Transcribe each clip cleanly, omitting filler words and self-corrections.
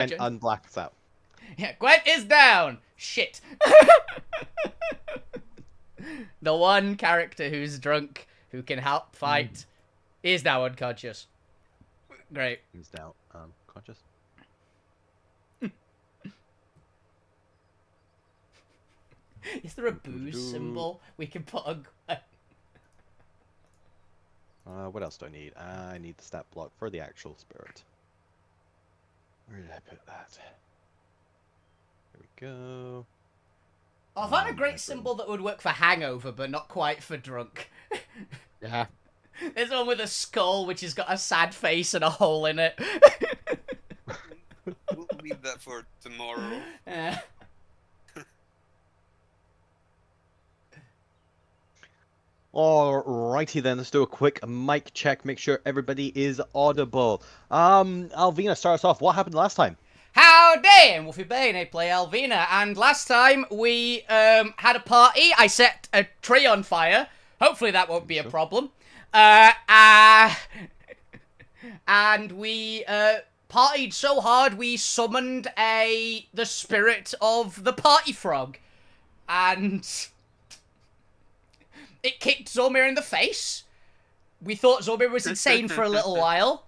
And unblacks out. Yeah, Gwent is down. Shit. The one character who's drunk, who can help fight, is now unconscious. Great. He's now conscious. Is there a booze symbol we can put on Gwent? What else do I need? I need the stat block for the actual spirit. Where did I put that? There we go. Oh, I found a great symbol that would work for hangover, but not quite for drunk. Yeah. There's one with a skull, which has got a sad face and a hole in it. We'll leave that for tomorrow. Alrighty then, let's do a quick mic check, make sure everybody is audible. Alvina, start us off. What happened last time? Howdy! I'm Wolfie Bane, I play Alvina, and last time we had a party. I set a tree on fire. Hopefully that won't be a problem. And we partied so hard we summoned the spirit of the party frog. And it kicked Zormir in the face. We thought Zormir was insane for a little while.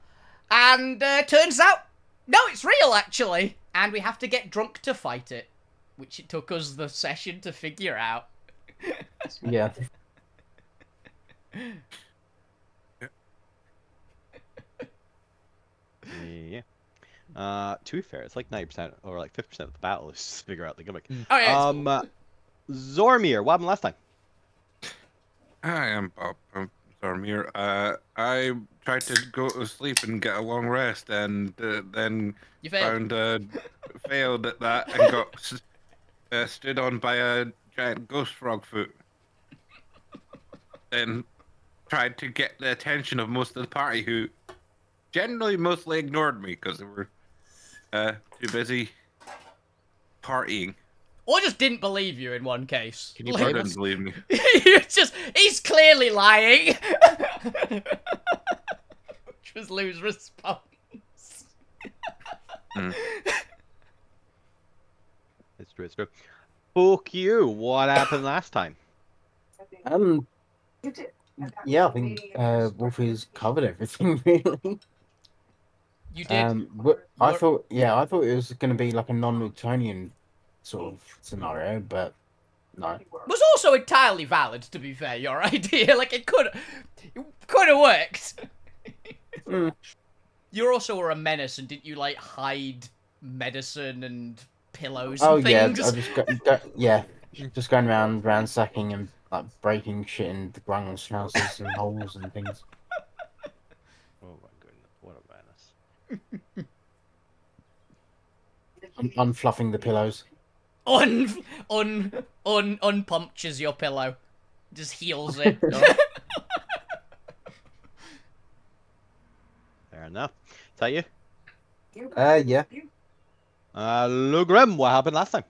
And turns out, no, it's real, actually. And we have to get drunk to fight it. Which it took us the session to figure out. Yeah. Yeah. To be fair, it's like 90% or like 50% of the battle is just to figure out the gimmick. Oh, yeah, cool. Zormir, what happened last time? Hi, I'm Bob. I'm Zormir. I tried to go to sleep and get a long rest, and then You failed. failed at that and got stood on by a giant ghost frog foot. Then tried to get the attention of most of the party, who generally mostly ignored me because they were too busy partying. Or just didn't believe you in one case. Can you Or blame didn't us? believe me. He's clearly lying. Which was Lou's response. It's true, it's true. Fuck you, what happened last time? Yeah, I think Wolfie's covered everything really. You did. But I thought it was gonna be like a non-Newtonian sort of scenario, but no. Was also entirely valid, to be fair, your idea. Like, it could have worked. You also were a menace, and didn't you, like, hide medicine and pillows and things? I just going around ransacking and like breaking shit in the grungs houses and holes and things. Oh my goodness, what a menace. Unfluffing the pillows. Unpunctures your pillow. Just heals it. Fair enough. Is that you? Yeah. Lugrim, what happened last time?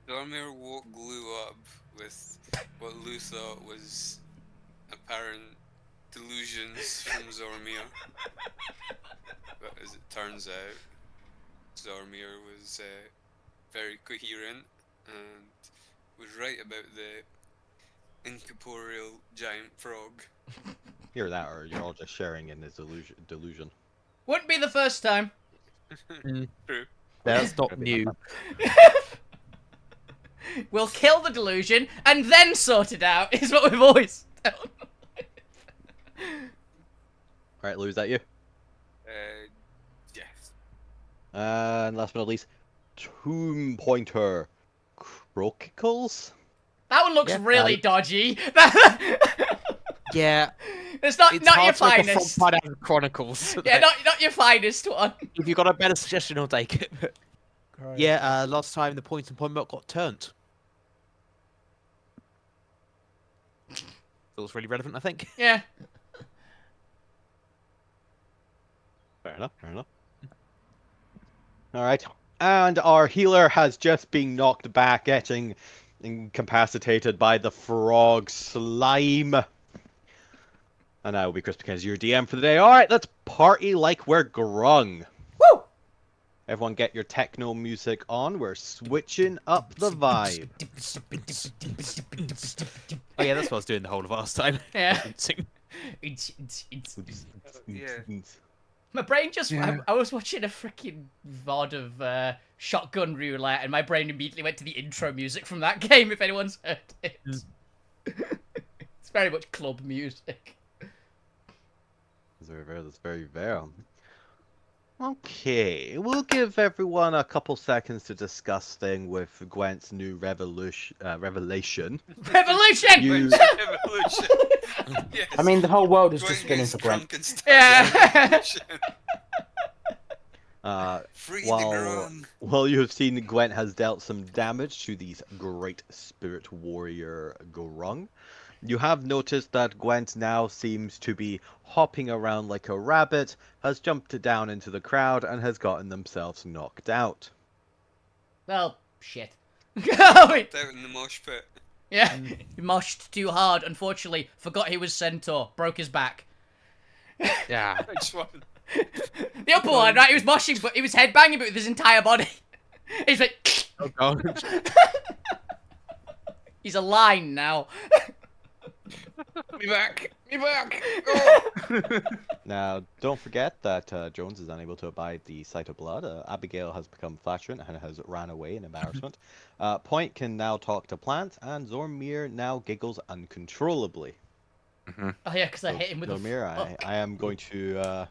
Zormir woke Glue up with what Lou thought was apparent delusions from Zormir. But as it turns out, Zormir was very coherent and was right about the incorporeal giant frog. Either that or you're all just sharing in his delusion. Wouldn't be the first time. True. That's not new. We'll kill the delusion and then sort it out, is what we've always done. Alright, Lou, is that you? Yes. And last but not least, Tomb Pointer Crocicles? That one looks Yeah, really dodgy. Yeah, It's not it's your hard to make a finest. front part out of Chronicles. Yeah, not your finest one. If you've got a better suggestion, I'll take it. Yeah, last time the point and point milk got turned. Feels really relevant, I think. Yeah. Fair enough, fair enough. Alright. And our healer has just been knocked back, getting incapacitated by the frog slime. And I will be Chris because you're DM for the day. Alright, let's party like we're grung. Woo! Everyone get your techno music on. We're switching up the vibe. Oh yeah, that's what I was doing the whole of last time. Yeah. Sing. Yeah. My brain just... Yeah. I was watching a freaking VoD of Shotgun Roulette, and my brain immediately went to the intro music from that game, if anyone's heard it. It's very much club music. That's very fair. Okay, we'll give everyone a couple seconds to discuss thing with Gwent's new revelation. Revolution! You- Evolution. Yes. I mean, the whole world is Going just spinning is for Gwent. drunk and stuff. Yeah. Evolution. Free the While grung. you have seen Gwent has dealt some damage to these great spirit warrior Grung, you have noticed that Gwent now seems to be hopping around like a rabbit, has jumped down into the crowd, and has gotten themselves knocked out. Well, shit. Out in the mosh pit. Yeah, he moshed too hard, unfortunately. Forgot he was Centaur. Broke his back. Yeah. Which one? The upper one, right? He was moshing, but he was headbanging, but with his entire body. He's like... Oh god. He's a line now. Me back! Me back! Oh. Now, don't forget that Jones is unable to abide the sight of blood. Abigail has become flatulent and has ran away in embarrassment. Point can now talk to Plant, and Zormir now giggles uncontrollably. Oh yeah, because I hit him with Zormir, I am going to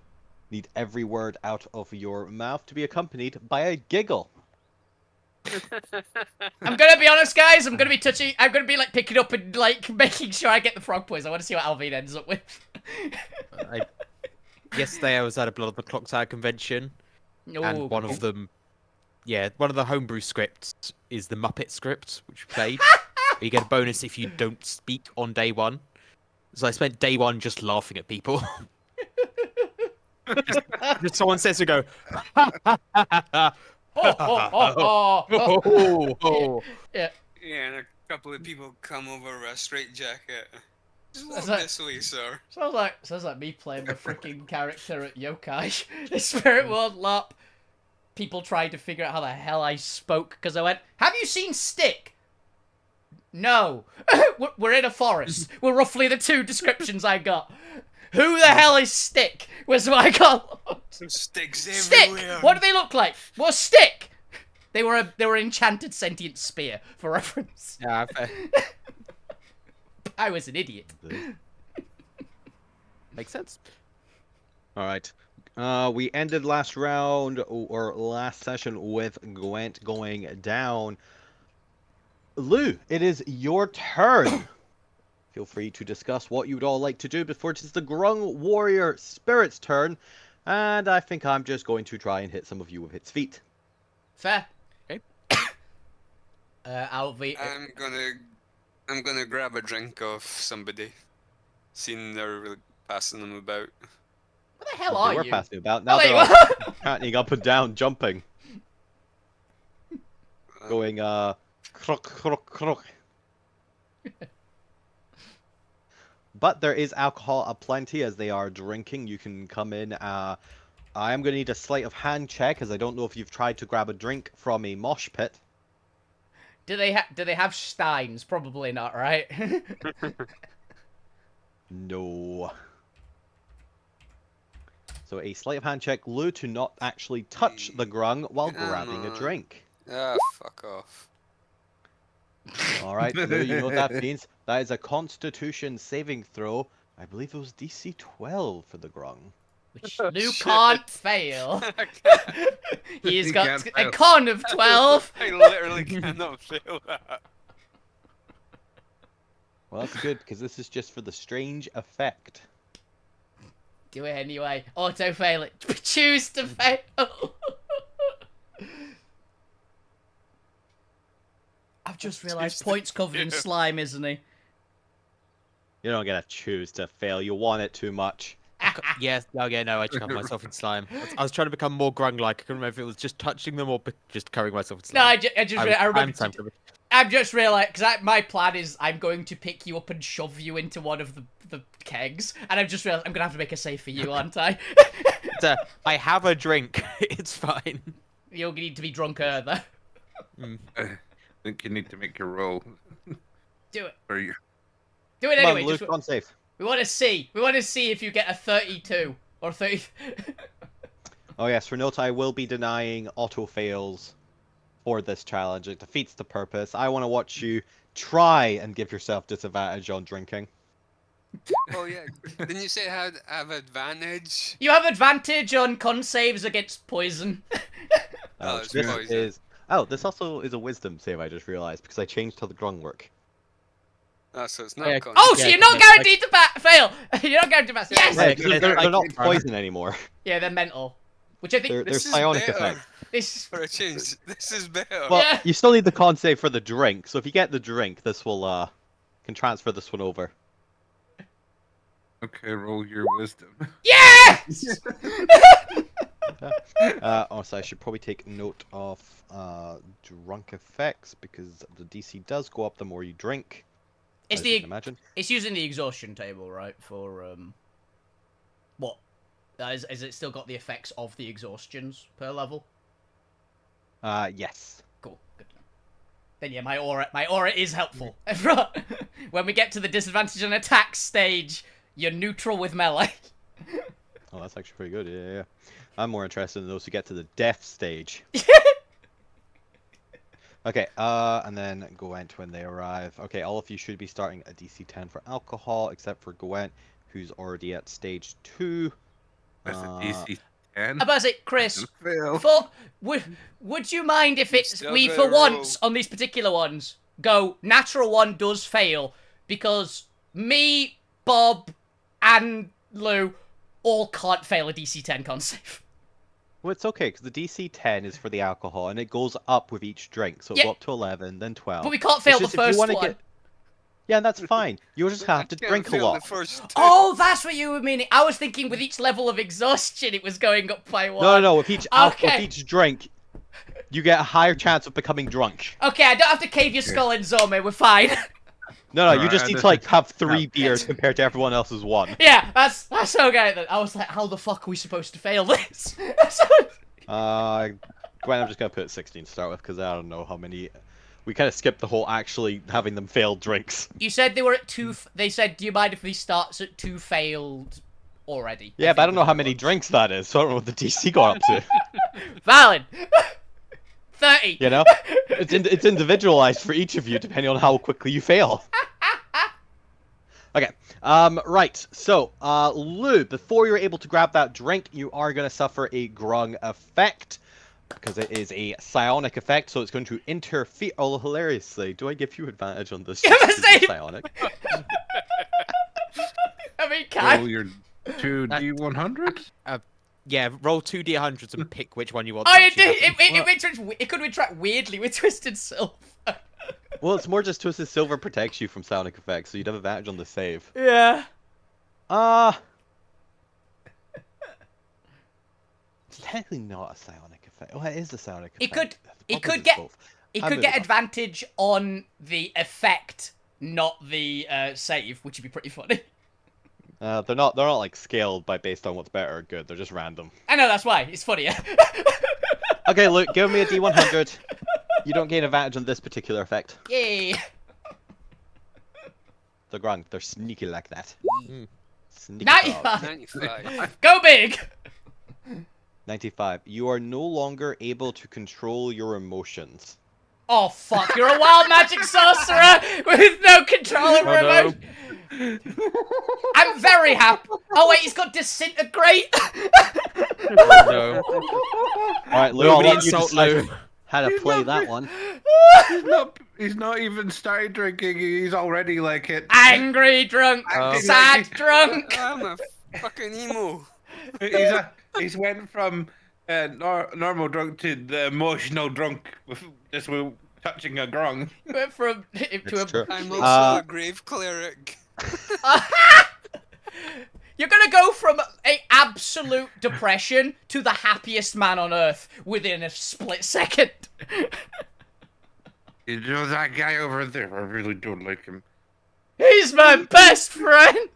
need every word out of your mouth to be accompanied by a giggle. I'm gonna be honest, guys. I'm gonna be touching. I'm gonna be like picking up and like making sure I get the frog poison. I want to see what Alvin ends up with. Yesterday I was at a Blood of the Clock Tower convention, Ooh. and one of them, one of the homebrew scripts is the Muppet script, which we played. You get a bonus if you don't speak on day one. So I spent day one just laughing at people. just someone says to go, Oh. Yeah. Yeah, and a couple of people come over a straight jacket. Just walk that- this way, sir. Sounds like me playing the freaking character at Yokai. The Spirit World LARP. People tried to figure out how the hell I spoke because I went, "Have you seen Stick?" No. We're in a forest. We're roughly the two descriptions I got. Who the hell is Stick? Was what I got. Sticks Stick. everywhere. What do they look like? What's Stick? They were an enchanted sentient spear for reference. yeah, fair. I was an idiot. Makes sense. All right. We ended last round or last session with Gwent going down. Lou, it is your turn. Feel free to discuss what you would all like to do before it is the Grung Warrior Spirit's turn. And I think I'm just going to try and hit some of you with its feet. Fair. Okay. Alvi. I'm gonna grab a drink off somebody. Seeing they're really passing them about. What the hell They are were you? passing about. Now Oh, they're wait, all what? canting up and down, jumping. Going, crook, crook, crook. But there is alcohol aplenty as they are drinking. You can come in. I am going to need a sleight of hand check as I don't know if you've tried to grab a drink from a mosh pit. Do they have steins? Probably not, right? No. So a sleight of hand check, Lou, to not actually touch the grung while Come grabbing a on. drink. Ah, fuck off. Alright, Lou, you know what that means? That is a constitution saving throw. I believe it was DC 12 for the grung. Which Oh, Lou shit. can't fail. He's He got can't a fail. con of 12. I literally cannot fail that. Well, that's good, because this is just for the strange effect. Do it anyway. Auto fail it. Choose to fail. I've just realised Choose to Point's covered in fail. slime, isn't he? You don't get to choose to fail, you want it too much. Yes, okay, no, I just covered myself in slime. I was trying to become more grung-like. I couldn't remember if it was just touching them or just covering myself in No, slime. I remember. time covered. I've just realised, because my plan is I'm going to pick you up and shove you into one of the kegs, and I've just realised I'm going to have to make a save for you, aren't I? I have a drink. It's fine. You'll need to be drunker, though. I think you need to make your roll. Do it. Or you... Do it Come anyway. on, Luke, just- on safe. we want to see. We want to see if you get a 32 or 30. Oh yes, for note, I will be denying auto fails for this challenge. It defeats the purpose. I want to watch you try and give yourself disadvantage on drinking. Oh yeah, didn't you say I have advantage? You have advantage on con saves against poison. Oh, it's This poison. is... Oh, this also is a wisdom save, I just realized, because I changed how the grung work. Oh, so it's not Yeah, con. Oh, so Yeah, you're not it's guaranteed to fail. You're not guaranteed to pass. Yes. Yeah, Yeah, 'cause it's they're like- not poison anymore. Yeah, they're mental. Which I think They're This is psionic better. effect. this. For a change, this is better. Well, Yeah. you still need the con save for the drink, so if you get the drink, this will, can transfer this one over. Okay, roll your wisdom. Yes. Also, I should probably take note of, drunk effects, because the DC does go up the more you drink. It's as you the can imagine. it's using the exhaustion table, right? For what? Is it still got the effects of the exhaustions per level? Yes. Cool. Good to know. Then yeah, my aura is helpful. When we get to the disadvantage on attack stage, you're neutral with melee. Oh, that's actually pretty good. Yeah. I'm more interested in those who get to the death stage. Okay, and then Gwent when they arrive. Okay, all of you should be starting a DC 10 for alcohol, except for Gwent, who's already at stage 2. That's a DC 10. I'm about to say, Chris, Fail. would you mind if it's Still we got for a roll. once on these particular ones go natural one does fail because me, Bob, and Lou all can't fail a DC 10 con save. Well, it's okay, because the DC 10 is for the alcohol, and it goes up with each drink. So Yeah. it'll go up to 11, then 12. But we can't It's fail the just if you first wanna one. Yeah, that's fine. You'll just have to Can't drink a fail lot. the first two. Oh, that's what you were meaning. I was thinking with each level of exhaustion, it was going up by one. No, with each Okay. with each drink, you get a higher chance of becoming drunk. Okay, I don't have to cave your skull in, Zome. We're fine. No, you Alright, just I need just- to like have 3 beers compared to everyone else's 1. Yeah, that's okay then. I was like, how the fuck are we supposed to fail this? Gwen, I'm just gonna put it 16 to start with because I don't know how many. We kind of skipped the whole actually having them failed drinks. You said they were at 2. They said, do you mind if we start at 2 failed already? Yeah, but I don't know how think many was what drinks that is, so I don't know what the DC got up to. it was. Valid. 30. You know, it's individualized for each of you depending on how quickly you fail. Okay. Right. So, Lou, before you're able to grab that drink, you are gonna suffer a grung effect. Because it is a psionic effect, so it's going to interfere. Oh, hilariously, do I give you advantage on this? Yeah, just but 'cause you're same. psionic. I mean, can Roll your 2d100? Yeah, roll 2d100s and pick which one you want. Oh, to it actually did. happen. It could interact weirdly with Twisted Silver. Well, it's more just Twisted Silver protects you from psionic effects, so you'd have advantage on the save. Yeah. It's technically not a psionic effect. Oh, it is a psionic effect. It could- The it problem could is get- both. It I'm could get moving on. advantage on the effect, not the save, which would be pretty funny. They're not like scaled by based on what's better or good. They're just random. I know that's why it's funnier. Okay, look, give me a D100. You don't gain advantage on this particular effect. Yay! They're grung. They're sneaky like that. Sneaky 95. dogs. 95. Go big. 95. You are no longer able to control your emotions. Oh fuck! You're a wild magic sorcerer with no control over Oh, no. emotion. I'm very happy. Oh wait, he's got disintegrate. No. Alright, Lou, Nobody I'll let you insult decide Lou. how to play that one. He's not even started drinking. He's already like it. Angry drunk, Oh. sad drunk. I'm a fucking emo. He's went from normal drunk to the emotional drunk with just with touching a grung. Went from to It's a. true. I'm also Uh, a grave cleric. You're gonna go from a absolute depression to the happiest man on earth within a split second. You know that guy over there? I really don't like him. He's my best friend.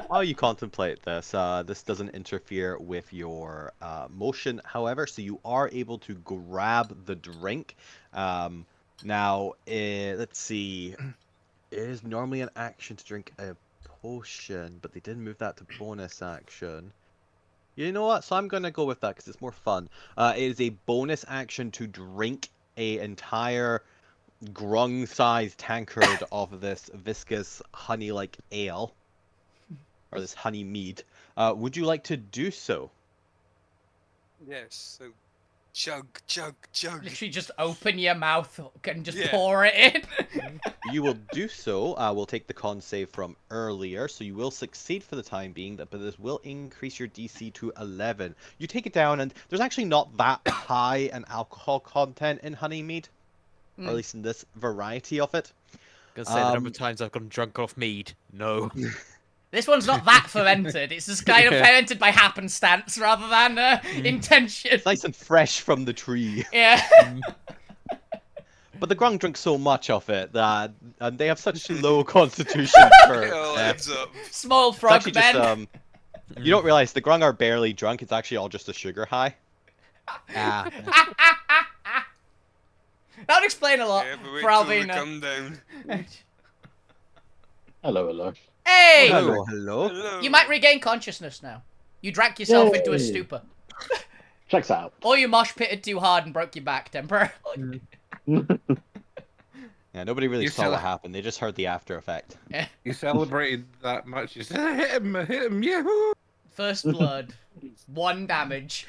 While you contemplate this, this doesn't interfere with your motion, however, so you are able to grab the drink. Now, let's see. It is normally an action to drink a potion, but they did move that to bonus action. You know what? So I'm gonna go with that because it's more fun. It is a bonus action to drink a entire grung-sized tankard of this viscous honey-like ale, or this honey mead. Would you like to do so? Yes. So chug, chug, chug. Literally just open your mouth and just Yeah. pour it in. You will do so. We'll take the con save from earlier, so you will succeed for the time being, but this will increase your DC to 11. You take it down, and there's actually not that high an alcohol content in honey mead, or at least in this variety of it. Gonna say the number of times I've gotten drunk off mead. No. This one's not that fermented. It's just kind of fermented by happenstance rather than intention. It's nice and fresh from the tree. Yeah. But the grung drink so much of it that they have such low constitution for. It all adds up. Small It's frog actually just, men. you don't realize the grung are barely drunk. It's actually all just a sugar high. Ah. That would explain a lot Yeah, but wait for till we Alvina. come down. Hello, hello. Hey! Hello, hello. Hello. You might regain consciousness now. You drank yourself into a Yay. stupor. Checks out. Or you mosh pitted too hard and broke your back temporarily. Yeah, nobody really You saw still- what happened. They just heard the after effect. You celebrated that much. You said, hit him, yahoo! First blood. 1 damage.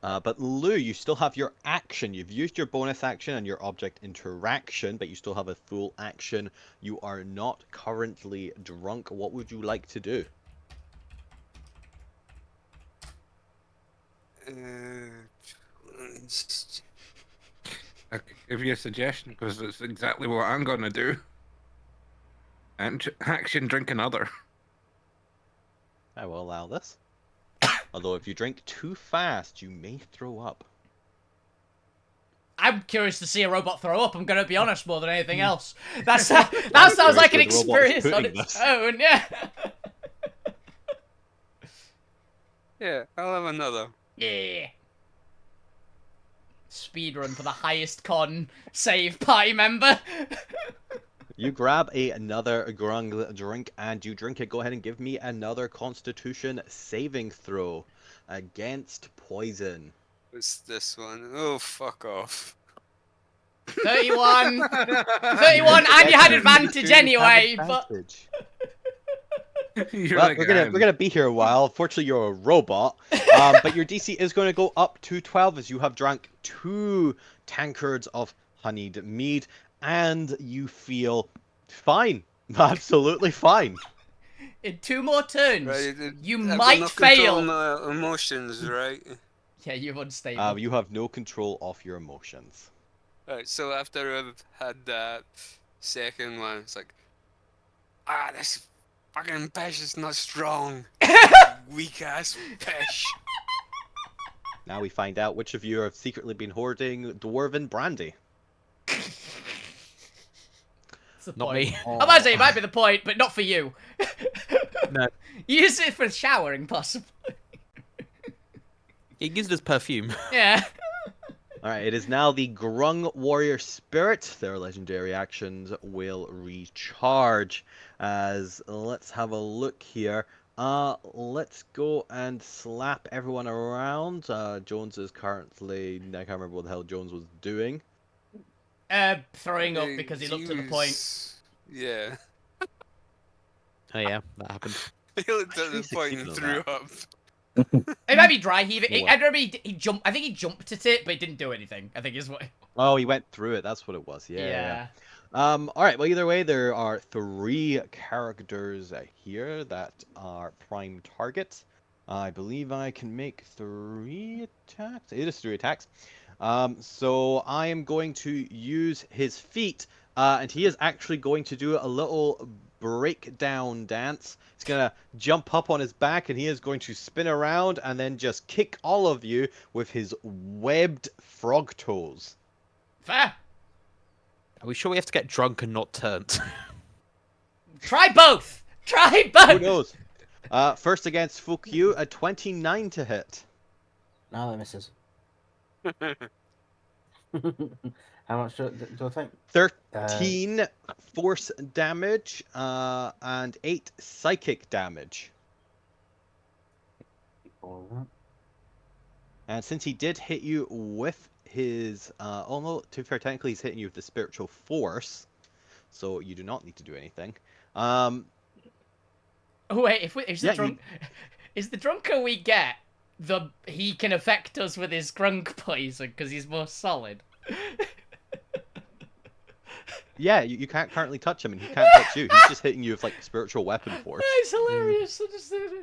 But Lou, you still have your action. You've used your bonus action and your object interaction, but you still have a full action. You are not currently drunk. What would you like to do? I'll give you a suggestion because it's exactly what I'm gonna do. And action, drink another. I will allow this. Although if you drink too fast, you may throw up. I'm curious to see a robot throw up, I'm gonna be honest, more than anything else. That sounds like an curious where the robot is experience on putting its this. own, yeah. Yeah, I'll have another. Yeah. Speedrun for the highest con save party member. You grab another grung drink and you drink it. Go ahead and give me another Constitution saving throw against poison. What's this one? Oh, fuck off. 31. 31, and you had advantage anyway, but... Advantage. You're Well, like, we're gonna be here a while. Unfortunately, you're a robot, but your DC is going to go up to 12 as you have drank 2 tankards of honeyed mead, and you feel fine, absolutely fine. In 2 more turns, Right, you I've got might no control fail. my emotions, right? Yeah, you're unstable. You have no control of your emotions. Right, so after I've had that second one, it's like, this fucking fish is not strong. Weak ass fish. Now we find out which of you have secretly been hoarding dwarven brandy. That's the Not point. me. I might say it might be the point, but not for you. No. Use it for showering, possibly. It gives us perfume. Yeah. Alright, it is now the Grung Warrior Spirit. Their legendary actions will recharge. As let's have a look here. Let's go and slap everyone around. Jones is currently, I can't remember what the hell Jones was doing. Throwing up because he looked at the point. Yeah. Oh yeah, that happened. He looked at Actually the point succeeded and on threw that. up. It might be dry heaving. Oh, I remember he jumped. I think he jumped at it, but he didn't do anything. I think is what. Oh, he went through it. That's what it was. Yeah. Yeah. All right. Well, either way, there are 3 characters here that are prime targets. I believe I can make 3 attacks. It is 3 attacks. So I am going to use his feet, and he is actually going to do a little breakdown dance. He's gonna jump up on his back, and he is going to spin around and then just kick all of you with his webbed frog toes. Fair. Are we sure we have to get drunk and not turned? Try both. Try Who both. knows? First against Fukyu, a 29 to hit. No, that misses. How much do I think? 13 force damage, and 8 psychic damage. All of that. And since he did hit you with his, oh no, to be fair, technically he's hitting you with the spiritual force, so you do not need to do anything. Oh, wait, if Yeah, is the drunker we get, he can affect us with his grunk poison because he's more solid. Yeah, you can't currently touch him, and he can't touch you. He's just hitting you with like spiritual weapon force. It's hilarious.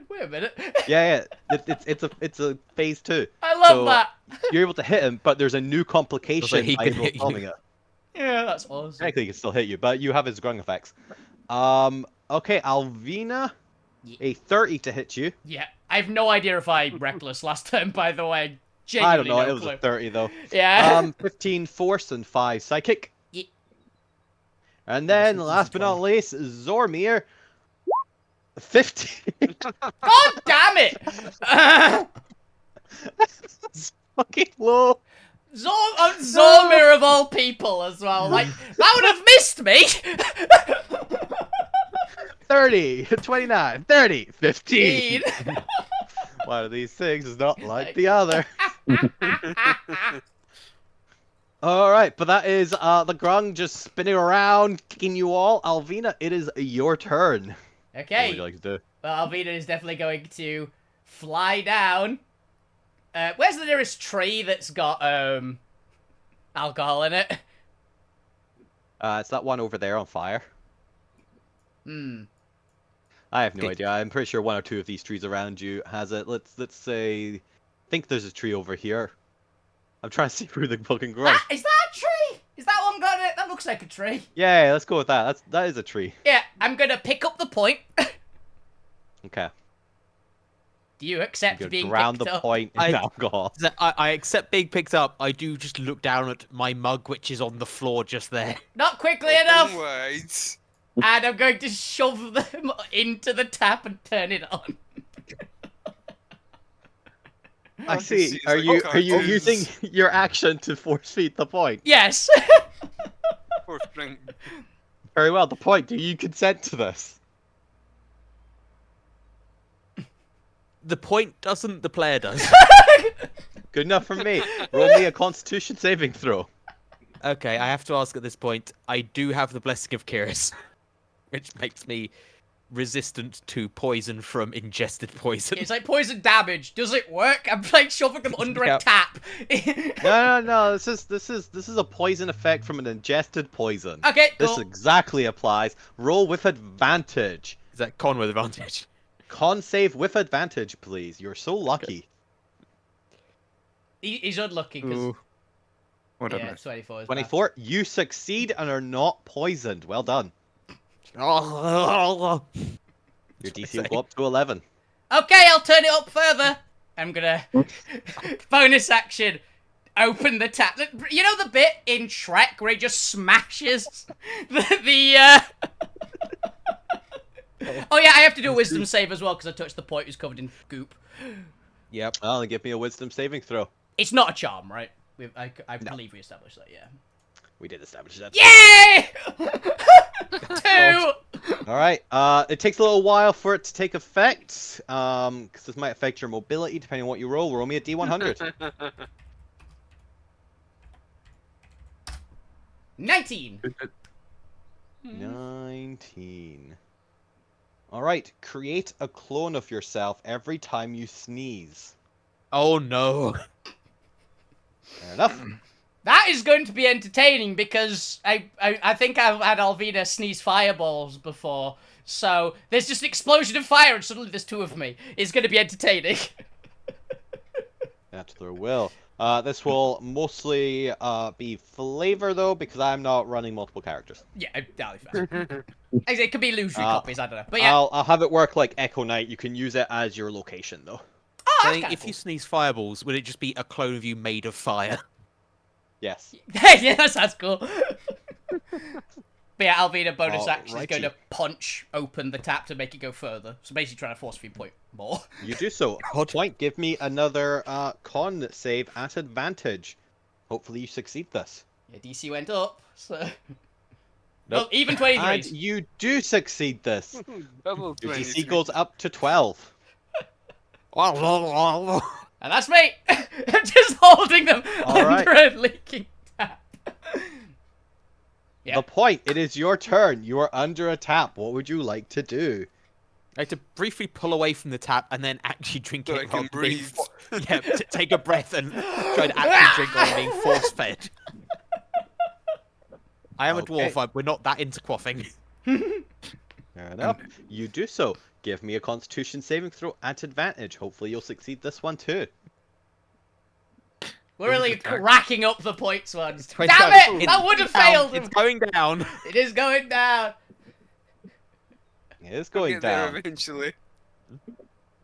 Wait a minute. Yeah. It's a phase 2. I love So, that. You're able to hit him, but there's a new complication he by can him hit you. solving it. Yeah, that's awesome. Technically, he can still hit you, but you have his grung effects. Okay, Alvina, a 30 to hit you. Yeah, I have no idea if I reckless last time. By the way, I genuinely don't know, no it was clue. a 30 though. Yeah. 15 force and 5 psychic. Yeah. And then, Easy last but not 20. least, Zormir, 15. God damn it! That's fucking low. Zormir of all people as well. Like, that would have missed me! 30, 29, 30, 15. 15. One of these things is not like the other. Alright, but that is the grung just spinning around, kicking you all. Alvina, it is your turn. What Okay. would you like to do? Well, Alvina is definitely going to fly down. Where's the nearest tree that's got, alcohol in it? It's that one over there on fire. I have no idea. I'm pretty sure one or two of these trees around you has it. Let's say, I think there's a tree over here. I'm trying to see through the fucking grung. Is that a tree? Is that one got it? That looks like a tree. Yeah, let's go with that. That is a tree. Yeah, I'm gonna pick up the point. Okay. Do you accept Go being drown picked the up? point in alcohol. I accept being picked up. I do just look down at my mug, which is on the floor just there. Not quickly enough! Wait. And I'm going to shove them into the tap and turn it on. I see. see, it's Are like you cartoons. using your action to force feed the point? Yes! Poor Frank. Very well. The point. Do you consent to this? The point doesn't, the player does. Good enough for me. Roll me a Constitution saving throw. Okay, I have to ask at this point. I do have the Blessing of Kiris, which makes me resistant to poison from ingested poison. It's like poison damage. Does it work? I'm like shoving them under a Yep. tap. No. This is a poison effect from an ingested poison. Okay, This cool. exactly applies. Roll with advantage. Is that con with advantage? Con save with advantage, please. You're so lucky. He's unlucky because Ooh. What yeah, a 24 is 24. You succeed and are not poisoned. Well done. Oh, Your DC will go up to 11. bad. Okay, I'll turn it up further. I'm gonna bonus action. Open the tap. You know the bit in Shrek where he just smashes Oh yeah, I have to do a wisdom save as well because I touched the point who's covered in goop. Yep. Well, then give me a wisdom saving throw. It's not a charm, right? I believe we established that, yeah. We did establish that. Yay! 2! All right. It takes a little while for it to take effect, because this might affect your mobility depending on what you roll. Roll me a D100. 19! 19. All right. Create a clone of yourself every time you sneeze. Oh no. Fair enough. That is going to be entertaining because I think I've had Alvina sneeze fireballs before. So there's just an explosion of fire and suddenly there's two of me. It's going to be entertaining. That there will. This will mostly be flavor though, because I'm not running multiple characters. Yeah, that'll be fine. It could be illusory copies, I don't know. But yeah. I'll have it work like Echo Knight. You can use it as your location though. Oh, that's Saying, kinda if cool. you sneeze fireballs, would it just be a clone of you made of fire? Yes. Yeah, that sounds cool. But yeah, Alvina bonus action is Alrighty. going to punch open the tap to make it go further. So basically trying to force feed Point more. You do so. Point, give me another con save at advantage. Hopefully you succeed this. Yeah, DC went up, so... Nope. Well, even 23s. And you do succeed this. Double Your 23. DC goes up to 12. And that's me! Just holding them Alright. under a leaking tap. Yeah. The Point, it is your turn. You are under a tap. What would you like to do? I had to briefly pull away from the tap and then actually drink So it. I can rather than being breathe. Yeah, take a breath and try to actually drink while being force-fed. I am a Okay. dwarf. We're not that into quaffing. Fair enough. You do so. Give me a Constitution saving throw at advantage. Hopefully you'll succeed this one too. We're really attack. racking up the points ones. 20 Damn it! It's That would have down, failed him! It's going down. It is going down. It is We'll going get there down. eventually.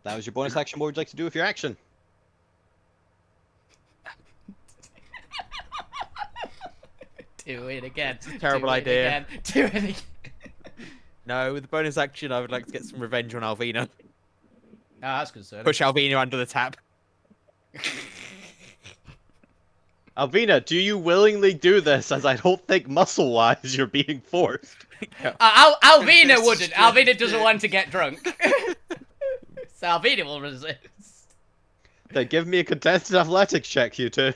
That was your bonus action. What would you like to do with your action? Do it again. terrible Do it idea. Again. Do it again. No, with the bonus action, I would like to get some revenge on Alvina. Ah, that's concerning. Push Alvina under the tap. Alvina, do you willingly do this? As I don't think muscle-wise you're being forced. Alvina This is wouldn't. just Alvina doesn't it. want to get drunk. So Alvina will resist. Then give me a contested athletics check, you two.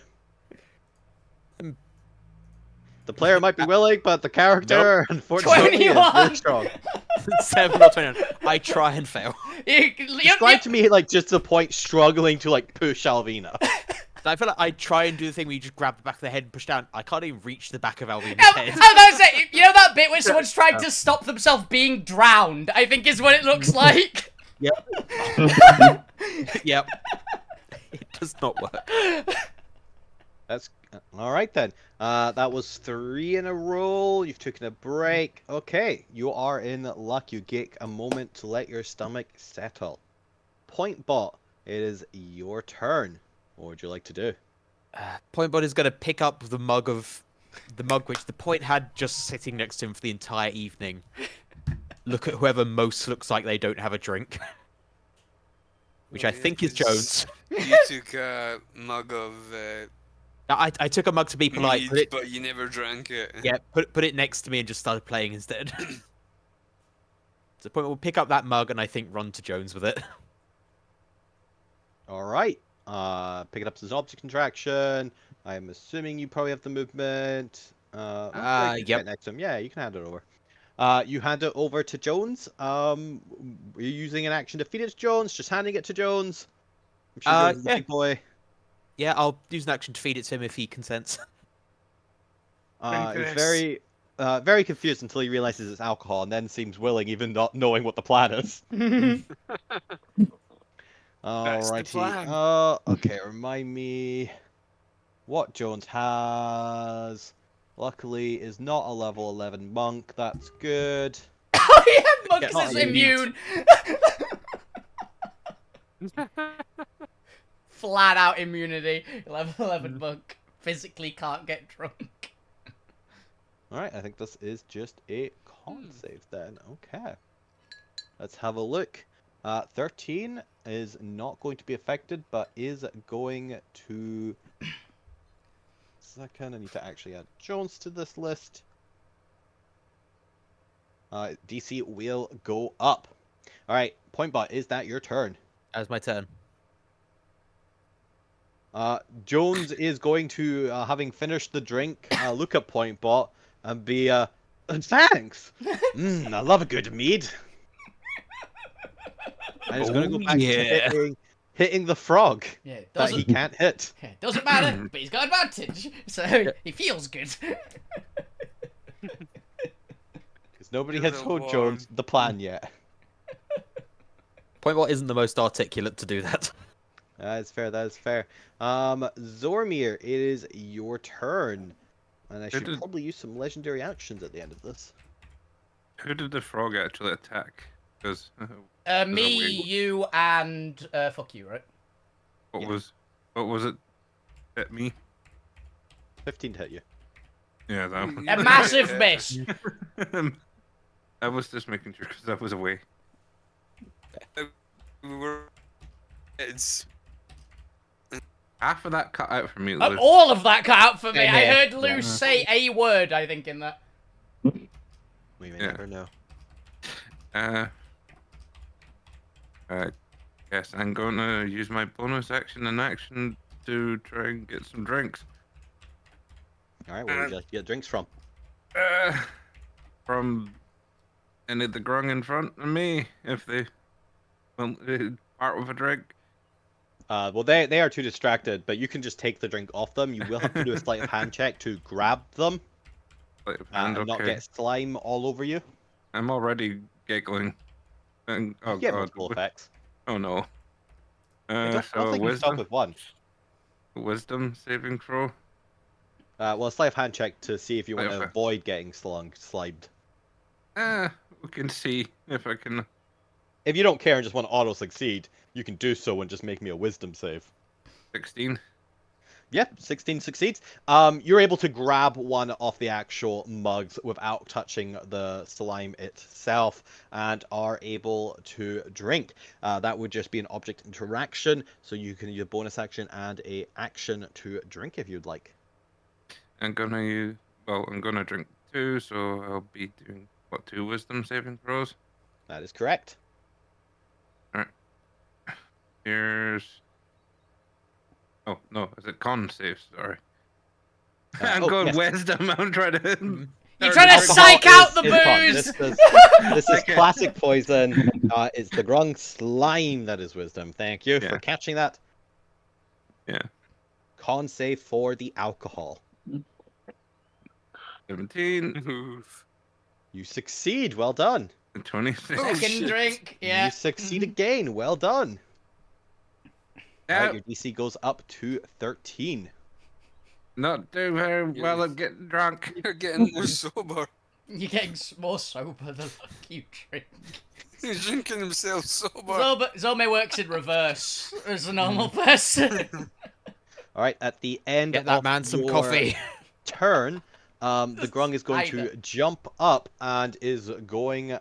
The player might be willing, but the character, unfortunately, is 21. very strong. 7 or 29. I try and fail. Describe to me, like, just the Point struggling to, like, push Alvina. I feel like I try and do the thing where you just grab the back of the head and push down. I can't even reach the back of Alvina's head. You know that bit where someone's trying to stop themselves being drowned, I think is what it looks like. Yep. Yep. It does not work. That's all right then. That was 3 in a row. You've taken a break. Okay, you are in luck. You get a moment to let your stomach settle. Point bot, it is your turn. What would you like to do? Pointbot is going to pick up the mug which the Point had just sitting next to him for the entire evening. Look at whoever most looks like they don't have a drink. Which Oh, I yeah, think is 'cause Jones. You took a mug of I took a mug to be polite, mead, but you never drank it. yeah, put it next to me and just started playing instead. So Point will pick up that mug and I think run to Jones with it. All right. Pick it up as an object interaction. I'm assuming you probably have the movement. You can yep. get next to him. Yeah, you can hand it over. You hand it over to Jones. Are you using an action to feed it to Jones? Just handing it to Jones? I'm sure Jones is a yeah. big boy. Yeah, I'll use an action to feed it to him if he consents. He's this. very confused until he realizes it's alcohol, and then seems willing, even not knowing what the plan is. That's the Alrighty. plan. Okay, remind me what Jones has. Luckily, is not a level 11 monk. That's good. Oh yeah, Monks Not is immune. immune. Flat out immunity. Level 11 monk. Physically can't get drunk. Alright, I think this is just a con save then. Okay. Let's have a look. 13 is not going to be affected, but is going to... Second, I need to actually add Jones to this list. DC will go up. Alright, Pointbot, is that your turn? That was my turn. Jones is going to, having finished the drink, look at Pointbot and be, thanks! I love a good mead. And he's going to go back to hitting the frog Yeah, it that he doesn't, can't hit. yeah, it doesn't matter, but he's got advantage. So he feels good. Because nobody You're has the told one. Jones the plan yet. Pointbot isn't the most articulate to do that. That is fair, that is fair. Zormir, it is your turn. And I should did- probably use some legendary actions at the end of this. Who did the frog actually attack? Because Me, weird- you, and fuck you, right? what Yeah. was it? Hit me. 15 to hit you. Yeah, that one. A massive miss. I was just making sure because I was away. We were kids. Half of that cut out for me, Lou. All of that cut out for me. Same I here. heard Lou Yeah. say a word, I think, in that. We may Yeah. never know. I guess I'm gonna use my bonus action and action to try and get some drinks. All right, where would you like to get drinks from? From any of the grung in front of me, if they want part with a drink. Well, they are too distracted, but you can just take the drink off them. You will have to do a sleight of hand check to grab them Like, and and not okay. get slime all over you. I'm already giggling. And, oh You get god. multiple effects. Oh no. I don't So think you stop with one. wisdom saving throw. Well, a sleight of hand check to see if you want to Okay. avoid getting slimed. We can see if I can. If you don't care and just want to auto succeed, you can do so and just make me a wisdom save. 16. Yep, 16 succeeds. You're able to grab one off the actual mugs without touching the slime itself and are able to drink. That would just be an object interaction, so you can use a bonus action and a action to drink if you'd like. I'm gonna drink 2, so I'll be doing, what, 2 wisdom saving throws? That is correct. Here's. Oh, no, is it con saves? Sorry. Uh, I'm oh, going yes. wisdom. I'm trying to. You're trying to Alcohol psych out the is fun. booze! This is classic poison. It's the grung slime that is wisdom. Thank you for Yeah. catching that. Yeah. Con save for the alcohol. 17. Oof. You succeed. Well done. And 26. Oh, Second shit. drink, yeah. You succeed again. Well done. Yeah, Right, your DC goes up to 13. not doing very well Yeah. at getting drunk. You're getting more sober. You're getting more sober the longer you drink. He's drinking himself sober. Zome works in reverse as a normal person. All right, at the end Get that of man some your coffee. turn, the grung is going to Either. jump up and is going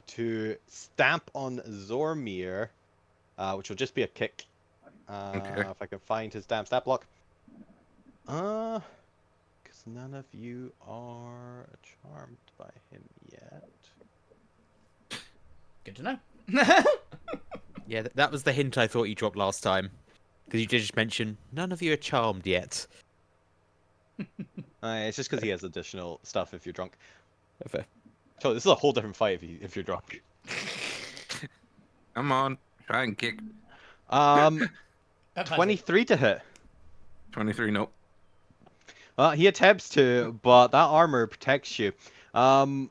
to stamp on Zormir, which will just be a kick. Okay. If I can find his damn stat block. Because none of you are charmed by him yet. Good to know. Yeah, that was the hint I thought you dropped last time. Because you did just mention, none of you are charmed yet. It's just because he has additional stuff if you're drunk. Fair. So this is a whole different fight if you're drunk. Come on, try and kick. 23 to hit. 23, nope. He attempts to, but that armor protects you. All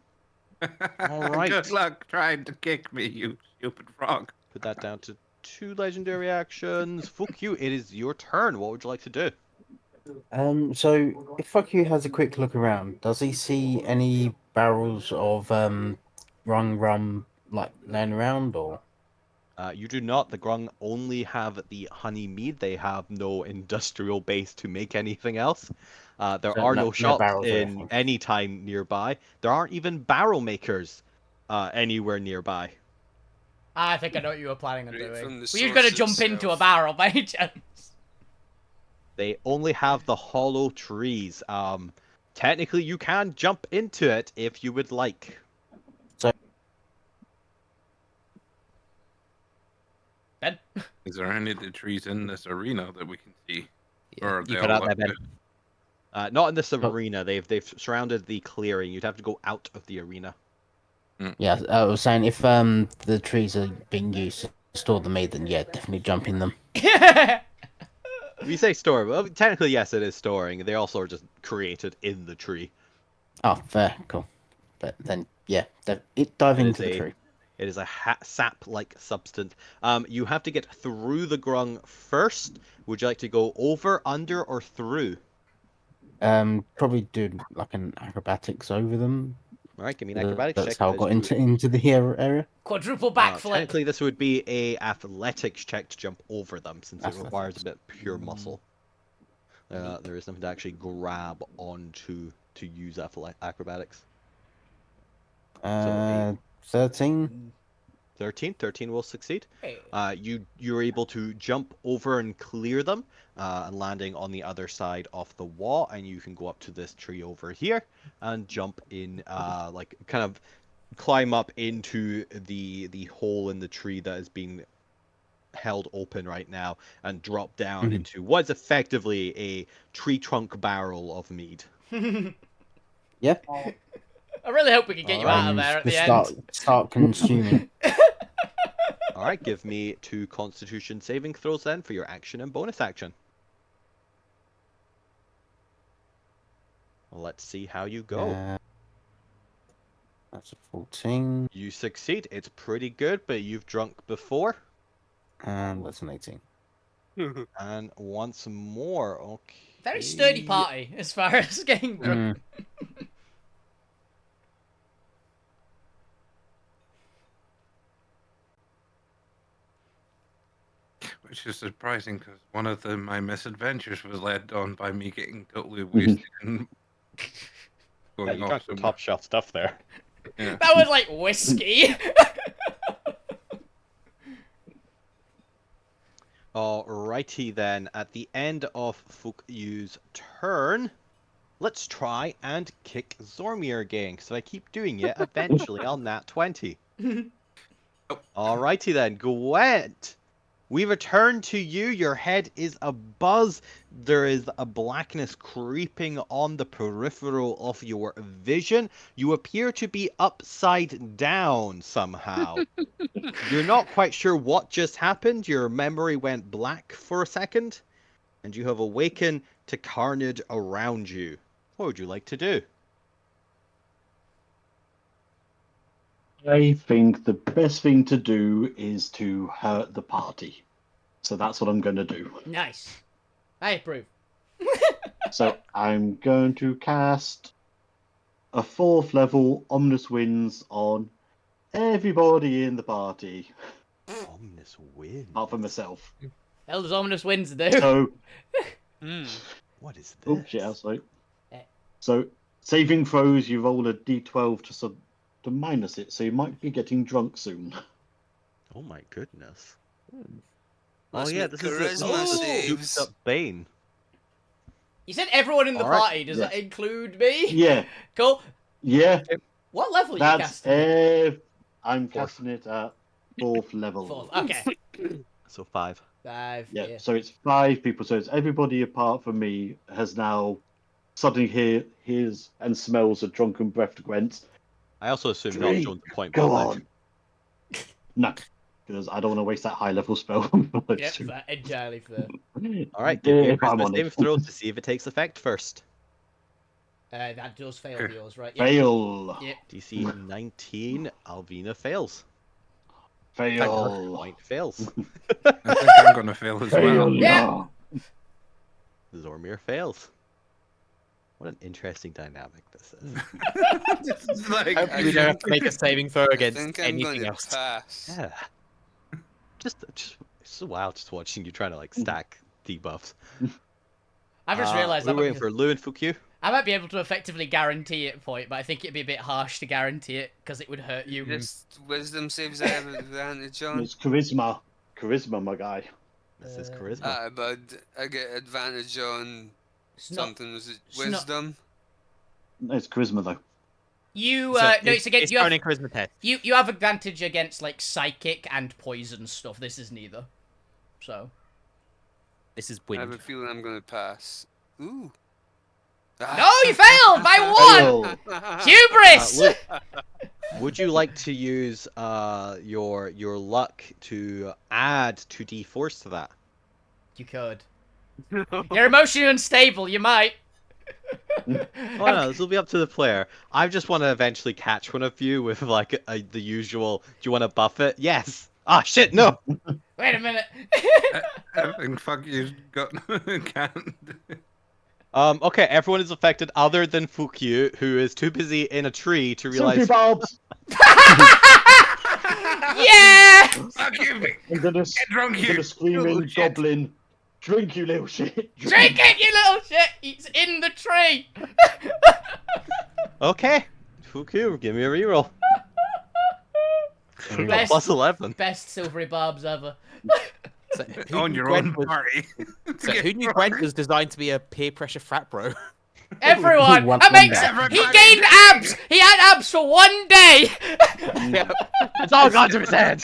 right. Good luck trying to kick me, you stupid frog. Put that down to 2 legendary actions. Fuck you, it is your turn. What would you like to do? So if Fuck You has a quick look around, does he see any barrels of rum like laying around, or? You do not. The grung only have the honey mead. They have no industrial base to make anything else. There So are no no shops barrels or in anything? any time nearby. There aren't even barrel makers anywhere nearby. I think I know what you were planning on Right doing. from the Were you going to source jump into a itself. barrel by any chance? They only have the hollow trees. Technically, you can jump into it if you would like. Ben? Is there any of the trees in this arena that we can see? Or are you they cut all out there, up Ben. there? Not in this Oh. arena. They've surrounded the clearing. You'd have to go out of the arena. Yeah, I was saying if the trees are being used to store the meat, then yeah, definitely jump in them. We say store. Well, technically, yes, it is storing. They also are just created in the tree. Oh, fair, cool. But then yeah, dive It into is the a- tree. It is a sap-like substance. You have to get through the grung first. Would you like to go over, under, or through? Probably do like an acrobatics over them. All right, give me an acrobatics check. That's how I as got you- into the area. Quadruple backflip. Technically, this would be a athletics check to jump over them, since it Athletics. requires a bit of pure muscle. There is nothing to actually grab onto to use that for acrobatics. 13. 13 will succeed. Hey. You're able to jump over and clear them, and landing on the other side of the wall, and you can go up to this tree over here and jump in, like kind of climb up into the hole in the tree that is being held open right now, and drop down into what's effectively a tree trunk barrel of mead. Yeah. I really hope we can get you out of there at the Start consuming. All right, give me 2 Constitution saving throws then for your action and bonus action. Let's see how you go. That's a 14. You succeed. It's pretty good, but you've drunk before. And that's an 18. And once more, okay. Very sturdy party as far as getting drunk. Which is surprising because one of my misadventures was led on by me getting totally wasted and Yeah, going you off got some somewhere. top shelf stuff there. Yeah. That was like whiskey. Alrighty then, at the end of Fukyu's turn, let's try and kick Zormir again, because if I keep doing it, eventually I'll nat 20. Alrighty then, Gwent! We return to you, your head is abuzz, there is a blackness creeping on the peripheral of your vision, you appear to be upside down somehow. You're not quite sure what just happened, your memory went black for a second, and you have awakened to carnage around you. What would you like to do? I think the best thing to do is to hurt the party. So that's what I'm going to do. Nice. I approve. So I'm going to cast a 4th level Omnis Winds on everybody in the party, Ominous wind. apart from myself. Hell does ominous winds do? So, What is this? oh shit, that's right. Eh. So, saving throws, you roll a d12 to minus it, so you might be getting drunk soon. Oh my goodness. Must oh yeah, make this is the charisma souped saves. up Bane. You said everyone in the Alright. party. Does Yeah. that include me? Yeah, Cool. yeah, What level are you that's casting it? I'm 4th. casting it at 4th level. 4th. Okay. So 5. 5. Yeah, Yeah. so it's 5 people. So it's everybody apart from me has now suddenly hears and smells a drunken breath to Gwent. I also assume not Three, shown the point. Go but on. No, because I don't want to waste that high level spell. for those Yep, two. fair, entirely fair. Alright, give me a If I'm charisma honest. saving throw to see if it takes effect first. That does fail for yours, right? Yep. Fail. Yep. DC 19, Alvina fails. Fail. Point fails. I think I'm going to fail as well. Yeah. Zormir fails. What an interesting dynamic this is. It's like, Hopefully we don't have to make a saving throw I against think I'm anything going to else. pass. Yeah. Just it's so wild just watching you trying to like stack debuffs. I've just realised we're waiting for Lu and Fukyu. I might be able to effectively guarantee it point, but I think it'd be a bit harsh to guarantee it because it would hurt you. Just wisdom saves I have advantage on. It's charisma. Charisma, my guy. This is charisma. But I get advantage on It's not. something. Was it it's not- wisdom? No, it's charisma though. You So no, it's against it's you have, only charisma test. you have advantage against like psychic and poison stuff. This is neither. So This is I have a wind. feeling I'm going to pass. Ooh. no, you failed by one. Fail. Hubris. Lu, would you like to use your luck to add 2d force to that? You could. You're emotionally unstable. You might. Oh no, this will be up to the player. I just want to eventually catch one of you with like the usual. Do you want to buff it? Yes. Ah shit, no. Wait a minute. I think fuck you got can't. Okay, everyone is affected other than Fukyu, who is too busy in a tree to Soupy realize. Bobs! Yeah. Fuck you! I'm gonna, Get drunk I'm you! gonna scream You in little shit. Goblin. Drink, you little shit. Drink it, you little shit! It's in the tree! Okay. Fuku, give me a reroll. We got Best- plus 11. Best silvery barbs ever. So, who On knew your Gwent own was- party. So who knew Gwent was designed to be a peer pressure frat bro? Everyone! One- That one makes day. He gained abs! He had abs for 1 day! It's all gone to his head.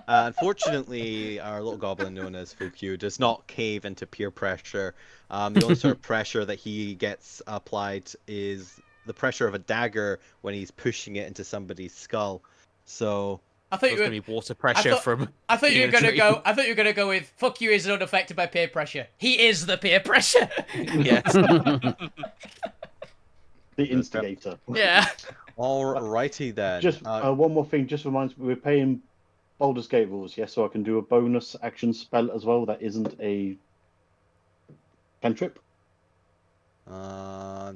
Unfortunately, our little goblin known as Fuku does not cave into peer pressure. The only sort of pressure that he gets applied is the pressure of a dagger when he's pushing it into somebody's skull. So I thought There's you going were... to be water pressure thought- from. I thought you were being in a gonna tree. go. I thought you were gonna go with "fuck you" is unaffected by peer pressure. He is the peer pressure. Yes. The instigator. Yeah. alrighty then. Just one more thing. Just reminds me, we're paying Baldur's Gate rules, yes. So I can do a bonus action spell as well. That isn't a cantrip.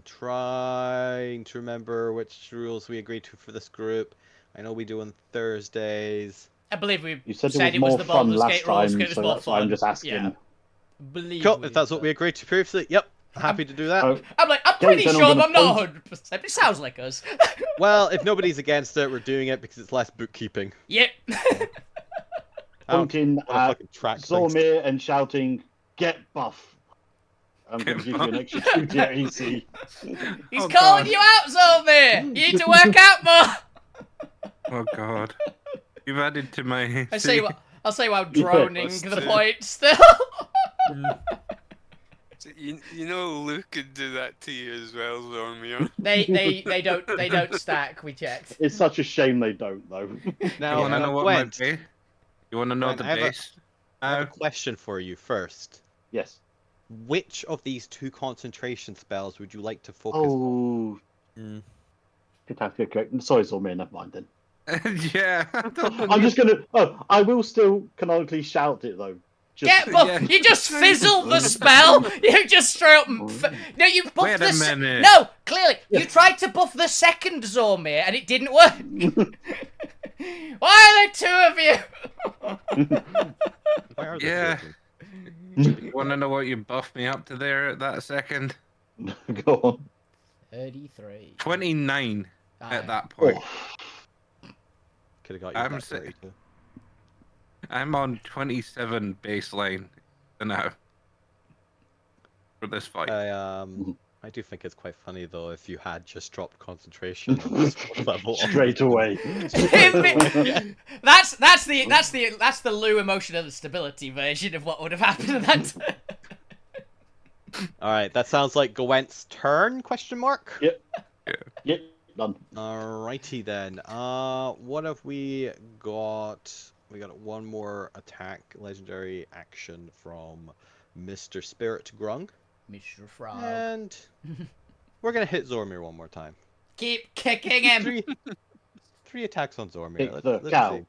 Trying to remember which rules we agreed to for this group. I know we do on Thursdays. I believe we You said, said it was more the fun Baldur's last Gate rules. time, 'Cause it was so more that's why I'm fun. just asking. Yeah. Believe Cool, we if that's what we did. agreed to previously, yep, happy to do that. Oh, I'm Okay, pretty then I'm sure, gonna but I'm not point- 100%. It sounds like us. Well, if nobody's against it, we're doing it because it's less bookkeeping. Yep. I don't pointing wanna at fucking track things. Zormir and shouting, "Get buff!" I'm going to give you an extra 2 to your AC. He's Oh, calling God. you out, Zolmir. You need to work out more. Oh god. You've added to my. I say what. I'll say while Yeah, droning let's the do- point still. So you know Luke could do that to you as well, Zormir. they don't stack. We checked. It's such a shame they don't, though. Now, You want to know what Gwent, my base? You want to know Gwent, the I have a- base? I have a question for you first. Yes. Which of these 2 concentration spells would you like to focus on? Oh. Mm. Good time to correct. Sorry, Zormir, never mind then. Yeah. I'm just going to. Oh, I will still canonically shout it, though. Just, Get buff. Yeah. You just fizzled the spell. You just straight up. No, you buffed Wait a the. minute. No, clearly you tried to buff the second Zormir and it didn't work. Why are there 2 of you? Why are there Yeah. 2 of them? You want to know what you buffed me up to there at that second? Go on. 33. 29 Aye. at that point. Oh, Could have got you I'm back sa- 32. I'm on 27 baseline now for this fight. I do think it's quite funny though if you had just dropped concentration on this level. straight away. That's the Lou emotional stability version of what would have happened at that time. All right, that sounds like Gwent's turn? Question mark. Yep. Yep. Done. Alrighty then. What have we got? We got one more attack, legendary action from Mr. Spirit Grung, Mr. Frog. and we're gonna hit Zormir one more time. Keep kicking him. Three attacks on Zormir. Kick Let's the cow. see.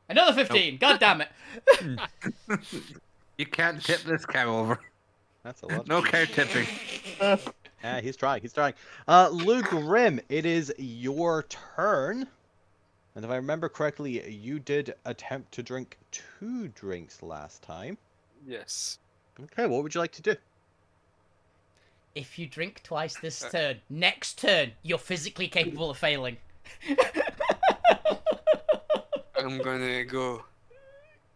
Another 15. God damn it. You can't tip this cow over. That's a lot. No cow tipping. Yeah, he's trying. He's trying. Luke Grimm, it is your turn. And if I remember correctly, you did attempt to drink 2 drinks last time. Yes. Okay, what would you like to do? If you drink twice this turn, next turn, you're physically capable of failing. I'm gonna go.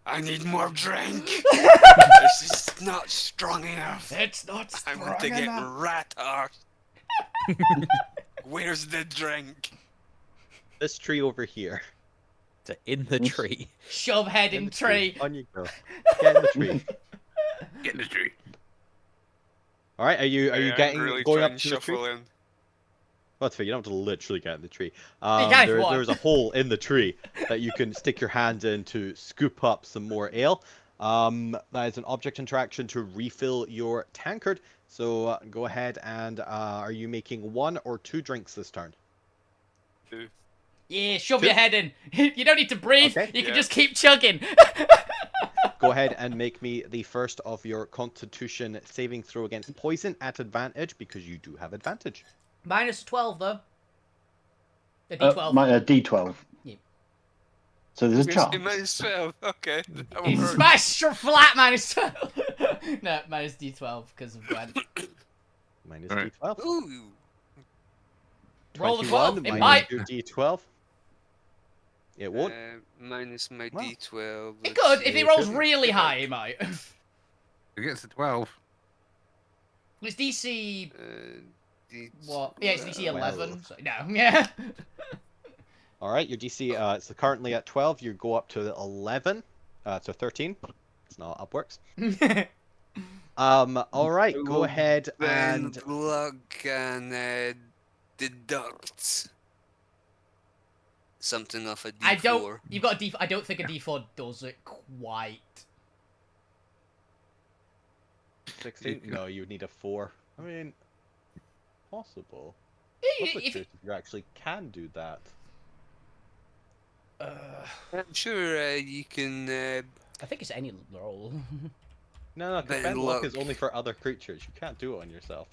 I need more drink. This is not strong enough. It's not I strong want to get enough. rat arse. Where's the drink? This tree over here. In the tree. Shove head in the tree. On you go. Get in the tree. Get in the tree. All right, are you I'm getting really going trying up to to the tree? shuffle in. Well, that's fair. You don't have to literally get in the tree. can if you want. There's a hole in the tree that you can stick your hand in to scoop up some more ale. That is an object interaction to refill your tankard. So go ahead and are you making 1 or 2 drinks this turn? Yeah, shove your head in. You don't need to breathe. Okay. You can Yeah. just keep chugging. Go ahead and make me the first of your Constitution saving throw against poison at advantage because you do have advantage. Minus 12, though. The D12. My D12. Yeah. So there's a It's chance. -12. Okay. That will It's work. my flat -12. No, minus D12 because of Gwen. Minus Alright. D12. Ooh. Roll the 21 12. It minus might. your D12. It won't. Minus my Well, D12. It let's could. If see. it rolls really high, it might. It gets a 12. It's DC. D12. What? Yeah, it's DC 11. 12. So, no, yeah. All right, your DC it's currently at 12. You go up to 11, to 13. It's not how it works. All right, I go will ahead Then and luck and deduct something off a D4. I don't. You've got a D. I don't think a D4 does it quite. 16. No, you would need a 4. I mean, possible. If, What's the truth if you actually can do that? I'm sure you can. I think it's any roll. No, But bend luck is look. only for other creatures. You can't do it on yourself.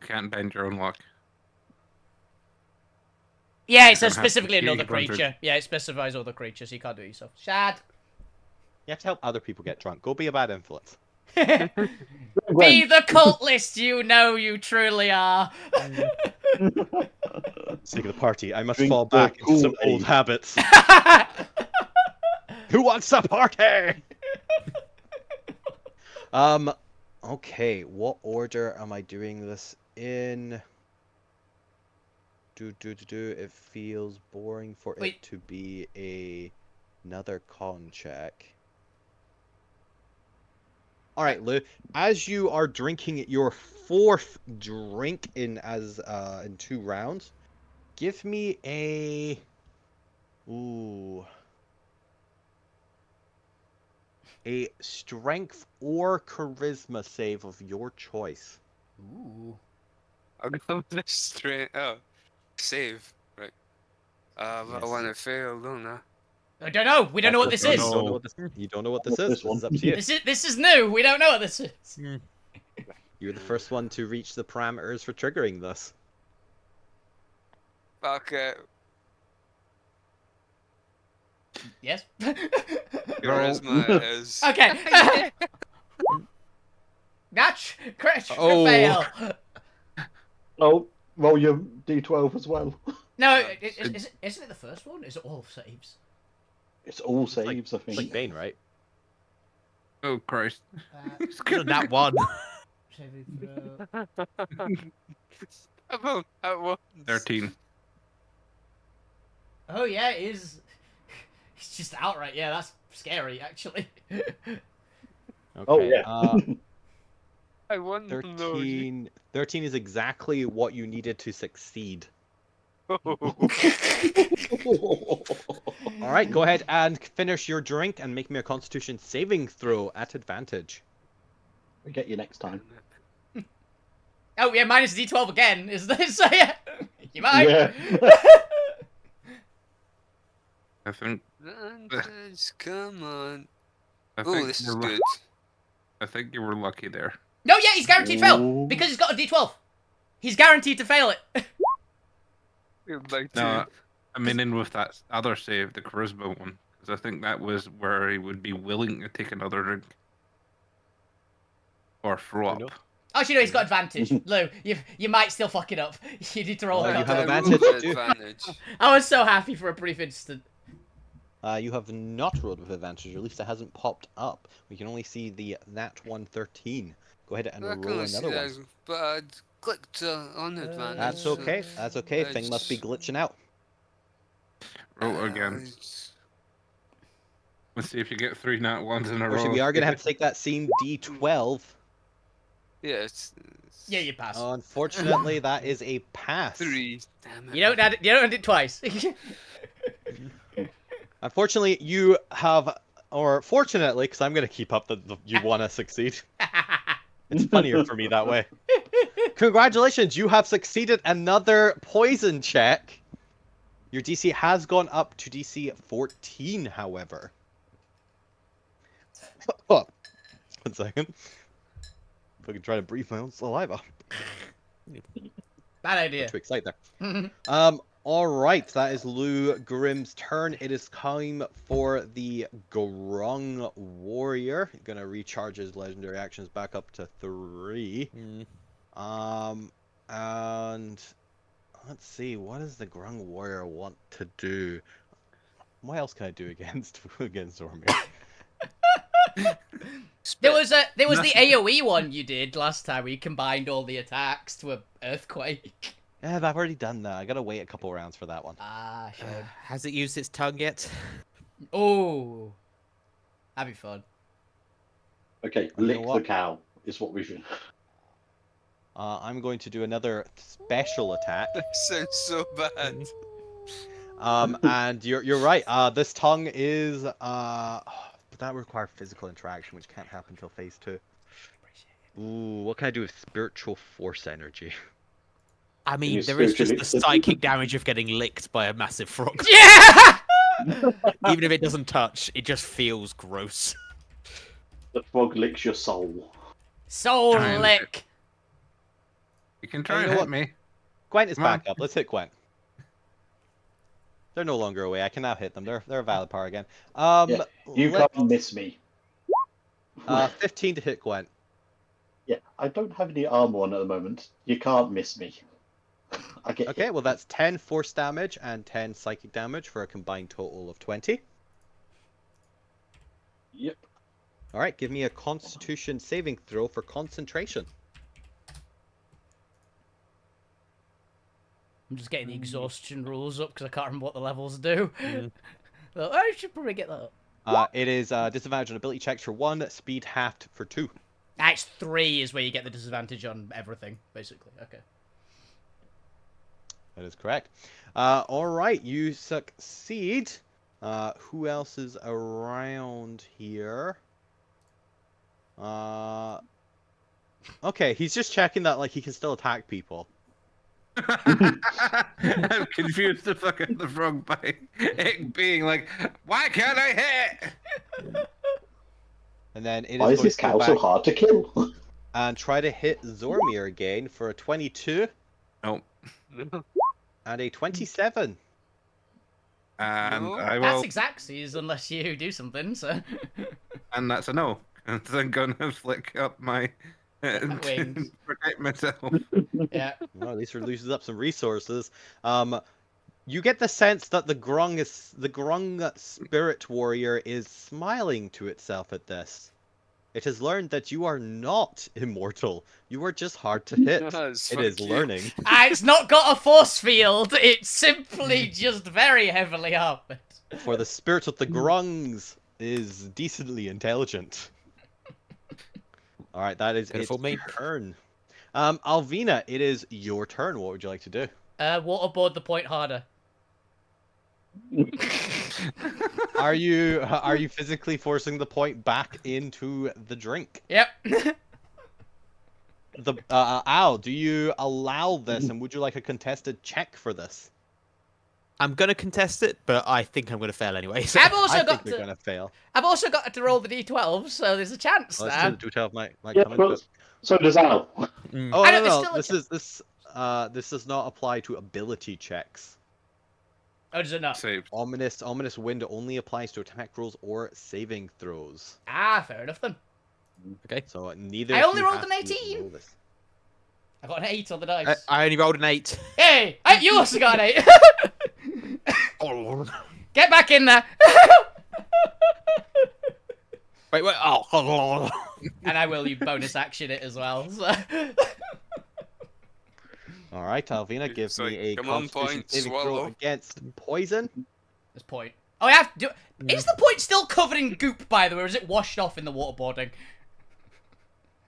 Can't bend your own luck. Yeah, it You're says gonna have to specifically choose another one to- creature. Yeah, it specifies other creatures. You can't do it yourself. Shad. You have to help other people get drunk. Go be a bad influence. Be the cultist you know you truly are. Sake of the party, I must Drink fall the back into some Kool-Aid. old habits. Who wants a party? Okay, what order am I doing this in? It feels boring for Wait. it to be another con check. All right, Lou. As you are drinking your 4th drink in 2 rounds, give me a strength or charisma save of your choice. Ooh. I'll go with this straight. Oh, save. Right. But I Yes. want to fail, don't I? I don't know. We don't know what this You is. don't know what this, you don't know what this Not is. this This is one. up to you. This is new. We don't know what this is. You're the first one to reach the parameters for triggering this. Fuck it. Yes. Charisma is. Okay. Natch, crit, Oh. fail. Oh, roll your D12 as well. No, Yeah. isn't it the first one? Is it all saves? It's all like- saves, I It's think. like Bane, right? Oh, Christ. Uh, Good that one. saving throw. About at once. 13. Oh yeah, it is. It's just outright. Yeah, that's scary actually. Okay. Oh, yeah. I want to know. 13 is exactly what you needed to succeed. All right, go ahead and finish your drink and make me a Constitution saving throw at advantage. We get you next time. Oh yeah, minus D12 again. Is this? So, yeah. You might. Yeah. I think. Advantage, come on. I Oh, think this is you're lu- good. I think you were lucky there. No, yeah, he's guaranteed fail Ooh. because he's got a D12. He's guaranteed to fail it. We'd like to. No, I mean in with that other save, the charisma one, because I think that was where he would be willing to take another drink or throw know. up. Actually, no, he's got advantage. Lou, you might still fuck it up. You need to roll. Oh, a you have con- advantage Rolled too. advantage. I was so happy for a brief instant. You have not rolled with advantage, or at least it hasn't popped up. We can only see the nat 113. Go ahead and I roll can't see another one. that, but I clicked on advantage. That's okay. That's okay. Thing must be glitching out. Roll again. Let's see if you get 3 nat ones in a row. Unfortunately, we are going to have to take that same D12. Yeah, it's Yeah, you pass. Unfortunately, that is a pass. 3. Damn it. You don't add it. You don't add it twice. Unfortunately, you have, or fortunately, because I'm going to keep up you want to succeed. It's funnier for me that way. Congratulations, you have succeeded another poison check. Your DC has gone up to DC 14, however. Oh, 1 second. If I can try to breathe my own saliva. Bad idea. Too excited there. All right, that is Lou Grimm's turn. It is time for the Grung Warrior. Gonna recharge his legendary actions back up to 3. And let's see, what does the Grung Warrior want to do? What else can I do against Zormir? There was the AoE one you did last time where you combined all the attacks to a earthquake. Yeah, but I've already done that. I gotta wait a couple rounds for that one. Ah, shame. Has it used its tongue yet? Oh, that'd be fun. Okay, You know lick the what? cow is what we should. I'm going to do another special attack. That sounds so bad. And you're right. This tongue is but that requires physical interaction, which can't happen until phase 2. Ooh, what can I do with spiritual force energy? I mean, you there is just the spiritually- psychic damage of getting licked by a massive frog. Yeah! Even if it doesn't touch, it just feels gross. The frog licks your soul. Soul Time. lick. You can try You and know hit what? me. Gwent is Come on. back up. Let's hit Gwent. They're no longer away. I can now hit them. They're a valid power again. Yeah, You let- can't miss me. 15 to hit Gwent. Yeah, I don't have any armor on at the moment. You can't miss me. I get Okay, hit. well that's 10 force damage and 10 psychic damage for a combined total of 20. Yep. All right, give me a Constitution saving throw for concentration. I'm just getting the exhaustion rules up because I can't remember what the levels do. Mm. So I should probably get that up. It is disadvantage on ability checks for 1, speed halved for 2. That's 3 is where you get the disadvantage on everything, basically. Okay. That is correct. All right, you succeed. Who else is around here? Okay, he's just checking that like he can still attack people. I've confused the fuck out of the frog by it being like, why can't I hit? And then it is Why is going this to go cow so back hard to kill? and try to hit Zormir again for a 22 No. and a 27. And No. I That's will, exactsies unless you do something, so. and that's a no. And I'm gonna flick up my Wings. protect myself. Yeah. Well, at least it loses up some resources. You get the sense that the Grung spirit warrior is smiling to itself at this. It has learned that you are not immortal. You are just hard to hit. Yes, It is fuck you. learning. It's not got a force field, it's simply just very heavily armored. For the spirit of the Grungs is decently intelligent. All right, that is its Beautiful me. turn. Alvina, it is your turn. What would you like to do? Waterboard the point harder. Are you physically forcing the point back into the drink? Yep. The Al, do you allow this, and would you like a contested check for this? I'm gonna contest it, but I think I'm gonna fail anyway. So. I've also I got think you're gonna fail. I've also got to roll the d12, so there's a chance Well, there. the 212 might Yeah, come into but it. so does Al. Mm. Oh I no, know, it's no, still a this does not apply to ability checks. Oh, does it not? Saved. Ominous wind only applies to attack rolls or saving throws. Ah, fair enough then. So neither. I of only you rolled have an to 18. roll this. I got an 8 on the dice. I only rolled an 8. Hey, you also got an 8. Oh. Get back in there. Wait. Oh. And I will you bonus action it as well. So. All right, Alvina, give So, me a come on, Constitution point, saving throw swallow. against poison. This point. Oh, I have to do. Is the point still covered in goop, by the way, or is it washed off in the waterboarding?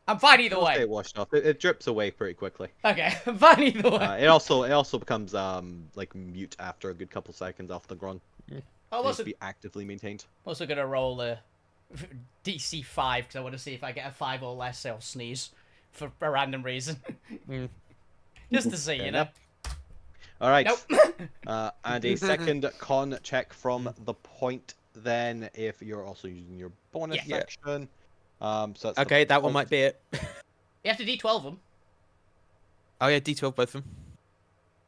I'm fine either It'll stay way. washed off. It drips away pretty quickly. Okay, I'm fine either way. It also becomes like mute after a good couple seconds off the grunt. I'm It needs also, to be actively maintained. gonna roll a DC 5 because I want to see if I get a 5 or less. I'll sneeze for a random reason, Mm. just to see, Fair you know. enough. All right. Nope. And a second con check from the point. Then, if you're also using your bonus Yeah. section. So that's the Okay, that one point. might be it. You have to D12 them. Oh yeah, D12 both of them.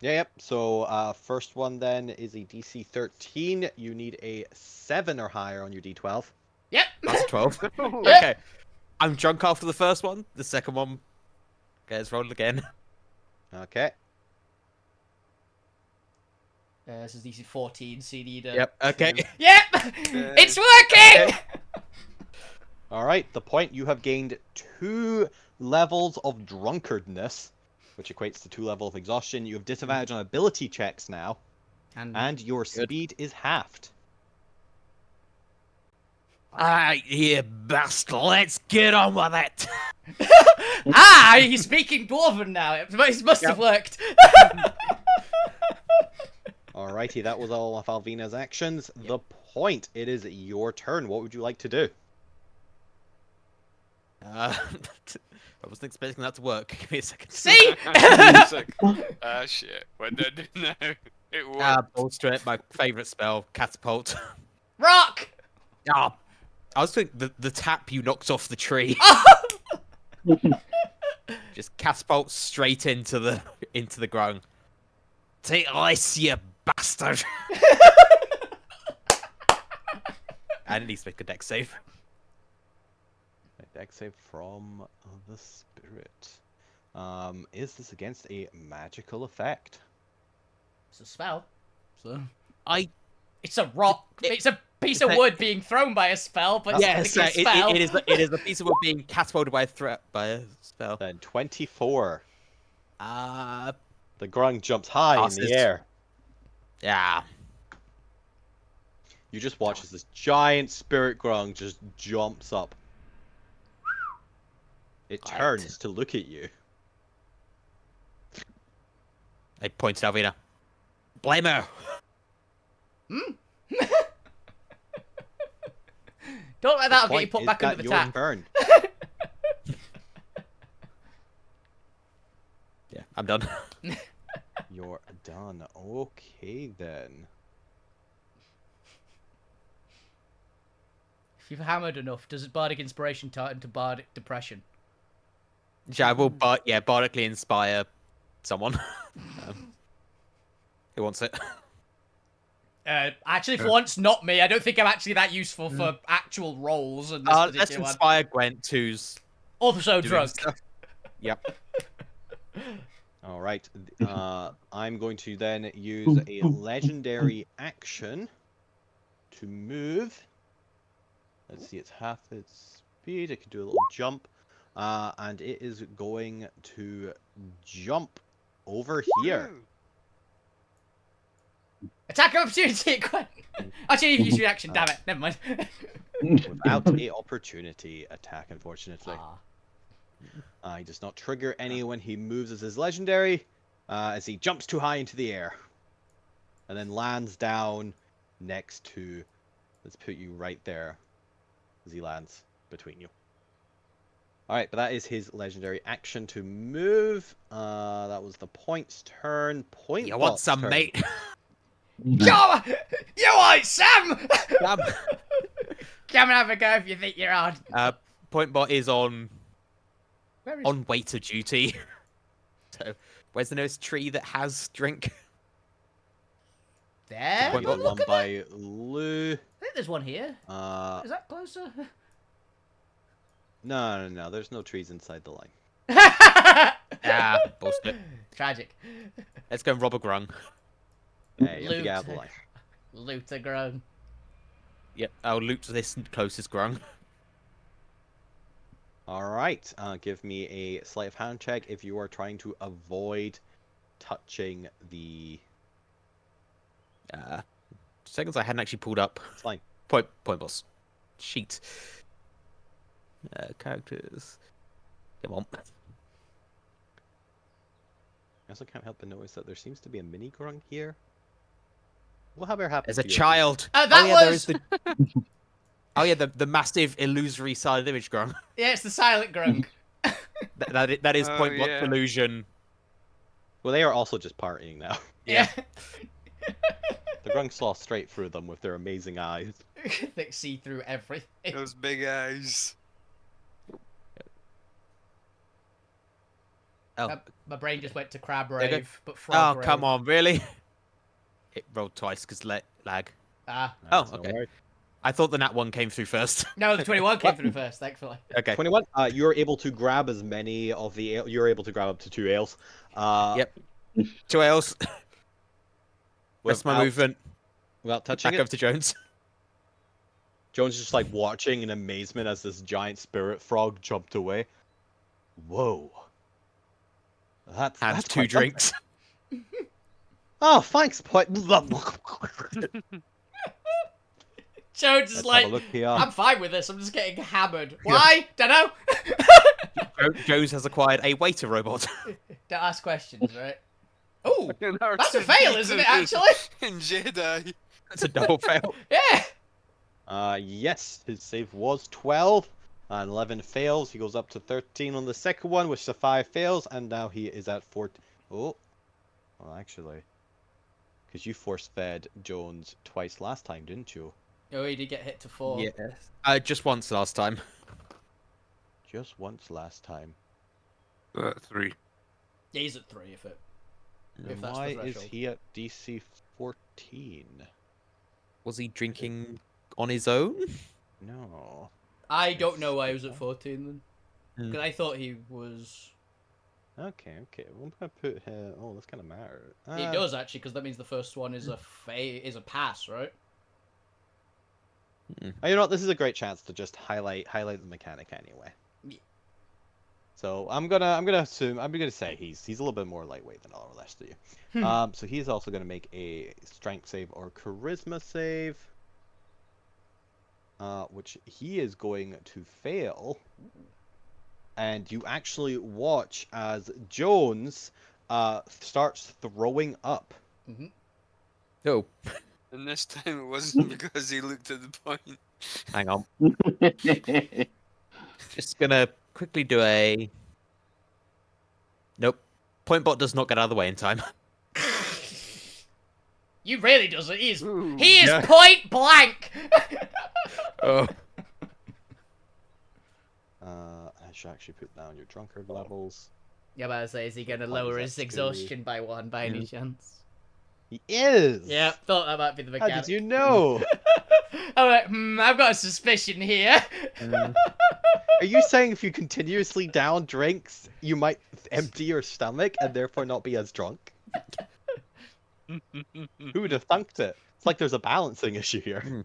Yeah, yep. So first one then is a DC 13. You need a 7 or higher on your D12. Yep. That's 12. Yeah. Okay. I'm drunk after the first one. The second one gets rolled again. Okay. This is DC 14, so you need a... Yep. Okay. Yep! It's working! All right. The point, you have gained 2 levels of drunkardness, which equates to 2 levels of exhaustion. You have disadvantage on ability checks now, and your speed is halved. Alright, you bastard. Let's get on with it. Ah, he's speaking Dwarven now. It must have worked. Alrighty, that was all of Alvina's actions. The point, it is your turn. What would you like to do? I wasn't expecting that to work. Give me a second. See? It's like, ah, shit. What did I do now? It worked. Bolster, my favourite spell, catapult. Rock! Ah, I was thinking the tap you knocked off the tree. Just catapult straight into the ground. Take this, you bastard! And it needs to make a dex save. A dex save from the spirit. Is this against a magical effect? It's a spell. So It's a rock. It's a piece of wood being thrown by a spell, but yes, it's a spell. it is a piece of wood being catapulted by a spell. Then 24. Uh, The grung jumps high in Passes. the air. yeah. You just watch as this giant spirit grung just jumps up. It Right. turns to look at you. I pointed at Alvina. Blame her. Don't let that get you Point, put is back that under the your tap. turn? Yeah, I'm done. You're done. Okay then. If you've hammered enough, does Bardic Inspiration turn into Bardic Depression? Yeah, I will, bardically inspire someone. Who wants it? Actually, for once, not me. I don't think I'm actually that useful for actual roles in this Let's particular one. inspire Gwent, who's Also doing drunk. stuff. Yep. All right. I'm going to then use a legendary action to move. Let's see, it's half its speed. It can do a little jump. And it is going to jump over here. Attack of opportunity! Actually, you've used reaction. Damn it. Never mind. Without a opportunity attack, unfortunately. Ah. He does not trigger any when he moves as his legendary, as he jumps too high into the air. And then lands down next to... Let's put you right there as he lands between you. Alright, but that is his legendary action to move. That was the point's turn. Point You want bot's some, turn. mate? Go! You alright, Sam? Damn. Come and have a go if you think you're on. Point bot is on Where is waiter duty. So, where's the nearest tree that has drink? there? Point You wanna One look at that? by Lou. I think there's one here. Is that closer? No. There's no trees inside the line. Ah, bullshit. Tragic. Let's go and rob a grung. Hey, you have to Loot. get out of the line. Looter grown. Yep, I'll loot this closest grung. Alright, give me a sleight of hand check if you are trying to avoid touching the... Seconds I hadn't actually pulled up. It's fine. Point boss. Sheet. Characters. Come on. I also can't help but notice that there seems to be a mini grung here. Whatever happened There's a to your- child. That oh, yeah, there was- is the... Oh yeah, the massive illusory silent image grung. Yeah, it's the silent grung. That is Oh, point blank yeah. illusion. Well, they are also just partying now. Yeah. The grung saw straight through them with their amazing eyes. They see through everything. Those big eyes. Oh, My brain just went to crab There you go. rave, but frog oh rave. come on, really? It rolled twice because lag. Ah. Oh, That's no okay. worries. I thought the nat one came through first. No, the 21 came through first, thankfully. Okay. 21. You're able to grab as many of the ale. You're able to grab up to 2 ales. Yep. 2 ales. Rest my without- movement. Without touching Back it. over to Jones. Jones is just like watching in amazement as this giant spirit frog jumped away. Whoa. And That's 2 quite drinks. something. Oh, thanks, point. Jones is Let's like, have a look here. I'm fine with this, I'm just getting hammered. Why? Dunno. Jones has acquired a waiter robot. Don't ask questions, right? Ooh, Fucking that's a R2D2 fail, isn't it, actually? In Jedi. That's a double fail. Yeah. Yes, his save was 12. And 11 fails. He goes up to 13 on the second one, which is a 5 fails, and now he is at 14. Oh, well, actually, because you force-fed Jones twice last time, didn't you? Oh, he did get hit to 4. Yes. Just once last time. Just once last time. 3. Yeah, he's at 3 if it. Then If that's the why is threshold. he at DC 14? Was he drinking on his own? No. I don't know why he was at 14 then. Hmm. Because I thought he was. Okay. Well, I'm gonna put. Oh, that's kind of matter. It does actually, because that means the first one is a pass, right? You know what? This is a great chance to just highlight the mechanic anyway. Yeah. So I'm gonna say he's a little bit more lightweight than all the rest of you. So he's also gonna make a strength save or charisma save, which he is going to fail. And you actually watch as Jones starts throwing up. Oh, And this time it wasn't because he looked at the point. hang on. Just gonna quickly do a. Nope. Point bot does not get out of the way in time. You really doesn't. He is Yeah. point blank. Oh. I should actually put down your drunkard levels. Yeah, but I say, is he going to What lower is his that, exhaustion by 1 by any chance? He is. Yeah, thought that might be the How mechanic. did you know? Alright, I've got a suspicion here. Are you saying if you continuously down drinks, you might empty your stomach and therefore not be as drunk? Who would have thunked it? It's like there's a balancing issue here.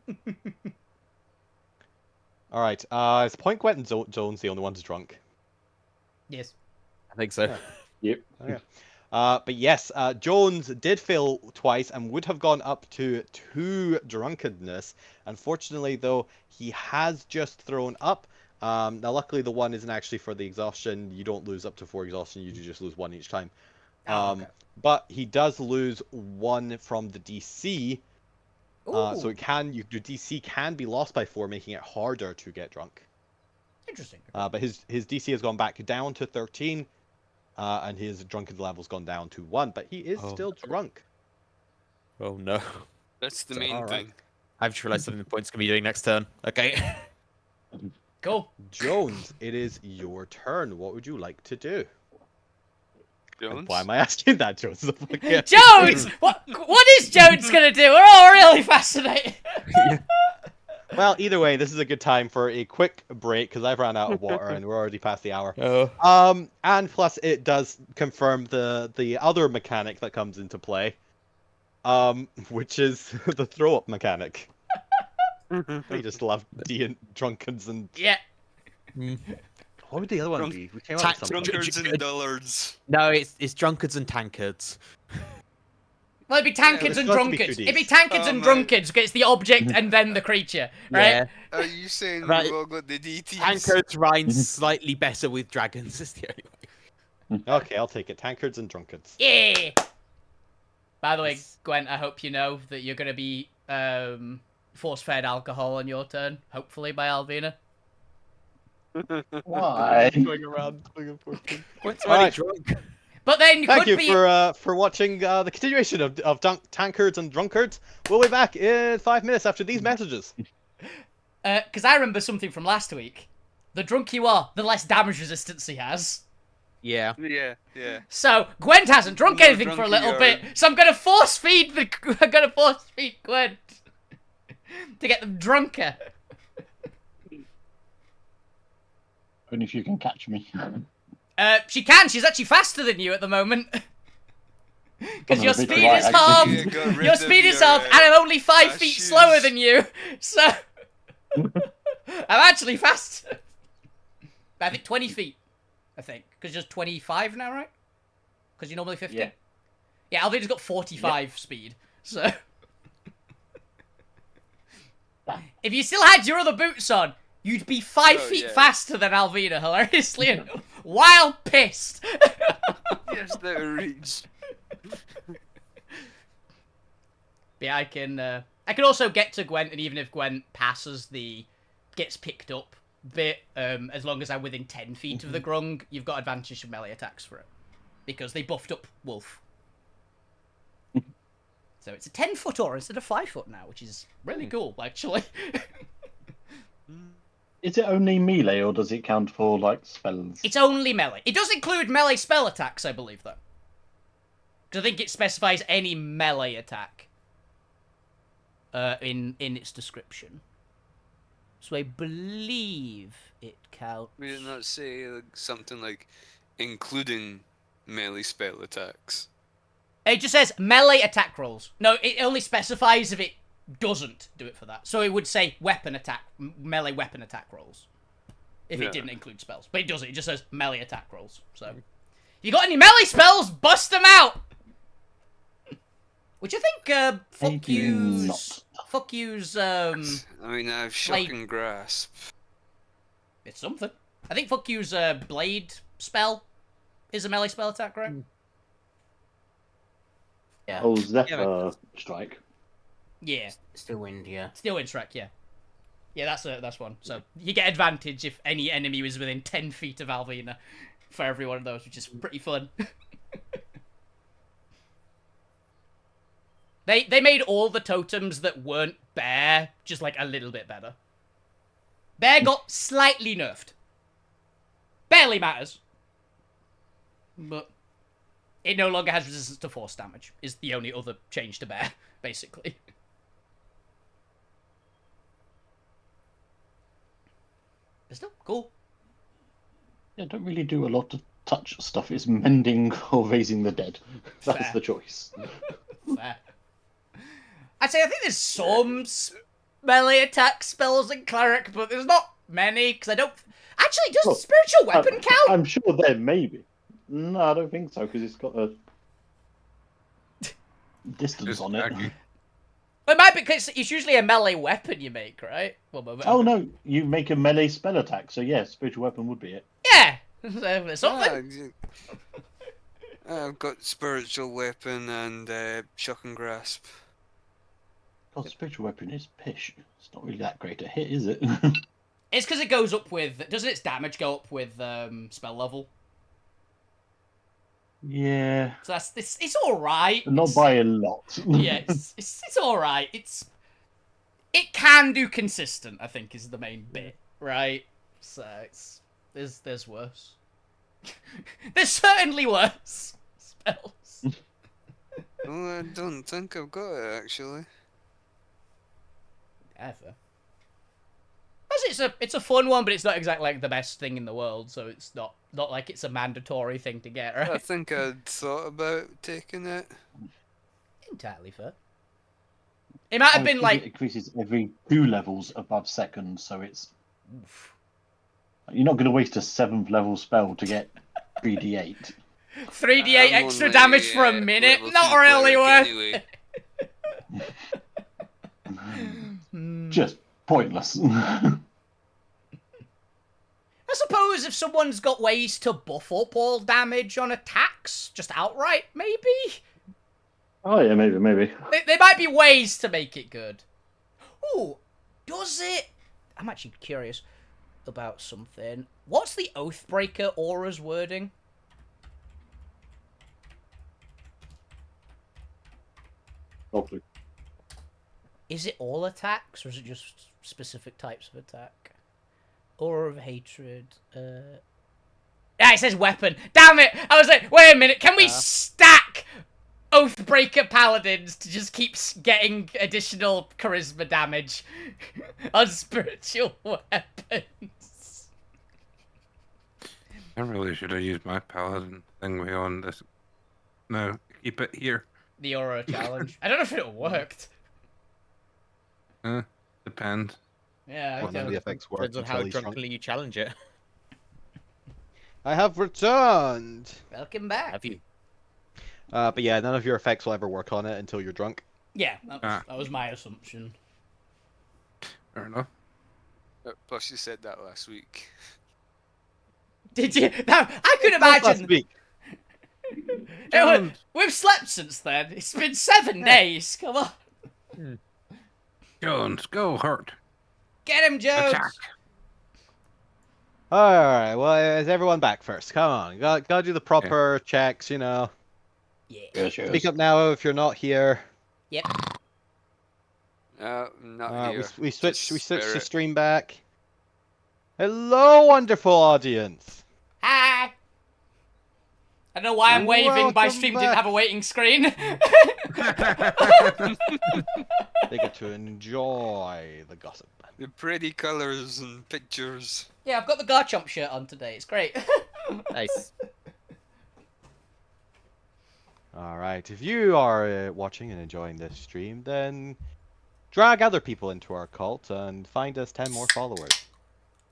All right, is Point Gwent and Jones the only ones drunk? Yes. I think so. Yeah. Okay. But yes, Jones did fail twice and would have gone up to 2 drunkenness. Unfortunately, though, he has just thrown up. Now, luckily, the 1 isn't actually for the exhaustion. You don't lose up to 4 exhaustion. You do just lose 1 each time. Okay. But he does lose 1 from the DC. So Ooh, your DC can be lost by 4, making it harder to get drunk. interesting. But his DC has gone back down to 13. And his drunken level's gone down to 1, but he is still drunk. Oh no. That's the So, main alright. thing. I've just realised something the point's gonna be doing next turn. Okay. Cool. Jones, it is your turn. What would you like to do? And Jones? why am I asking that, Jones? Jones! What is Jones going to do? We're all really fascinated. Well, either way, this is a good time for a quick break because I've run out of water and we're already past the hour. Oh. And plus it does confirm the other mechanic that comes into play, which is the throw up mechanic. I just love drunkens and Yeah. what would the other one Drunk- be? We came up with something. Drunkards and dullards. No, it's drunkards and tankards. Well, it'd be tankards it's and got to be drunkards. 2Ds. It'd be tankards Oh, and man. drunkards, because it's the object and then the creature, right? Yeah. Are you saying Right. we've all got the DTs? Tankards rhymes slightly better with dragons. Is the only way. Okay, I'll take it. Tankards and drunkards. Yeah. By the way, Gwen, I hope you know that you're going to be force-fed alcohol on your turn, hopefully by Alvina. Why? Going around, What's All right. drunk? But then you Thank could you be... for watching the continuation of Tankards and Drunkards. We'll be back in 5 minutes after these messages. Because I remember something from last week. The drunk you are, the less damage resistance he has. Yeah. Yeah, yeah. So Gwent hasn't drunk More anything for a drunk little you bit, are. so I'm gonna force feed Gwent to get them drunker. Only if you can catch me. She can. She's actually faster than you at the moment. Because Well, your a bit speed right, is actually. halved. Yeah, got rid Your of speed is your, halved, and I'm only 5 feet shoes. slower than you. So I'm actually faster. I think 20 feet. I think because you're 25 now, right? Because you're normally 50. Yeah. Yeah, Alvina's got 45 speed. So if you still had your other boots on, you'd be 5 Oh, feet yeah. faster than Alvina, hilariously, and while pissed. Yes, that reach. Yeah, I can also get to Gwent, and even if Gwent gets picked up bit, as long as I'm within 10 feet of the grung, you've got advantage of melee attacks for it. Because they buffed up Wolf. So it's a 10-foot aura instead of 5-foot now, which is really cool, actually. Is it only melee, or does it count for like spells? It's only melee. It does include melee spell attacks, I believe, though. Because I think it specifies any melee attack in its description. So I believe it counts. We did not say something like including melee spell attacks. It just says melee attack rolls. No, it only specifies if it doesn't do it for that. So it would say weapon attack, melee weapon attack rolls. If it didn't include spells. But it doesn't. It just says melee attack rolls. So, if you got any melee spells, bust them out! Which I think, fuck you's, I mean, I have shock Blade. and grasp. It's something. I think fuck you's, blade spell is a melee spell attack, right? Yeah. Oh, Zephyr Strike. Yeah. Still wind, yeah. Steel Wind Strike, yeah. Yeah, that's one. So, you get advantage if any enemy was within 10 feet of Alvina for every one of those, which is pretty fun. They made all the totems that weren't bear just like a little bit better. Bear got slightly nerfed. Barely matters. But it no longer has resistance to force damage, is the only other change to bear, basically. But still, cool. Yeah, don't really do a lot of touch stuff. It's mending or raising the dead. That's Fair. the choice. Fair. I'd say I think there's some melee attack spells in Cleric, but there's not many, because I don't... Actually, does Well, Spiritual Weapon count? I'm sure there may be. No, I don't think so, because it's got a distance Just on it. checking. It might be, because it's usually a melee weapon you make, right? Well, Oh no, you make a melee spell attack, so yeah, spiritual weapon would be it. Yeah! There's something. I've got spiritual weapon and shock and grasp. God, spiritual weapon is pish. It's not really that great a hit, is it? It's because it goes up with... Doesn't its damage go up with spell level? Yeah, So it's alright. not by a lot. Yeah, it's alright. It can do consistent, I think, is the main bit, right? So there's worse. There's certainly worse spells. Oh, I don't think I've got it actually. Ever. It's a fun one, but it's not exactly like the best thing in the world, so it's not like it's a mandatory thing to get, right? I think I'd thought about taking it. Entirely fair. It might have been It like increases every 2 levels above second, so it's... You're not going to waste a 7th level spell to get 3d8. 3d8 I'm extra only, damage for a minute. level Not 2 really cleric worth. anyway. Just pointless. I suppose if someone's got ways to buff up all damage on attacks, just outright, maybe? Oh yeah, maybe. There might be ways to make it good. Ooh, does it... I'm actually curious about something. What's the Oathbreaker aura's wording? Lovely. Is it all attacks, or is it just specific types of attack? Aura of Hatred. Ah, it says weapon. Damn it! I was like, wait a minute, can we stack Oathbreaker Paladins to just keep getting additional charisma damage on spiritual weapons? I really should have used my paladin thing on this. No, keep it here. The Aura challenge. I don't know if it worked. Depends. Yeah, Well, none of the effects work Depends on how until he's drunkenly you challenge it. I have returned. Welcome back. Have you? But yeah, none of your effects will ever work on it until you're drunk. Yeah, that was my assumption. Fair enough. Plus, you said that last week. Did you? Now, I could Last imagine. week. We've slept since then. It's been 7 days. Come on. Jones, go hurt. Get him, Jones. Attack. Alright, well, is everyone back first? Come on, gotta do the proper checks, you know. Yeah. Yes, yes. Speak up now if you're not here. Yep. Not here. We switched the Spirit. stream back. Hello, wonderful audience. Hi. I don't know why I'm waving. My Welcome stream back. didn't have a waiting screen. They get to enjoy the gossip. The pretty colors and pictures. Yeah, I've got the Garchomp shirt on today. It's great. Nice. Alright, if you are watching and enjoying this stream, then drag other people into our cult and find us 10 more followers.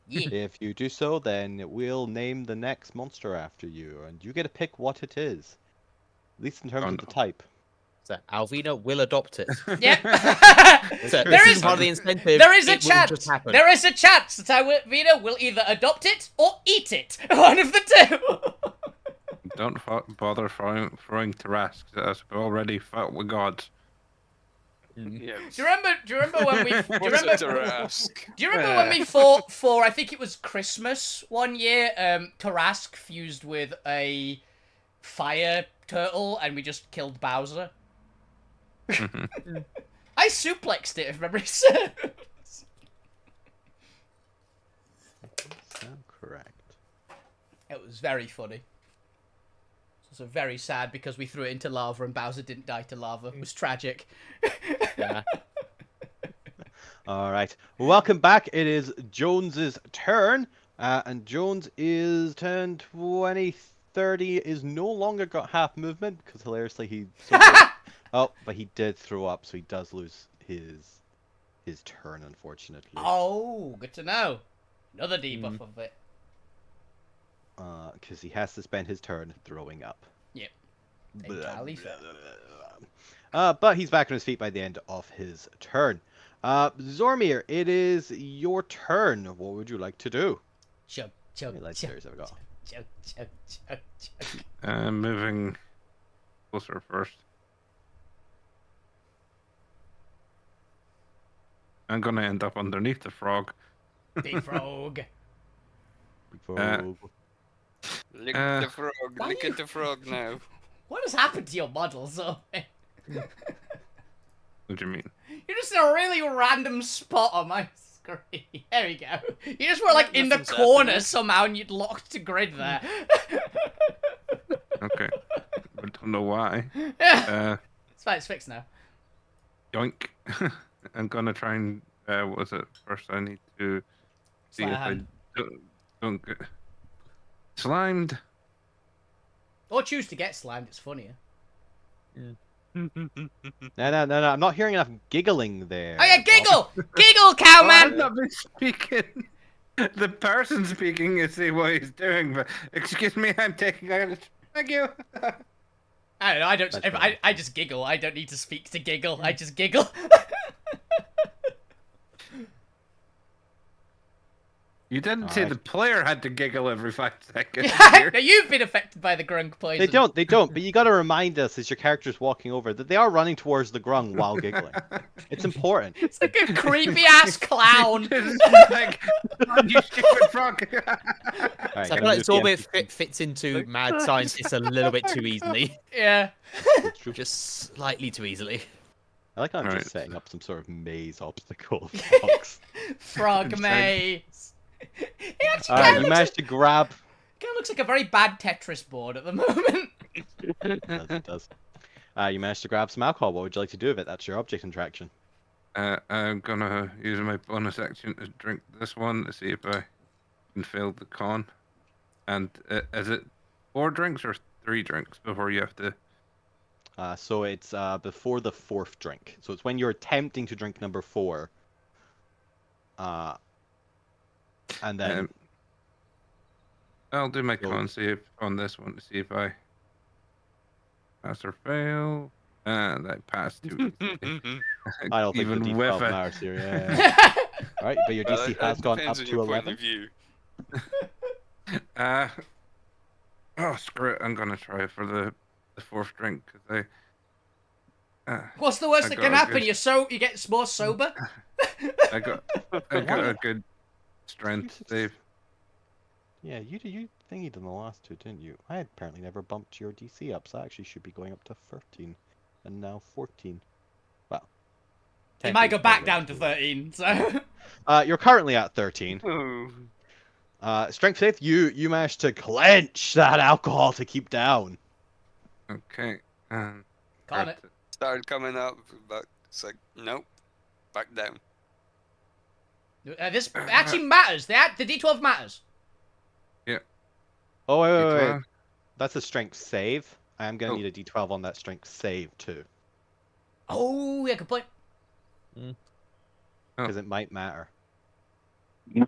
Yeah. If you do so, then we'll name the next monster after you, and you get to pick what it is. At least in terms of the type. So Alvina will adopt it. Yep. So There this is- part of the incentive. There is a it wouldn't chance. just happen. There is a chance that Vina will either adopt it or eat it. One of the two. Don't bother throwing Tarrasque, as we already fought with gods. Yeah. Do you remember when we? What's it to ask? Do you remember when we fought for? I think it was Christmas one year. Tarrasque fused with a fire turtle, and we just killed Bowser. I suplexed it, if memory serves. Sound correct. It was very funny. It was also very sad because we threw it into lava and Bowser didn't die to lava. It was tragic. Yeah. Alright, welcome back. It is Jones's turn, and Jones is turn 2030 is no longer got half movement because hilariously he. Oh, but he did throw up, so he does lose his turn, unfortunately. Oh, good to know. Another debuff of it. Because he has to spend his turn throwing up. Yep. Blah, Entirely blah, fair. blah, blah, blah. But he's back on his feet by the end of his turn. Zormir, it is your turn. What would you like to do? Chug, How chug, many chug, legendaries have we got? chug, chug, chug, chug. Moving closer first. I'm gonna end up underneath the frog. Big frog. Vogue. Lick the frog. why Lick you- at the frog now. What has happened to your model, so? What do you mean? You're just in a really random spot on my screen. There we go. You just were like in the Nothing's corner happening. somehow and you'd locked to grid there. Okay. I don't know why. It's fine, it's fixed now. Yoink. I'm gonna try and what was it? First I need to see Sleight if of I hand. don't get slimed. Or choose to get slimed, it's funnier. No, I'm not hearing enough giggling there. Oh yeah, Bob. giggle! Giggle, Oh, I'm cowman! not speaking. The person speaking is see what he's doing, but excuse me, I'm taking out. Thank you. I don't know, That's I just giggle. I don't need to speak to giggle, I just giggle. You didn't say the player had to giggle every 5 seconds. Now you've been affected by the grung poison. They don't, but you gotta remind us as your character's walking over that they are running towards the grung while giggling. It's important. It's like a creepy ass clown. Like, you stupid frog. Alright, So I gotta feel like move the Zorbit NPC. fits into mad scientist a little bit too easily. Yeah. Just slightly too easily. I like how I'm Alright. just setting up some sort of maze obstacle blocks. Frog maze. He actually Alright, kinda you looks managed to grab. Kind of looks like a very bad Tetris board at the moment. It does. You managed to grab some alcohol. What would you like to do with it? That's your object interaction. I'm gonna use my bonus action to drink this one to see if I can fail the con. And is it 4 drinks or 3 drinks before you have to? So it's before the 4th drink. So it's when you're attempting to drink number 4. And then I'll do my Go. con save on this one to see if I pass or fail. And I passed too. I don't think the Even with D12 a- matters here. Yeah. Right, but your Well, DC it has gone up depends on to your point 11. of view. Oh screw it! I'm gonna try for the 4th drink because What's the worst I that got can a happen? good- You get more sober. I got a good strength save. Yeah, you thingied in the last 2, didn't you? I apparently never bumped your DC up, so I actually should be going up to 13. And now 14. Well. It might 10 go is back probably down to too 13, so... late. You're currently at 13. Oh. Strength save, you managed to clench that alcohol to keep down. Okay. Got it. Started coming up, but it's like, nope. Back down. This actually matters. The D12 matters. Oh, wait. D12. That's a strength save. I am going Oh. to need a D12 on that strength save, too. Oh, yeah, good point. Because it might matter. I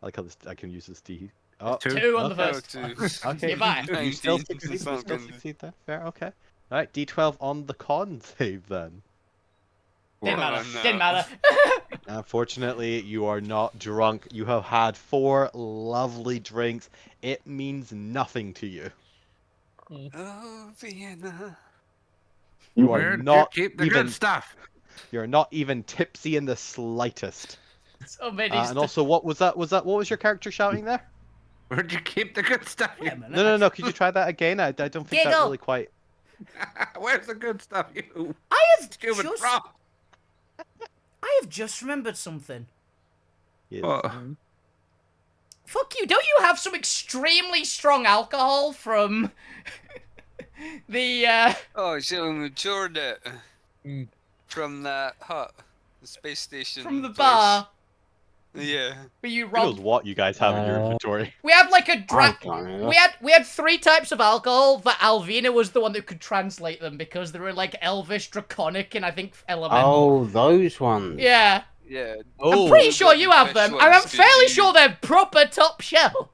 like how I can use this D. Oh, 2. 2 on the okay. first. Okay, You're fine. you still 19. succeed. You It's still not good. succeed there. Fair, okay. Alright, D12 on the con save then. Didn't Oh, matter. no. Didn't matter. Unfortunately, you are not drunk. You have had 4 lovely drinks. It means nothing to you. Oh, Vienna. You are Where do not you keep the even. good stuff? You're not even tipsy in the slightest. So many And also, what was that? What was your character shouting there? Where'd you keep the good stuff? Wait a minute. No. Could you try that again? I don't think that Giggle. really quite. Where's the good stuff, you I have stupid just... prop? I have just remembered something. Yes. What? Fuck you, don't you have some extremely strong alcohol from the, Oh, so we matured it Mm. from that hut, the space station. from the place. bar Yeah. where you Who knows robbed? what you guys have in your inventory? We have like a I dra- can't remember. we had 3 types of alcohol, but Alvina was the one that could translate them because they were like Elvish, Draconic, and I think Elemental. Oh, those ones. Yeah. Yeah. Oh, I'm pretty sure you have them, and I'm fairly sure they're proper top shelf.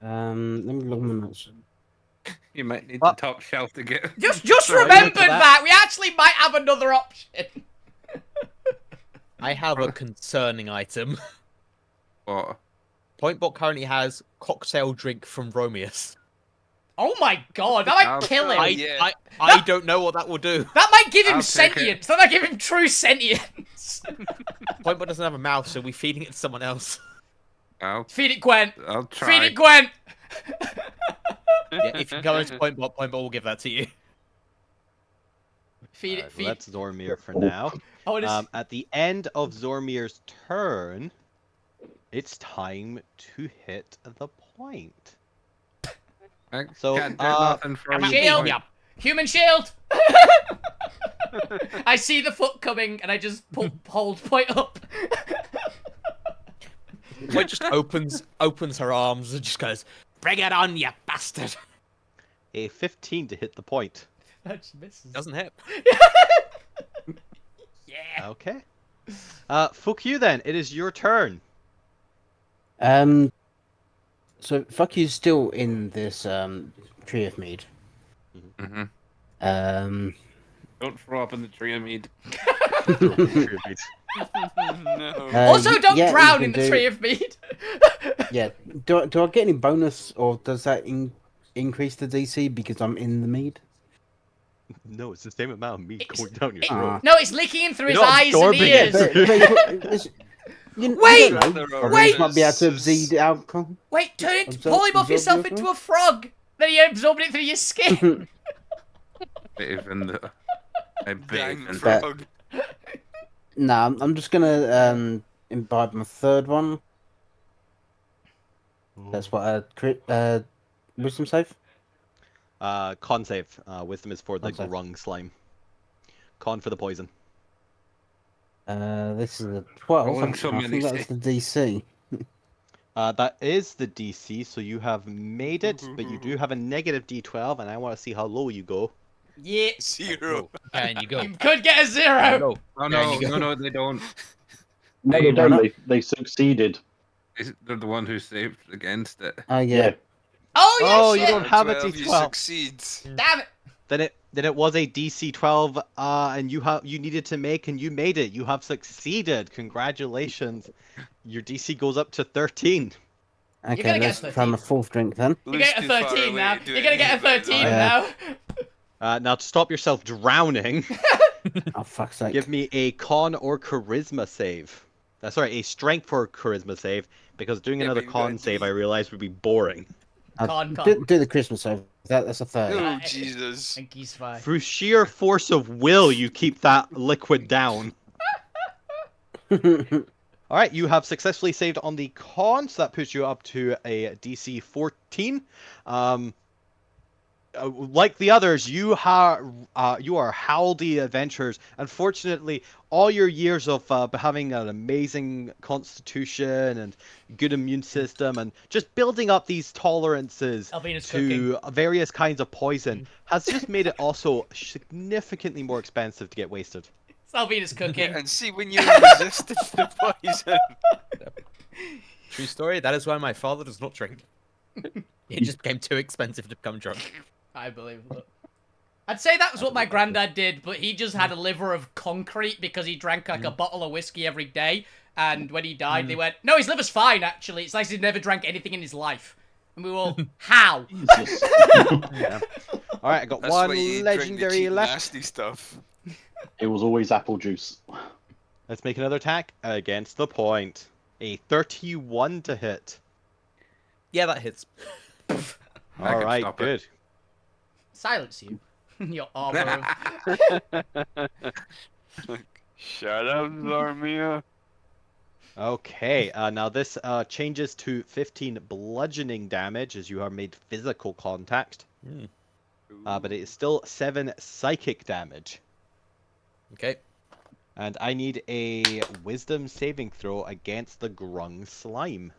Let me look at my notes. You might need What? the top shelf to get. Just Sorry, remembered look at that. We actually might have another option. I have a concerning item. What? Pointbot currently has cocktail drink from Romeus. Oh my god, that might I'll kill him. try. yeah. I don't know what that will do. That might give him I'll take it. sentience. That might give him true sentience. Pointbot doesn't have a mouth, so we're feeding it to someone else. Feed Feed it, Gwen. I'll try. Feed it, Gwen. Yeah, if you go into Pointbot, Pointbot will give that to you. Feed it, Well, feed that's Zormir for now. Oh, it is. At the end of Zormir's turn, it's time to hit the point. I So, can't do uh, nothing for you. Shield. Yeah. Human shield. I see the foot coming, and I just hold point up. Point just opens her arms and just goes, "Bring it on, you bastard!" A 15 to hit the point. That just misses. Doesn't hit. Yeah. Okay. Fuck you then. It is your turn. So fuck you's still in this tree of mead. Mm-hmm. Don't throw up in the tree of mead. No. Also, don't yeah, you drown can in the do- tree of mead. Yeah. Do I get any bonus, or does that increase the DC because I'm in the mead? No, it's the same amount of meat It's- going down your it- throat. No, it's leaking in through his You're not eyes and absorbing it. ears. Wait! Wait! Wait! Might be able to absorb the alcohol. Wait, turn it, Absorb- pull him off absorb yourself the into a frog. Then you absorb it through your skin. Bathe in the. I bathe Dang in That- frog. Nah, I'm just gonna imbibe my third one. That's what wisdom save. Con save. Wisdom is for the Con save. grung slime. Con for the poison. This is a 12. Rolling so I many think that's the DC. That is the DC, so you have made it, but you do have a negative D12, and I want to see how low you go. Yeah. 0. And you go. You could get a 0. No. Oh There no, you go. no, they don't. No, Hey, they don't. Anna? They succeeded. They're the one who saved against it. Oh yeah. Yeah. Oh, yeah, Oh, you shit. don't have a 12, you D12. succeed. Damn it. Then it was a DC 12, and you needed to make, and you made it. You have succeeded. Congratulations. Your DC goes up to 13. gonna Okay, get let's 13. try my 4th drink then. You're getting a 13 now. You're gonna get a 13 Yeah. now. Now to stop yourself drowning, Oh fuck's sake. give me a con or charisma save. Sorry, a strength or charisma save, because doing Yeah, another but you've got con a save D. I realized would be boring. Con. Do the Christmas save. That's a 30. Oh, Jesus. And he's fine. Through sheer force of will, you keep that liquid down. All right, you have successfully saved on the con, so that puts you up to a DC 14. Like the others, you are Howdy adventurers. Unfortunately, all your years of having an amazing constitution and good immune system and just building up these tolerances Alvina's to various kinds of poison has just made it also significantly more expensive to get wasted. Salvina's cooking. And see when you're resistant to poison. True story. That is why my father does not drink. It just became too expensive to become drunk. I believe that. I'd say that was what my granddad did, but he just had a liver of concrete because he drank like a bottle of whiskey every day. And when he died, they went, "No, his liver's fine, actually. It's like he's never drank anything in his life." And we were all, "How?" Jesus. Yeah. All right, I got That's one why you drink the legendary cheap, left. nasty stuff. It was always apple juice. Let's make another attack against the point. A 31 to hit. Yeah, that hits. I All can right, stop it. good. Silence you. Your armor of... Shut up, Zarmia. Okay, now this changes to 15 bludgeoning damage as you are made physical contact. But it is still 7 psychic damage. Okay. And I need a wisdom saving throw against the grung slime.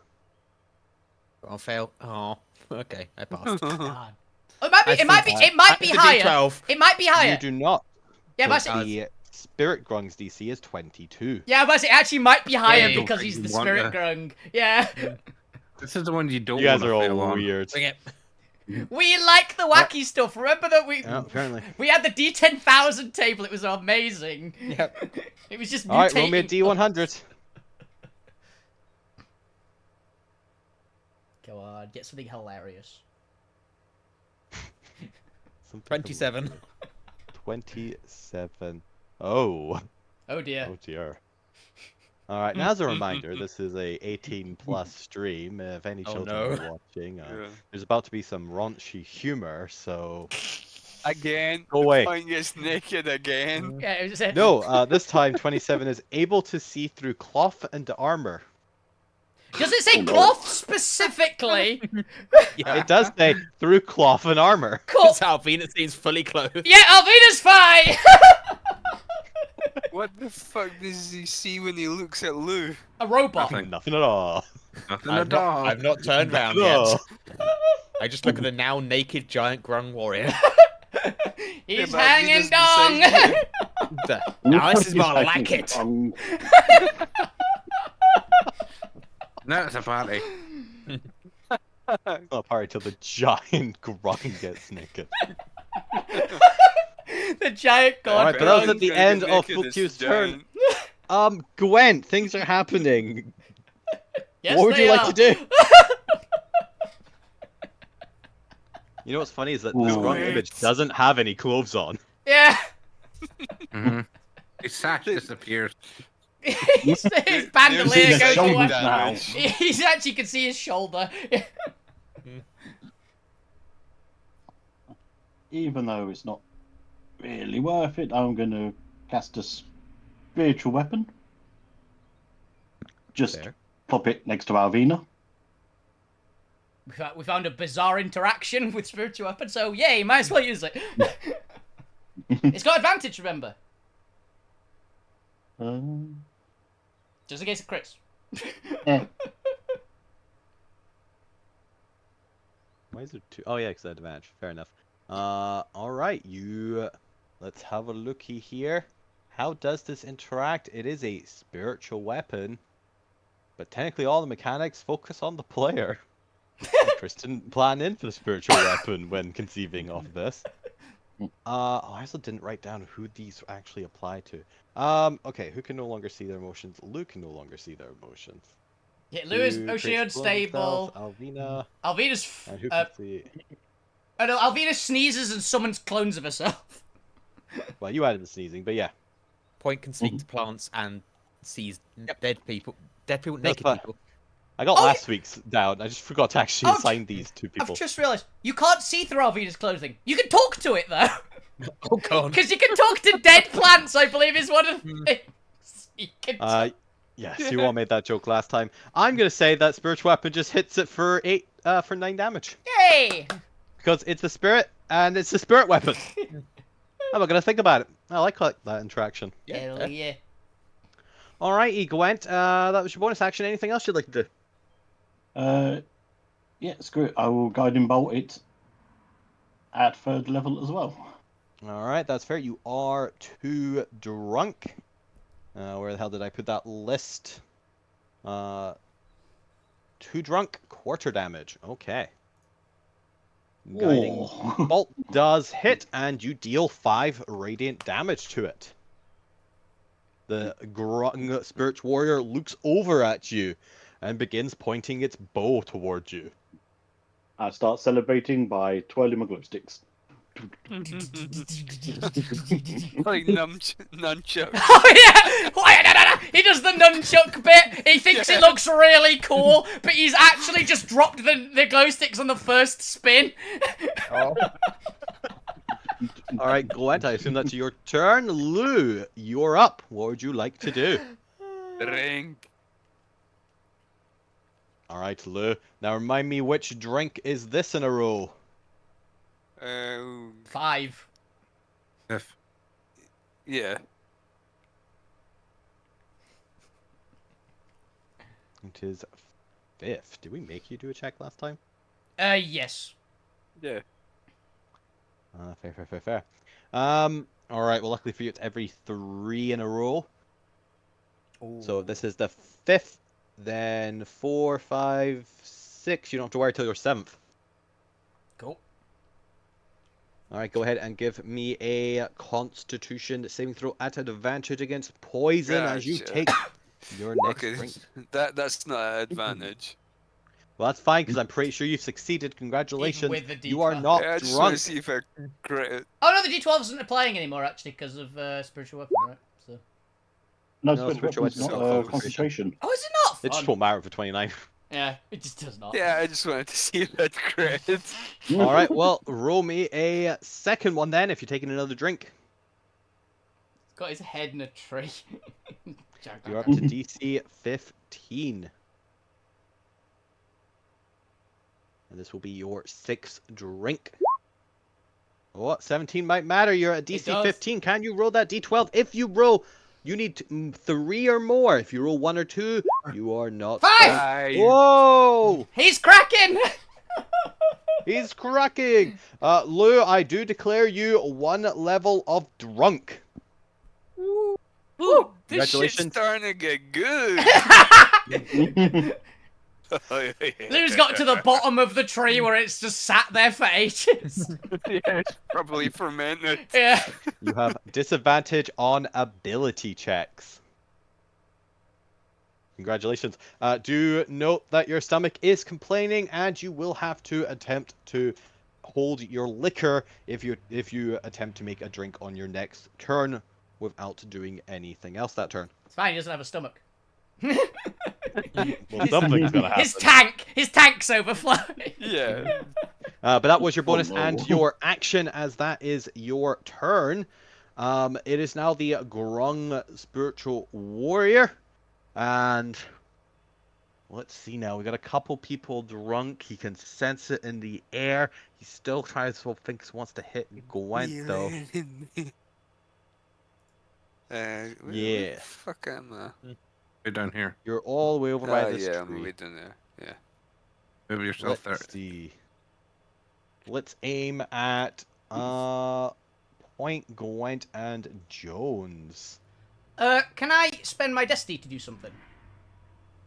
I'll fail. Oh, okay. I passed. God. Oh, it I might be think- higher. the D12. It might be higher. You do not. Yeah, but because the spirit grung's DC is 22. yeah, but it actually might be higher Yeah, because you he's the want spirit to- grung. Yeah. This is the one you don't You guys want are to fail all on. weird. Bring it. We like the wacky stuff. Remember that Yeah, apparently. we had the D10,000 table. It was amazing. Yep. It was just All right, roll me a mutating. D100. Go on, get something hilarious. Something 27. 27. Oh. Oh dear. Oh dear. All right. Now, as a reminder, this is a 18+ stream. If any Oh, children no. are watching, Yeah. there's about to be some raunchy humor. So Again. go away. Point gets naked again. Yeah, it was just, No, this time 27 is able to see through cloth and armor. Does it say cloth specifically? Yeah. It does say through cloth and armor. Cool. That's how Venus seems fully clothed. Yeah, Alvina's fine. What the fuck does he see when he looks at Lou? A robot. Nothing. Nothing at all. Nothing I've at all. not, I've not turned round No. yet. I just look at the now naked giant grung warrior. He's but hanging Alvina's beside dong. Now this is more like it. No, it's a party. Not a party till the giant grung gets naked. The giant god. Alright, but that was grung. at the Gonna end get of naked, it's Fukyu's turn. giant. Gwent, things are happening. Yes, what would they you are. like to do? You know what's funny is that this Ooh. grung image doesn't have any clothes on. Yeah. Mm-hmm. His sash disappears. his There's bandolier his goes shoulders away. now. He's actually you can see his shoulder. Even though it's not really worth it, I'm going to cast a spiritual weapon. Just Fair. pop it next to Alvina. We found a bizarre interaction with spiritual weapon, so yay, might as well use it. It's got advantage, remember. Just in case it crits. Eh. Why is there two? Oh yeah, because advantage. Fair enough. All right, let's have a looky here. How does this interact? It is a spiritual weapon, but technically all the mechanics focus on the player. Chris didn't plan in for the spiritual weapon when conceiving of this. I also didn't write down who these actually apply to. Okay, who can no longer see their emotions? Luke can no longer see their emotions. Yeah, Lou is Who emotionally creates clones unstable. himself, Alvina. Alvina's... And who can see? Oh no, Alvina sneezes and summons clones of herself. Well, you added the sneezing, but yeah. Point can speak to plants and sees dead people, naked fine. people. I got Oh, last week's down. I just forgot to actually Oh, assign these to people. I've just realised, you can't see through Alvina's clothing. You can talk to it, though. Oh god. Because you can talk to dead plants, I believe is one of the things. You can Yes, you all made that joke last time. I'm gonna say that spiritual weapon just hits it for 9 damage Yay! because it's a spirit and it's a spirit weapon. I'm not gonna think about it. I like that interaction. Hell yeah. Alrighty, Gwent. That was your bonus action. Anything else you'd like to do? Yeah, screw it. I will guiding bolt it at 3rd level as well. All right, that's fair. You are too drunk. Where the hell did I put that list? Too drunk, quarter damage. Okay. Guiding Oh. bolt does hit, and you deal 5 radiant damage to it. The grung spirit warrior looks over at you and begins pointing its bow towards you. I start celebrating by twirling my glow sticks. Like nunchuck. Oh yeah! He does the nunchuck bit. He thinks it looks really cool, but he's actually just dropped the glow sticks on the first spin. Oh. All right, Gwent, I assume that's your turn. Lou, you're up. What would you like to do? Drink. All right, Lou. Now remind me, which drink is this in a row? 5. If Yeah. It is 5th. Did we make you do a check last time? Yes. Yeah. Fair. All right. Well, luckily for you, it's every 3 in a row. So if this is the 5th, then 4, 5, 6. You don't have to worry till your 7th. Cool. All right. Go ahead and give me a Constitution saving throw at advantage against poison as you Gotcha. take your next Okay, drink. that's not an advantage. Well, that's fine because I'm pretty sure you've succeeded. Congratulations. with the You are D12. not Yeah, I just want drunk. to see if I crit it. Oh no, the D12 isn't applying anymore actually because of spiritual weapon, right? So. No, No, spiritual spiritual weapon's weapon's not got concentration. Oh, is it not? It just Fun. won't matter for 29. Yeah, it just does not. Yeah, I just wanted to see if I'd crit it. All right, well, roll me a second one then if you're taking another drink. He's got his head in a tree. You're up to DC 15. And this will be your 6th drink. Oh, 17 might matter. You're at DC does. 15. Can you roll that D12? If you roll, you need 3 or more. If you roll 1 or 2, you are not. 5! Aye. Whoa! He's cracking! He's cracking! Lou, I do declare you 1 level of drunk. Woo! This shit's Congratulations. starting to get good. Lou's got to the bottom of the tree where it's just sat there for ages. Yeah, it's probably fermented. Yeah. You have disadvantage on ability checks. Congratulations. Do note that your stomach is complaining and you will have to attempt to hold your liquor if you attempt to make a drink on your next turn without doing anything else that turn. It's fine, he doesn't have a stomach. Well, something's gonna happen. His tank's overflowing. Yeah. But that was your bonus no. and your action, as that is your turn. It is now the Grung Spiritual Warrior. And Let's see now. We got a couple people drunk. He can sense it in the air. He still tries to think he wants to hit Gwent though. Where Yeah. the fuck am I? Way down here. You're all the way over by Oh this yeah, I'm tree. way down there. Yeah. Move yourself there. Let's see. Let's aim at Point, Gwent, and Jones. Can I spend my destiny to do something?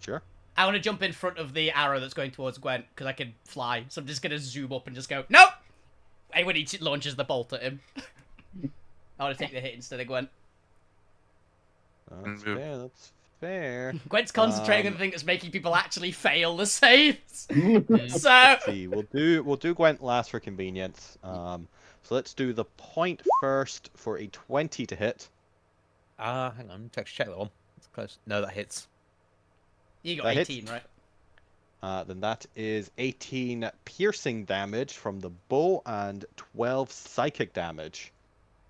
Sure. I want to jump in front of the arrow that's going towards Gwent, because I can fly. So I'm just going to zoom up and just go, nope! And when he launches the bolt at him. I want to take the hit instead of Gwent. That's fair, that's fair. Gwent's concentrating on the thing that's making people actually fail the saves. So... Let's see, we'll do Gwent last for convenience. So let's do the point first for a 20 to hit. Hang on, check that one. It's close. No, that hits. You got That 18, hits. right? Then that is 18 piercing damage from the bow and 12 psychic damage.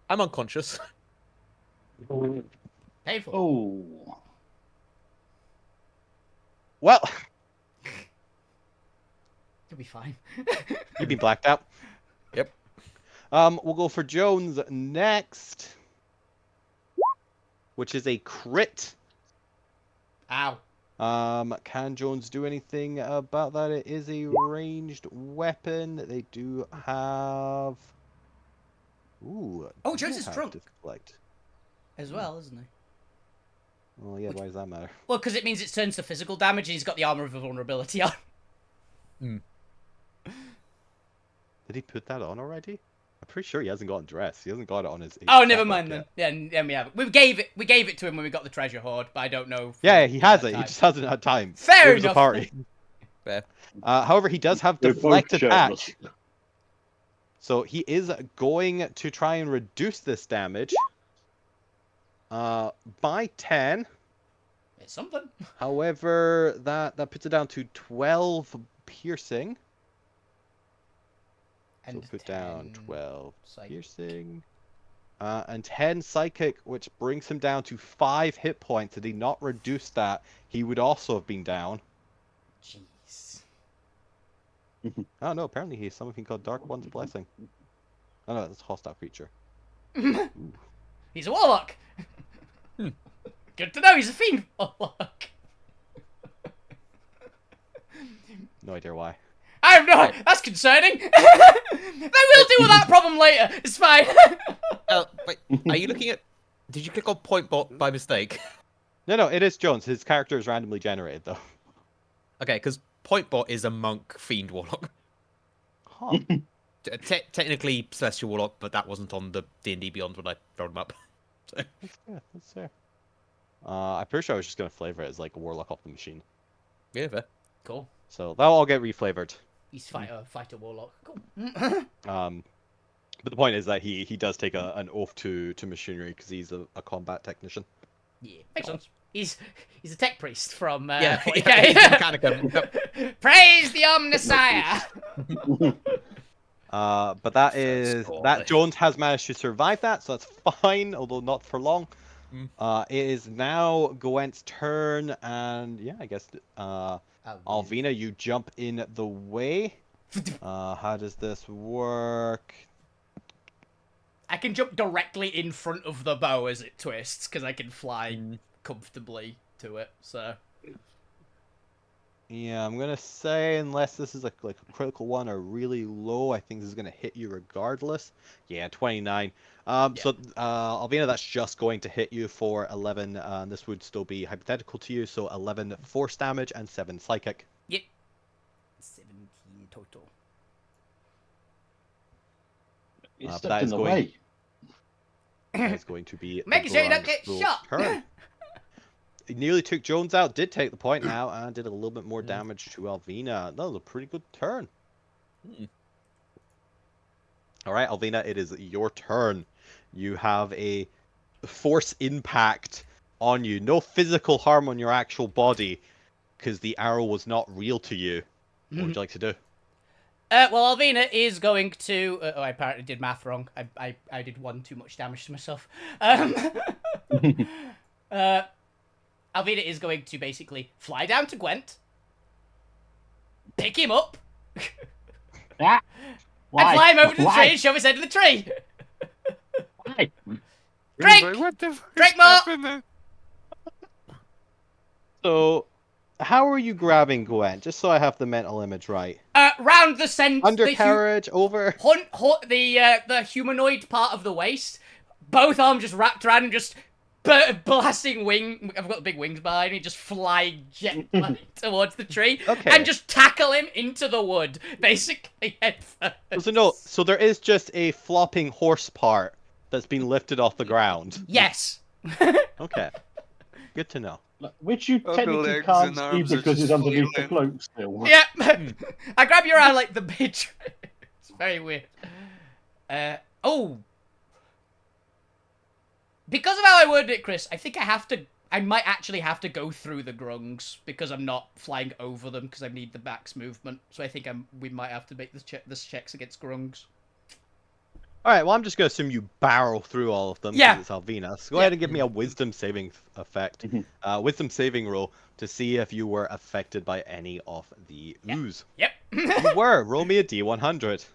I'm unconscious. Painful. Oh. Well, You'll be fine. you've been blacked out. Yep. We'll go for Jones next, which is a crit. Ow. Can Jones do anything about that? It is a ranged weapon. They do have. Ooh. Oh, do Jones is have drunk. deflect. As well, isn't he? Well, yeah. Why does that matter? Well, because it means it turns to physical damage and he's got the armor of vulnerability on. Did he put that on already? I'm pretty sure he hasn't gotten dressed. He hasn't got it on his. Oh, never stat mind block then. yet. Yeah, we have it. We gave it to him when we got the treasure hoard, but I don't know. Yeah, he has that it. He time. just hasn't had time. Fair With the enough. party. Fair. However, he does have They're both deflect attack. shirtless. So he is going to try and reduce this damage by 10. It's something. However, that puts it down to 12 piercing. And So put down 10 12 psych. piercing. And 10 psychic, which brings him down to 5 hit points. Had he not reduced that, he would also have been down. Jeez. Oh no, apparently he's something called Dark One's Blessing. Oh no, that's a hostile creature. He's a warlock. Good to know he's a fiend warlock. No idea why. I have no. That's concerning. They will deal with that problem later. It's fine. Wait, are you looking at... Did you click on point bot by mistake? No, it is Jones. His character is randomly generated though. Okay, because point bot is a monk fiend warlock. Huh. Technically celestial warlock, but that wasn't on the D&D Beyond when I rolled him up. So. That's fair. I'm pretty sure I was just gonna flavor it as like a warlock off the machine. Yeah, fair. Cool. So that'll all get reflavored. He's fighter warlock. Cool. But the point is that he does take an oath to machinery because he's a combat technician. Yeah, makes sense. He's a tech priest from Yeah, 40K. Mechanicum. Praise the Omnissiah. But that is Score. that Jones has managed to survive that, so that's fine, although not for long. It is now Gwent's turn, and yeah, I guess Alvina, you jump in the way. How does this work? I can jump directly in front of the bow as it twists because I can fly comfortably to it. So Yeah, I'm gonna say unless this is like a critical one or really low, I think this is gonna hit you regardless. Yeah, 29. So Alvina, that's just going to hit you for 11. This would still be hypothetical to you, so 11 force damage and 7 psychic. yep, 17 total. He but stepped that in is the going- way. That is going to be Making sure you don't get Grand's shot. turn. It nearly took Jones out, did take the point now, and did a little bit more damage to Alvina. That was a pretty good turn. Alright, Alvina, it is your turn. You have a force impact on you. No physical harm on your actual body, because the arrow was not real to you. What would you like to do? Well, Alvina is going to. Oh, I apparently did math wrong. I did 1 too much damage to myself. Alvina is going to basically fly down to Gwent, pick him up, Ah, and why? fly him over to the Why? tree and shove his head in the tree. Why? Drink! Like, what the fuck Drink is more! happening? So, how are you grabbing Gwent? Just so I have the mental image right. Round the center, Undercarriage, over. the humanoid part of the waist, both arms just wrapped around and just blasting wing. I've got the big wings behind me, just fly jet towards the tree, Okay. and just tackle him into the wood, basically head first. So no, so there is just a flopping horse part that's been lifted off the ground. Yes. Okay. Good to know. Which you Oh, the technically legs can't and see arms are because just it's underneath the flailing. cloak still. Yeah. I grab your arm like the bitch. It's very weird. Oh. Because of how I worded it, Chris, I think I might actually have to go through the grungs because I'm not flying over them because I need the max movement. So I think we might have to make this checks against grungs. Alright, well I'm just gonna assume you barrel through all of them because Yeah. it's Alvina. So go ahead and give me a wisdom saving effect. Wisdom saving roll to see if you were affected by any of the ooze. Yep. You were. Roll me a D100.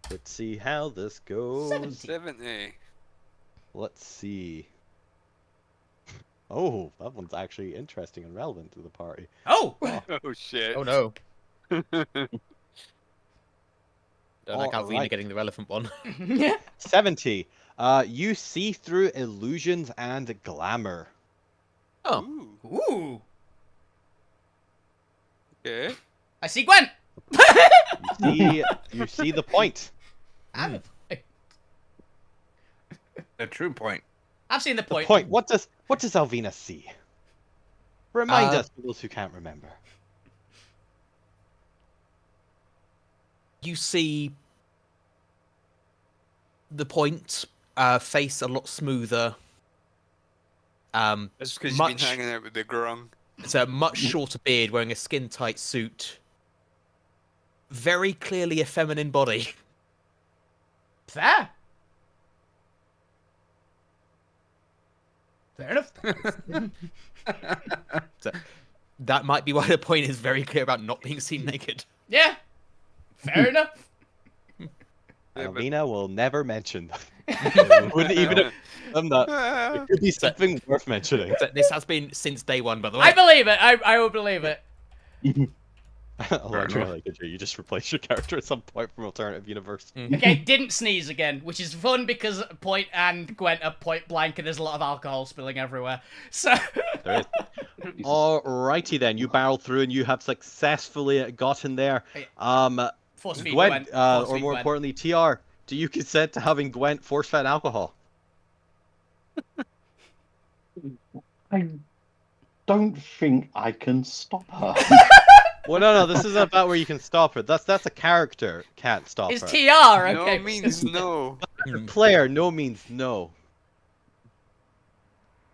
Let's see how this goes. 70. Let's see. Oh, that one's actually interesting and relevant to the party. Oh. Oh shit. Oh no. Don't like All Alvina right. getting the relevant one. 70. You see through illusions and glamour. Oh. Ooh. Ooh. Okay. I see Gwen. You see the point. I've A true point. seen the The point. point. What does Alvina see? Remind Uh, us, for those who can't remember. You see the point face a lot smoother. That's because you've been Much- hanging out with the grung. It's a much shorter beard, wearing a skin-tight suit. Very clearly a feminine body. Fair. Fair enough. So, that might be why the point is very clear about not being seen naked. Yeah. Fair enough. Yeah, but- Alvina will never mention that. Wouldn't even have done that. It could be something worth mentioning. So this has been since day one, by the way. I believe it. I will believe it. Allegedly, you just replace your character at some point from alternative universe. Okay, didn't sneeze again, which is fun because Point and Gwent are point blank and there's a lot of alcohol spilling everywhere. So. There is. Alrighty then, you barrel through and you have successfully gotten there. Force feed Gwent, Force or feed more Gwent. importantly, TR, do you consent to having Gwent force-fed alcohol? I don't think I can stop her. Well, no, this isn't about where you can stop her. That's a character can't stop It's her. TR, okay. No means no. Player, no means no.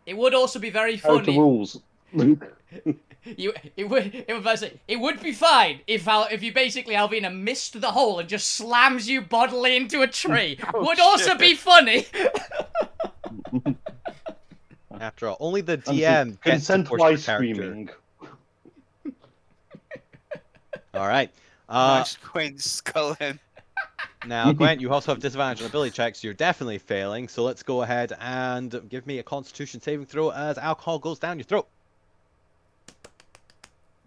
It would also be very Out the funny. rules. It would be fine if you basically Alvina missed the hole and just slams you bodily into a tree. Would also be funny. After all, only the DM gets to Consent force while the character. screaming. All right. Nice Quinn sculling. Now, Gwent, you also have disadvantage on ability checks. So you're definitely failing. So let's go ahead and give me a Constitution saving throw as alcohol goes down your throat.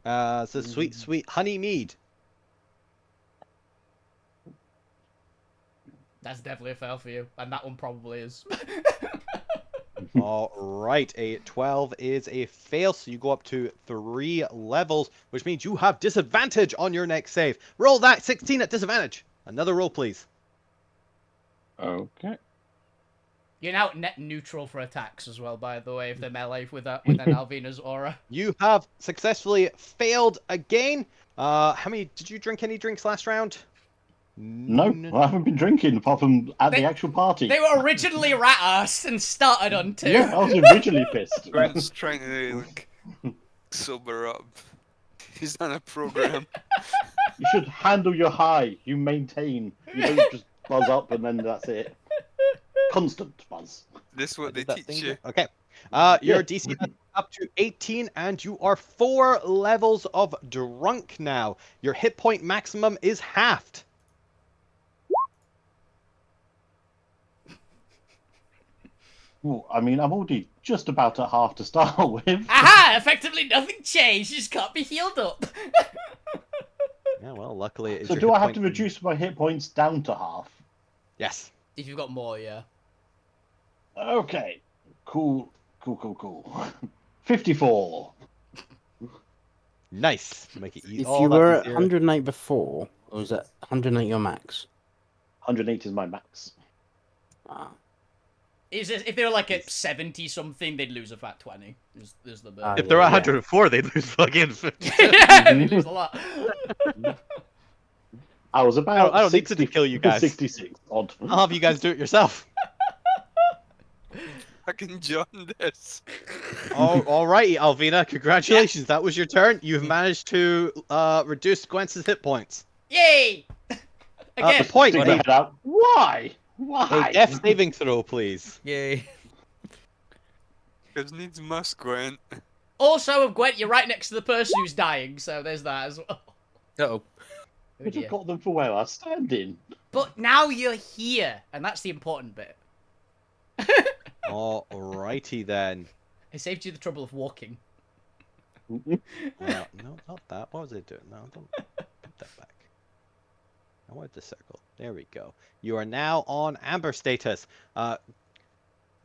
So sweet, sweet honey mead. That's definitely a fail for you, and that one probably is. All right, a 12 is a fail, so you go up to 3 levels, which means you have disadvantage on your next save. Roll that 16 at disadvantage. Another roll, please. Okay. You're now net neutral for attacks as well, by the way, if they're melee with an Alvina's aura. You have successfully failed again. How many did you drink? Any drinks last round? No, I haven't been drinking apart from at the actual party. They were originally rat-assed and started on 2. Yeah, I was originally pissed. Grant's trying to like sober up. He's on a program. You should handle your high. You maintain. You don't just buzz up and then that's it. Constant buzz. This is what they Did that teach thing you. do? Okay. Your DC up to 18, and you are 4 levels of drunk now. Your hit point maximum is halved. Well, I mean, I'm already just about at half to start with. Aha! Effectively nothing changed. You just can't be healed up. Yeah, well, luckily it's So your do hit I have to point- reduce my hit points down to half? Yes. If you've got more, yeah. Okay. Cool. 54. Nice. Make it If all you that were at easier. 108 before, or was that 108 your max? 108 is my max. Ah, If they were like at 70 something, they'd lose a fat 20. There's the bit. If they're yeah. 104, they'd lose fucking 50. Yeah, they lose a lot. I was about I don't need to 60 kill you guys. 66 odd. I'll have you guys do it yourself. Fucking John this. Oh, alrighty, Alvina. Congratulations. That was your turn. You've managed to reduce Gwent's hit points. Yay! Again. The point, Stick my head out. Why? Why? a death saving throw, please. Yay. Because needs must, Gwent. Also, with Gwent, you're right next to the person who's dying, so there's that as well. Uh-oh. Oh Would dear. have got them for where I was standing. But now you're here, and that's the important bit. Alrighty then. I saved you the trouble of walking. No, not that. What was I doing? No, don't put that back. I wanted the circle. There we go. You are now on amber status.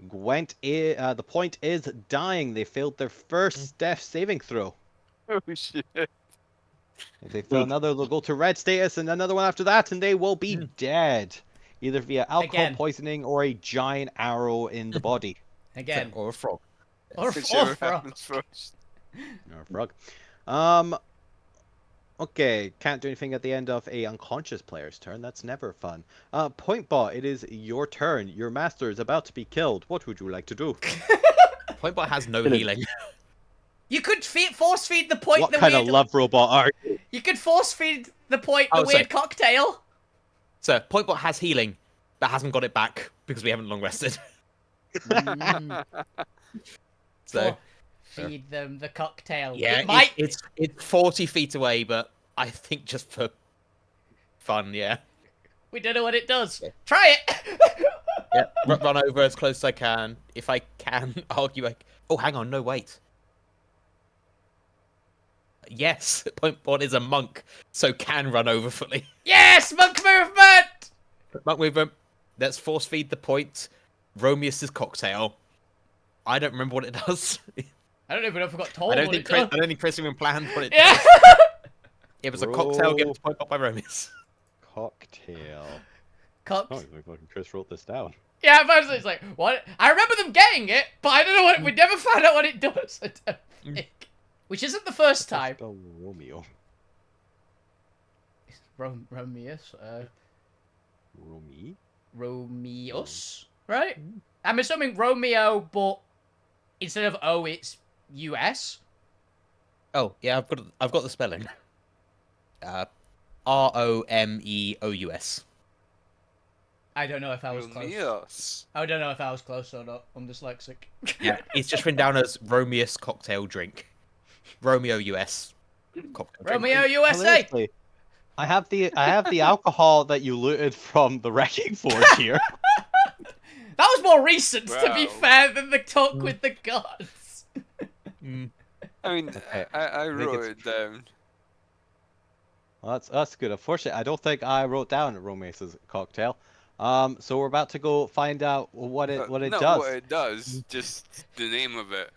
Gwent, the point is dying. They failed their first death saving throw. Oh shit. If they fail another, they'll go to red status, and another one after that, and they will be dead. Either via alcohol Again. poisoning or a giant arrow in the body. Again. Or a frog. Or Whichever frog. happens first. Or a frog. Okay, can't do anything at the end of a unconscious player's turn. That's never fun. Pointbot, it is your turn. Your master is about to be killed. What would you like to do? Pointbot has no Kill him. healing. You could force feed the point What the kind weird... of love robot are you? You could force feed the point the Oh, weird sorry. cocktail. So, Pointbot has healing, but hasn't got it back because we haven't long rested. So, Feed them the cocktail. yeah, It might... it's 40 feet away, but I think just for fun, yeah. We don't know what it does. Try it! Yeah, run over as close as I can. If I can argue, oh, hang on, no, wait. Yes, Pointbot is a monk, so can run over fully. Yes! Monk movement! Monk movement. Let's force feed the point. Romeus's cocktail. I don't remember what it does. I don't even know if I got told I don't what think it does. I don't think Chris even planned what it. Yeah! It was a cocktail given to Pointbot by Romeus. Cocktail. Cock... Oh, fucking Chris wrote this down. Yeah, first it's like, what? I remember them getting it, but I don't know what... We never found out what it does, I don't think. Which isn't the first time. Spell Romeo. Romeus, Romy? Romeus, right? I'm assuming Romeo, but instead of O, it's US. Oh yeah, I've got the spelling. Romeous. I don't know if I was close. Romeos. I don't know if I was close or not. I'm dyslexic. Yeah, it's just written down as Romeus cocktail drink. Romeo US. Cocktail drink. Romeo USA. Hilariously, I have the alcohol that you looted from the wrecking forge here. That was more recent, to be Wow. fair, than the talk with the gods. Mm. I mean, Okay, I think wrote it's- it down. Well, that's good. Unfortunately, I don't think I wrote down Romeo's cocktail. So we're about to go find out what it Not does. what it does, just the name of it.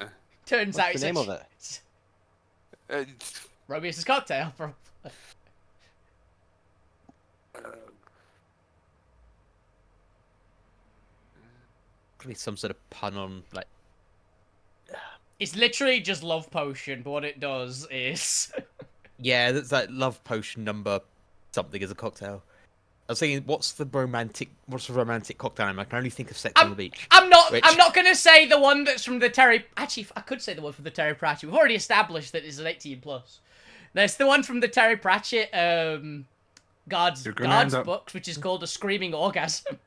Turns out What's the name of it? It's, Romeo's cocktail. Could be some sort of pun on like. It's literally just love potion, but what it does is... Yeah, that's like love potion number something as a cocktail. I was thinking, what's the romantic cocktail name? I can only think of Sex on the Beach. I'm not Which- gonna say the one that's from the Terry... Actually, I could say the one from the Terry Pratchett. We've already established that it's an 18+. There's the one from the Terry Pratchett, God's You're gonna end up- books, which is called A Screaming Orgasm.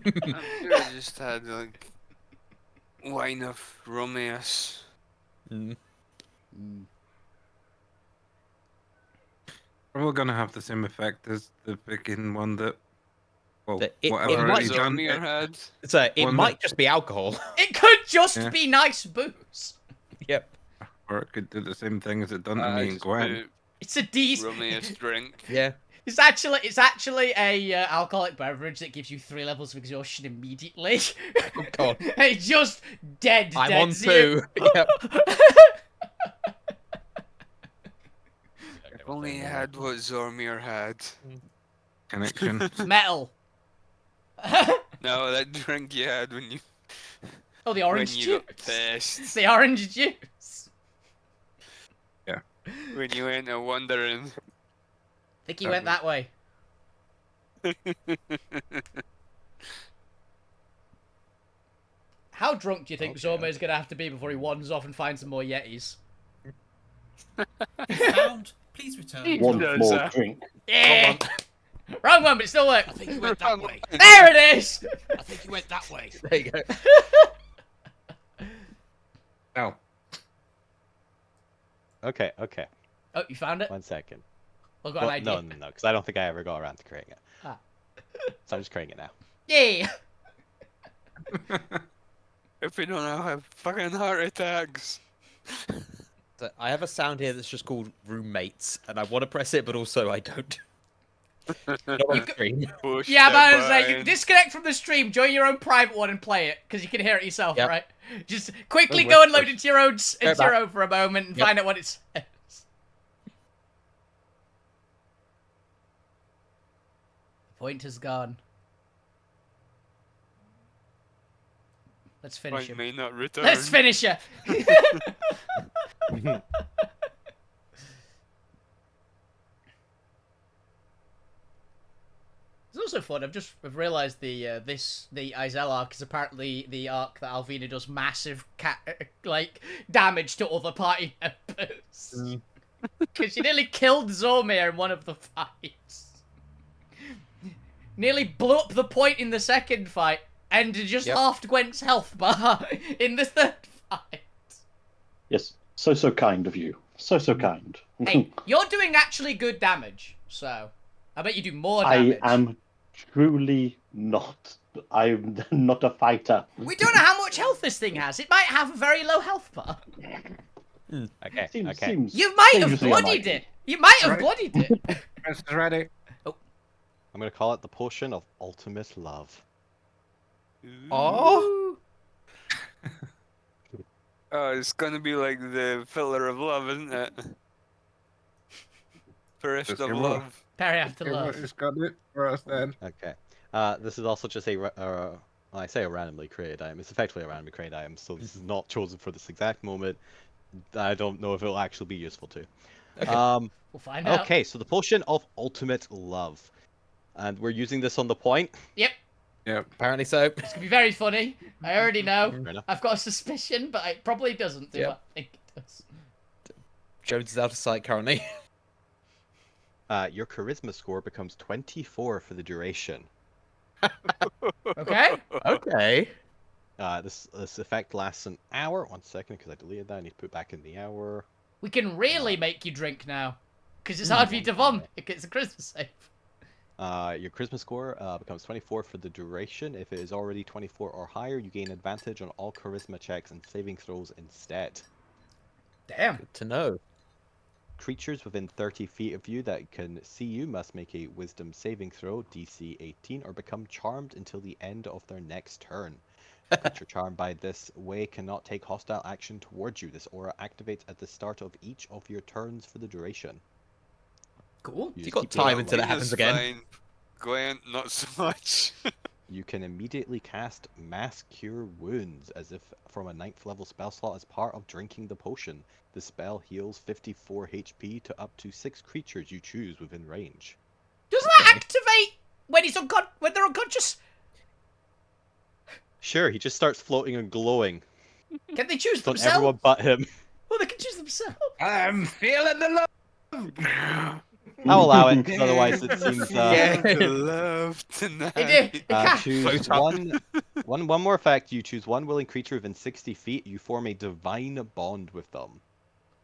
I'm sure I just had like wine of Romeus. Mm. Probably gonna have the same effect as the picking one that. Well, It whatever might he's just- done. your head. So it One might that- just be alcohol. It could just Yeah. be nice booze. Yep. Or it could do the same thing as it done to me and Just Gwen. It's a decent. rummiest drink. Yeah. It's actually a alcoholic beverage that gives you 3 levels of exhaustion immediately. Oh god. It's just dead. I'm dead on zero. 2. Yep. If only you had what Zormir had. Connection. Metal. No, that drink you had when you Oh, the when orange you juice. got pissed. The orange juice. When you went a wandering. I think he went that way. How drunk do you think Zorma's gonna have to be before he wanders off and finds some more Yetis? Found. Please return. One does more that. drink. Yeah. Wrong one, but it still worked. I think you went that way. There it is. I think you went that way. There you go. Oh. Okay, okay. Oh, you found it? 1 second. I've got Well, an idea. no, because I don't think I ever got around to creating it. Ah. So I'm just creating it now. Yeah. If we don't all have fucking heart attacks. So I have a sound here that's just called roommates, and I want to press it, but also I don't. Not on screen. Push Yeah, the but I was like, you button. disconnect from the stream, join your own private one, and play it because you can hear it yourself, Yep. right? Just quickly Oh, go wait, and load wait. into your own back. for a moment and Yep. find out what it says. The point has gone. Let's finish Point him. may not return. Let's finish her. It's also fun. I've realised the Izel arc is apparently the arc that Alvina does massive damage to other party members. Because she nearly killed Zormir in one of the fights. Nearly blew up the point in the second fight and just Yep. halved Gwent's health bar in the third fight. Yes, so kind of you. So kind. Hey, you're doing actually good damage, so I bet you do more I damage. am truly not. I'm not a fighter. We don't know how much health this thing has. It might have a very low health bar. Okay, Seems, okay. seems You might have dangerously bloodied unlikely. it. You might have Right. bloodied it. This is ready. I'm going to call it the Potion of Ultimate Love. Oh. Oh, it's gonna be like the filler of love, isn't it? First Just of give it a- love. Parry after Okay, love. It's got it for us then. Okay. This is also just I say a randomly created item. It's effectively a randomly created item, so this is not chosen for this exact moment. I don't know if it'll actually be useful to. Okay. We'll find out. Okay, so the Potion of Ultimate Love. And we're using this on the point. Yep. Yep. Apparently so. It's gonna be very funny. I already know. Fair enough. I've got a suspicion, but it probably doesn't do Yep. what I think it does. Jones is out of sight currently. Your charisma score becomes 24 for the duration. Okay? Okay. This effect lasts an hour. 1 second, because I deleted that. I need to put back in the hour. We can really make you drink now. Because it's hard for you to vomit. It's a Christmas save. Your charisma score becomes 24 for the duration. If it is already 24 or higher, you gain advantage on all charisma checks and saving throws instead. Damn. Good to know. Creatures within 30 feet of you that can see you must make a wisdom saving throw, DC 18, or become charmed until the end of their next turn. Creature charmed by this way cannot take hostile action towards you. This aura activates at the start of each of your turns for the duration. Cool. You You just got keep doing time it. until it happens again. Fine. Gwen, not so much. You can immediately cast Mass Cure Wounds as if from a 9th level spell slot as part of drinking the potion. The spell heals 54 HP to up to 6 creatures you choose within range. Doesn't that activate when when they're unconscious? Sure, he just starts floating and glowing. Can they choose So themselves? everyone but him. Well, they can choose themselves. I'm feeling the love. I'll allow it, because otherwise it seems. Feel the love tonight. It can't. Choose Float up. one more effect. You choose one willing creature within 60 feet. You form a divine bond with them.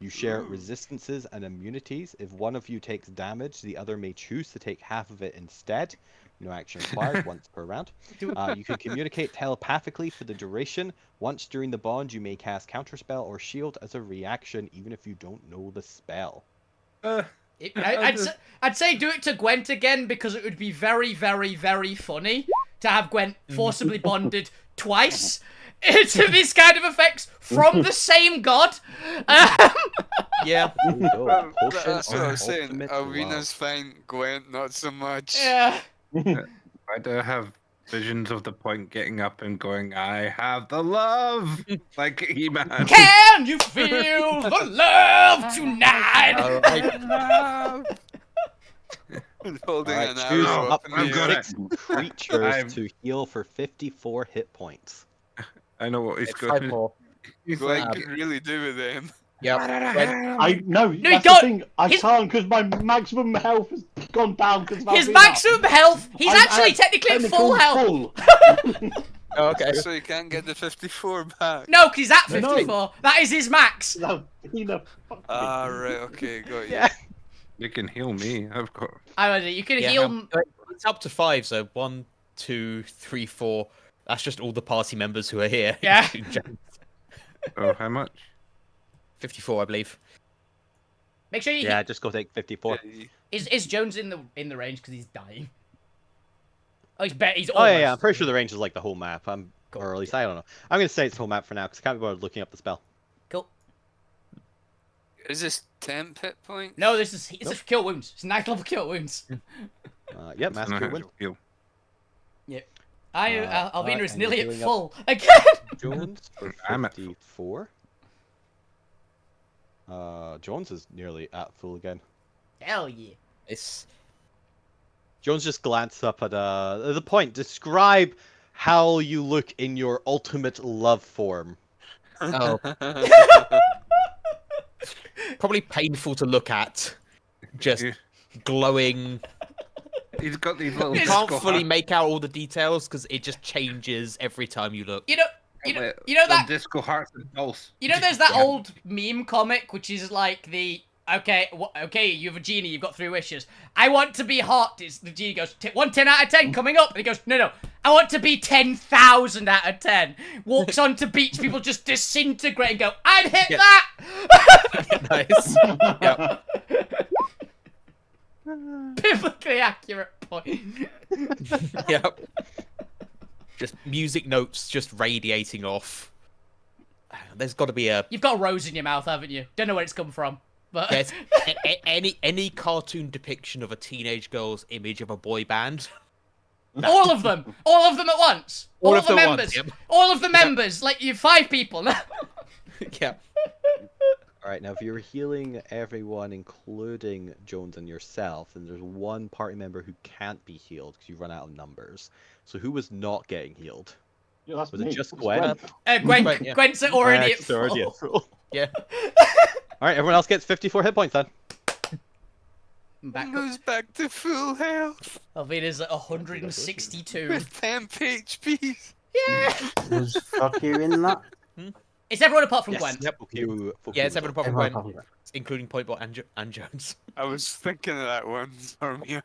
You share resistances and immunities. If one of you takes damage, the other may choose to take half of it instead. No action required, once per round. You can communicate telepathically for the duration. Once during the bond, you may cast Counterspell or Shield as a reaction, even if you don't know the spell. I'd say do it to Gwent again, because it would be very, very, very funny to have Gwent forcibly bonded twice to these kind of effects from the same god. Yeah. Potion That's what I of was saying. ultimate Arena's love. fine, Gwent not so much. Yeah. I do have visions of the point getting up and going, I have the love! Like He-Man. Can you feel the love tonight? And holding Alright, an choose arrow up in I've the got air. it. 6 creatures I'm- to heal for 54 hit points. I know what he's It's going 5-4. He's Gwent like, could really do with them. Yep. I no, you that's don't- the thing. I his- can't because my maximum health has gone down because His maximum health, he's actually technically at full health. Oh, okay. So you can't get the 54 back. No, because he's at No. 54. That is his max. No, Tina, fuck me. Ah, right, okay, got you. Yeah. you can heal me. I've got. I don't know, you can Yeah, heal. it's up to 5, so 1, 2, 3, 4. That's just all the party members who are here. Yeah. Oh, how much? 54, I believe. Make sure you. Yeah, just go take 54. Is Jones in the range because he's dying? Oh, he's Oh almost. yeah, I'm pretty sure the range is like the whole map. Or at least I don't know. I'm gonna say it's the whole map for now because I can't be bothered looking up the spell. Cool. Is this 10 hit points? No, it's a cure wounds. It's 9th level cure wounds. Yep, That's master an win. actual heal. Alvina alright, is and nearly you're at healing up. full again. Jones for I'm at full. 54. Jones is nearly at full again. Hell yeah. It's Jones just glanced up at the point. Describe how you look in your ultimate love form. oh, probably painful to look at. Just Yeah. glowing. He's got these little. You It's- can't disco fully hearts- make out all the details because it just changes every time you look. You know little that disco hearts and pulse. there's that Yeah. old meme comic which is like the okay, you have a genie, you've got 3 wishes. I want to be hot. The genie goes, 10 out of 10 coming up. And he goes, no, I want to be 10,000 out of 10. Walks onto beach, people just disintegrate and go, I'd hit Yeah. that. Nice. Yep. Biblically accurate point. Yep. Just music notes just radiating off. There's got to be a You've got a rose in your mouth, haven't you? Don't know where it's come from, but there's any cartoon depiction of a teenage girl's image of a boy band. all of them at once. All All of the them at once, members. yep. All of the members. Like you 5 people. Yeah. Alright, now if you're healing everyone, including Jones and yourself, then there's one party member who can't be healed because you run out of numbers. So who was not getting healed? Yeah, that's Was it me. just It's Gwen? Gwen, Right, yeah. Gwen's already at It's full. already at full. Yeah. Alright, everyone else gets 54 hit points then. Back up. Goes back to full health Alvina's at 162. with 10 HP. Yeah. Was fuck you in that? It's everyone apart from Yes. Gwen. Yep. You, Yeah, it's everyone apart from Everyone Gwen, apart from Gwen. including Point Bot and Jones. I was thinking of that one, Stormy.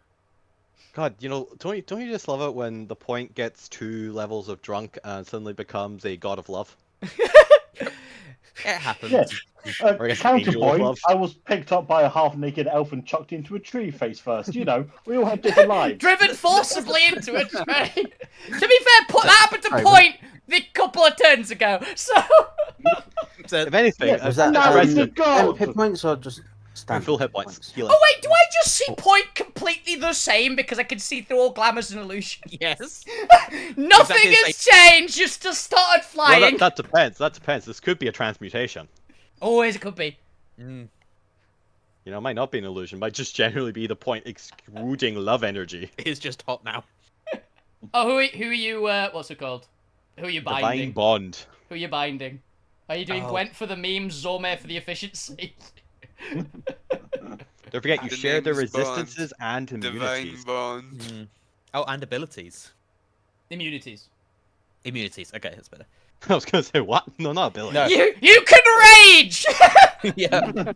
God, don't you just love it when the point gets 2 levels of drunk and suddenly becomes a god of love? It happens. Yeah. Or I guess angel of Counterpoint, love. I was picked up by a half-naked elf and chucked into a tree face first. You know, we all have different lives. Driven forcibly into a train. To be fair, that happened to Sorry, Point the couple of turns ago. So So, If anything, Yeah, was that No, it's a 10 god! hit points or just standard full hit points. Healing. oh wait, do I just see Point completely the same because I can see through all glamours and illusion? yes. Nothing Exactly the has changed. You just started Well, flying. that depends. That depends. This could be a transmutation. Always it could be. Mm. It might not be an illusion. It might just generally be the point exuding love energy. It's just hot now. Oh, who are you? What's it called? Who are you Divine binding? bond. Who are you binding? Are you doing Oh. Gwent for the memes, Zormir for the efficiency? Don't forget, you The share the name is Bond. resistances and Divine immunities. bond. Mm. Oh, and abilities. Immunities. Immunities. Okay, that's better. I was gonna say what? No, not ability. No. You can rage. Yeah.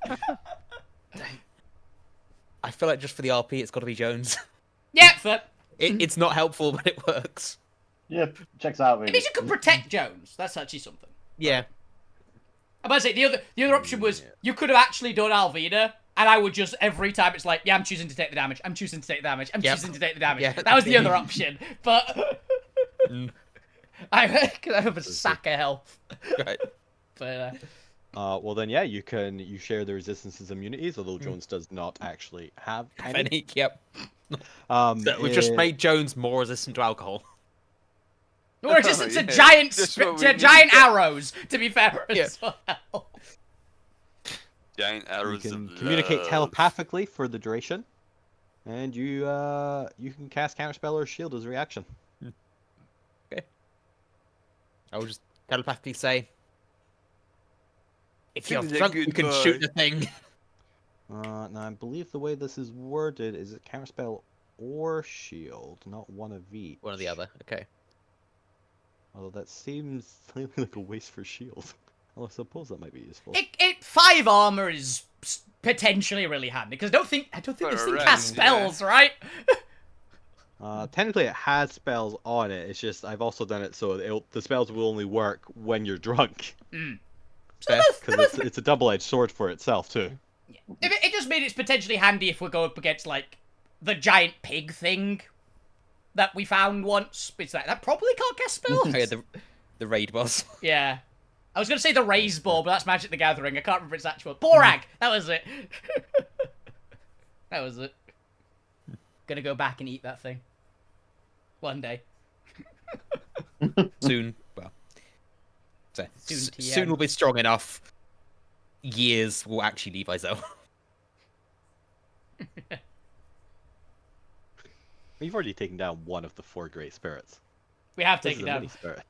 I feel like just for the RP, it's got to be Jones. Yeah, but It's not helpful, but it works. Yep, checks out. at Really. least you could protect Jones. That's actually something. Yeah. I'm about to say the other option was you could have actually done Alvina, and I would just every time it's like, yeah, I'm choosing to take the damage. I'm choosing to take the damage. I'm Yep. choosing to take the damage. Yeah. That was the other option, but Mm. I have a sack of health. Right. But Well then, yeah, you share the resistances and immunities, although Jones does not actually have any. Penny. Yep. So We've just made Jones more resistant to alcohol. we're just into yeah, giant just what we to need. giant arrows. To be fair, Yeah. as well. Giant you arrows can of communicate love. telepathically for the duration, and you can cast counterspell or shield as a reaction. I will just telepathically say, if you're This is a drunk, good you can boy. shoot the thing. Now I believe the way this is worded is it counterspell or shield, not one of each. One or the other. Okay. Although that seems slightly like a waste for shield. Well, I suppose that might be useful. It 5 armor is potentially really handy because I don't think For this a thing round, casts yeah. spells, right? Technically, it has spells on it. It's just I've also done it so the spells will only work when you're drunk, So because it's a double-edged sword for itself too. it just made it's potentially handy if we go up against like the giant pig thing that we found once. It's like that probably can't cast spells. Oh, yeah, the raid boss. Yeah. I was gonna say the raise ball, but that's Magic the Gathering. I can't remember its actual. Borag! That was it. That was it. Gonna go back and eat that thing. One day. Soon. Well. So, Soon TM. soon we'll be strong enough. Years will actually leave Izel. You've already taken down one of the 4 great spirits. We have This taken is a down. mini spirit.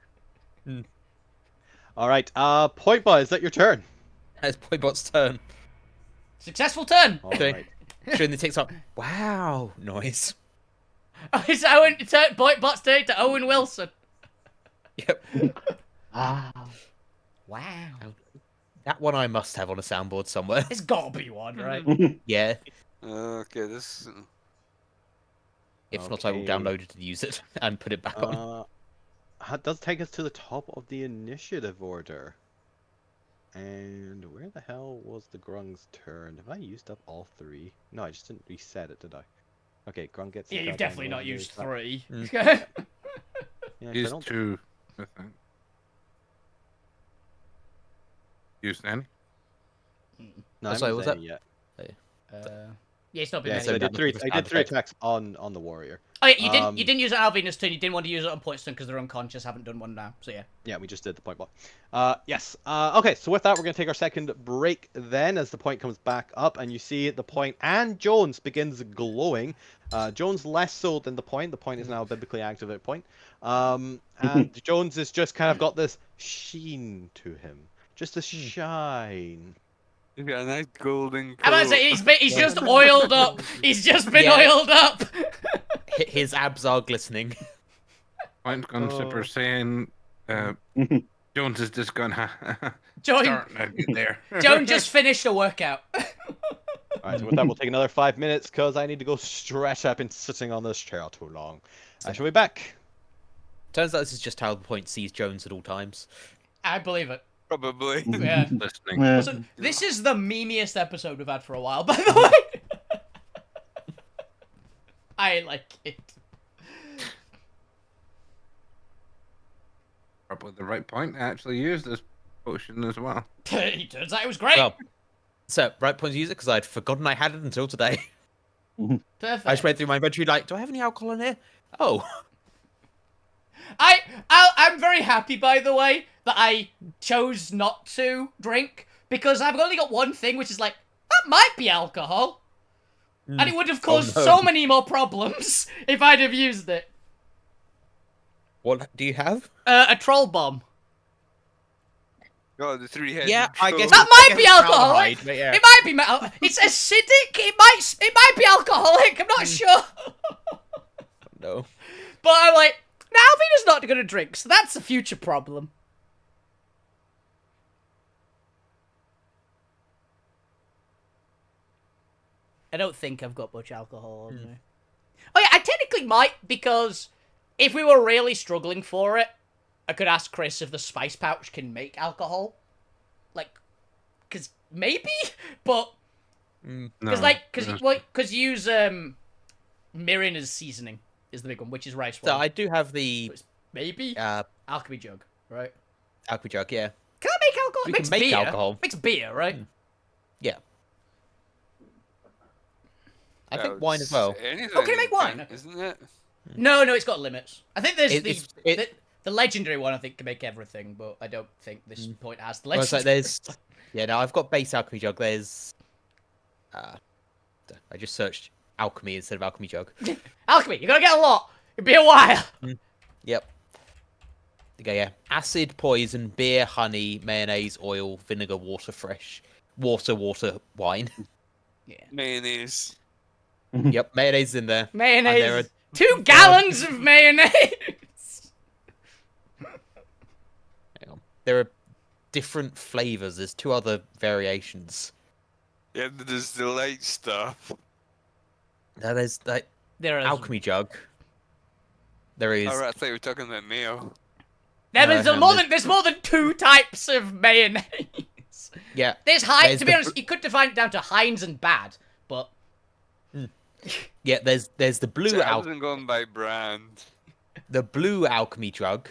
Hmm. All right, Point Bar, is that your turn? It's Poibot's turn. Successful turn! All Okay. right. During the TikTok, wow, noise. Oh, it's Owen. Bot's turn to Owen Wilson. Yep. Ah, Wow. That one I must have on a soundboard somewhere. There's gotta be one, right? Yeah. Okay, this. If not, I will Okay. download it and use it and put it back on. That does take us to the top of the initiative order. And where the hell was the Grung's turn? Have I used up all 3? No, I just didn't reset it, did I? Okay, Grung gets. Yeah, the you've goddamn definitely not roll, used there's 3. that. Yeah, 'cause I Used don't- 2, I think. Used any? No, I sorry, haven't was used that- any yet. Yeah, it's not been Yeah, many. so I that did 3. was I did sound 3 effect. attacks on the warrior. Oh yeah, you didn't. Um, You didn't use it on Alvina's turn. You didn't want to use it on Point's turn because they're unconscious. Haven't done one now. So yeah. Yeah, we just did the point bar. Yes. Okay, so with that, we're going to take our second break then as the point comes back up and you see the point and Jones begins glowing. Jones less so than the point. The point is now a biblically active at point. And Jones has just kind of got this sheen to him. Just a shine. You've got a nice golden. I'm about to say he's just oiled up. He's just been Yeah. oiled up. His abs are glistening. Point gone Oh. Super Saiyan. Jones is just gonna Joan, starting to get there. Joan just finished a workout. Alright, so with that, we'll take another 5 minutes because I need to go stretch. I've been sitting on this chair too long. I shall be back. Turns out this is just how the point sees Jones at all times. I believe it. Probably. Yeah. Listening. yeah. So, this is the memeiest episode we've had for a while, by the way. I like it. Probably the right point. I actually used this potion as well. It turns out it was great. Well, so, right point to use it because I'd forgotten I had it until today. Perfect. I just went through my inventory like, do I have any alcohol in here? Oh. I'm very happy, by the way, that I chose not to drink because I've only got one thing, which is like that might be alcohol, and it would have caused no. so many more problems if I'd have used it. What do you have? A troll bomb. Oh, the three-headed Yeah, I guess That I might guess be it's alcoholic. aldehyde, but yeah. It might be metal. It's acidic. It might be alcoholic. I'm not sure. No. But I'm like, now Alvina's not going to drink, so that's a future problem. I don't think I've got much alcohol on me. Oh yeah, I technically might, because if we were really struggling for it, I could ask Chris if the spice pouch can make alcohol. Like, because maybe, but because No, because use mirin as seasoning is the big one, which is rice So wine. I do have the Maybe alchemy jug, right? alchemy jug, yeah. Can I make alcohol? We Makes can make beer. alcohol. Makes beer, right? Yeah. I think wine as well. Anything, Oh, can you make wine? isn't it? No, it's got limits. I think there's It- the legendary one. I think can make everything, but I don't think this point has the Well, it's legendary. like there's, yeah, no, I've got base alchemy jug. There's, I just searched alchemy instead of alchemy jug. Alchemy. You gotta get a lot. It'd be a while. Yep. Okay, yeah. Acid, poison, beer, honey, mayonnaise, oil, vinegar, water, fresh, water, wine. Yeah. Mayonnaise. Yep, mayonnaise in there. Mayonnaise. And there are 2 gallons of mayonnaise. Hang on. There are different flavors. There's 2 other variations. Yeah, there's the light stuff. Now there's like There is. alchemy jug. There is. Alright, I thought you were talking about mayo. There's and there's more than 2 types of mayonnaise. Yeah. There's Heinz. There's To be the honest, you could define it down to Heinz and bad, but Yeah. There's the blue So I al wasn't going by brand. the blue alchemy jug,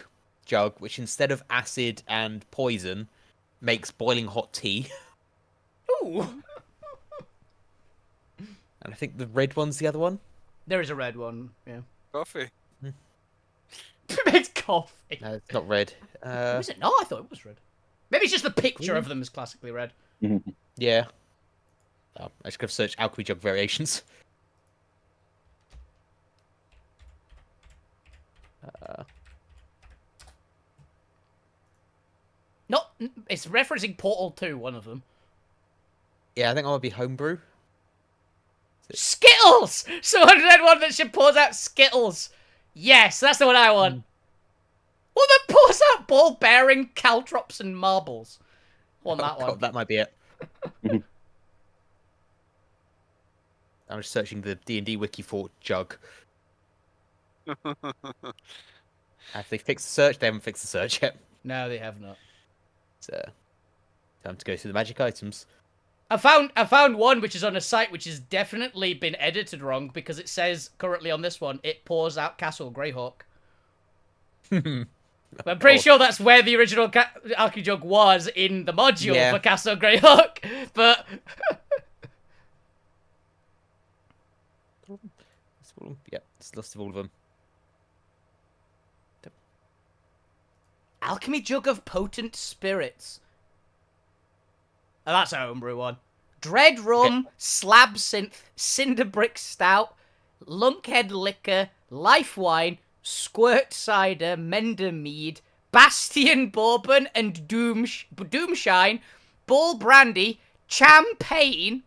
which instead of acid and poison, makes boiling hot tea. ooh, And I think the red one's the other one. there is a red one. Yeah, Coffee. it makes coffee. No, it's not red. Was it not? I thought it was red. Maybe it's just the picture of them is classically red. Yeah. Oh, I just could have searched alchemy jug variations. Not. It's referencing Portal 2, one of them. Yeah, I think I would be homebrew. Skittles! Someone read one that should pours out Skittles. Yes, that's the one I want. One that pours out ball-bearing caltrops and marbles. I want that God, one. that might be it. I'm just searching the D&D wiki for jug. Have they fixed the search? They haven't fixed the search yet. No, they have not. So, time to go through the magic items. I found one which is on a site which has definitely been edited wrong because it says currently on this one it pours out Castle Greyhawk. I'm pretty sure that's where the original alchemy jug was in the module for Castle Greyhawk, but Yep, it's the list of all of them. alchemy jug of potent spirits. Oh, that's a homebrew one. Dread rum, slab synth, cinder brick stout, lunkhead liquor, life wine, squirt cider, mender mead, bastion bourbon, and doomshine, ball brandy, champagne.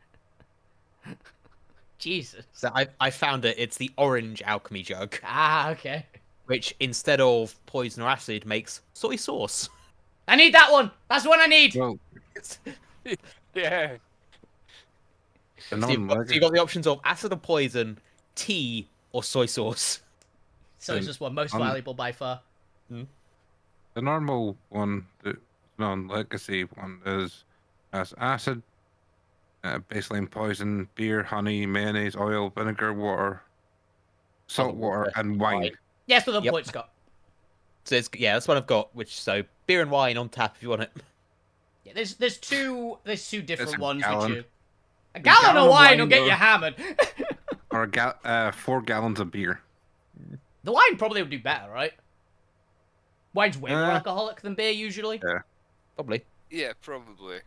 Jesus. So I found it. It's the orange alchemy jug, Ah, okay. which instead of poison or acid makes soy sauce. I need that one. That's the one I need. well, Yeah. the So you've got the options of acid or poison, tea, or soy sauce. So it's just one most valuable by far. The normal one, the non-legacy one, has acid, baseline poison, beer, honey, mayonnaise, oil, vinegar, water, salt water, and wine. Yes, for the Yep. points got. So it's, yeah, that's what I've got. Which so beer and wine on tap if you want it. Yeah, there's two different a ones gallon. which you. A gallon gallon of of wine wine will get or- you hammered. Or 4 gallons of beer. The wine probably would do better, right? Wine's way more Uh, alcoholic than beer usually. Yeah. Probably. Yeah, probably.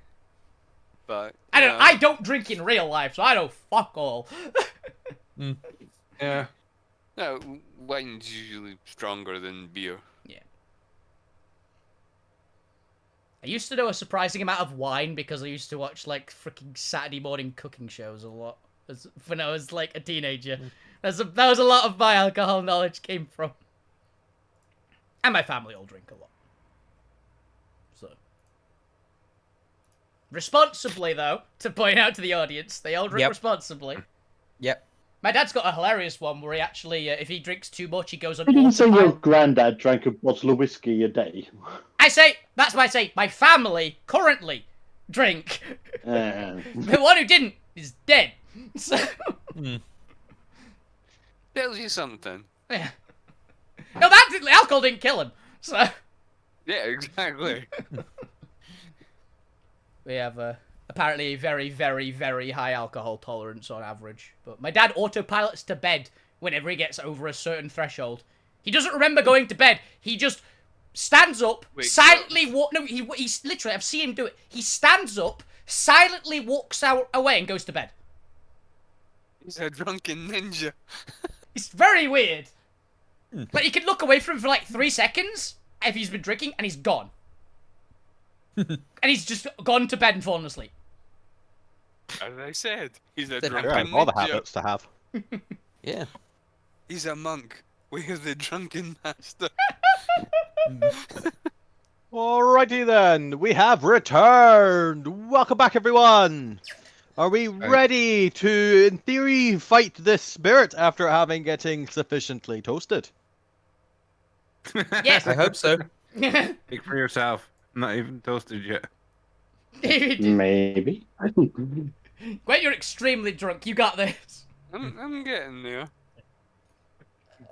But I don't drink in real life, so I don't fuck all. Yeah. No, wine's usually stronger than beer. I used to know a surprising amount of wine because I used to watch like freaking Saturday morning cooking shows a lot when I was like a teenager. That was a lot of my alcohol knowledge came from. And my family all drink a lot. So. Responsibly, though, to point out to the audience, they all drink Yep. responsibly. Yep. My dad's got a hilarious one where he actually, if he drinks too much, he goes on You didn't say your autopilot. granddad drank a bottle of whiskey a day. That's why I say, my family currently drink. The one who didn't is dead. So, Tells you something. yeah. No, alcohol didn't kill him. So Yeah, exactly. we have apparently a very, very, very high alcohol tolerance on average. But my dad autopilots to bed whenever he gets over a certain threshold. He doesn't remember going to bed. He just stands up, Wakes silently walk. No, he's literally. I've seen him do it. He stands up, silently walks out away, and goes to bed. He's a drunken ninja. It's very weird. Like, you can look away from him for like 3 seconds if he's been drinking, and he's gone. And he's just gone to bed and fallen asleep. As I said, he's a Sure, Sure, drunken all the ninja. habits to have. Yeah. He's a monk. We're the drunken master. Alrighty then, we have returned. Welcome back, everyone. Are we ready to, in theory, fight this spirit after getting sufficiently toasted? Yes. I hope so. Speak for yourself. Not even toasted yet. Maybe. Gwen, you're extremely drunk. You got this. I'm getting there.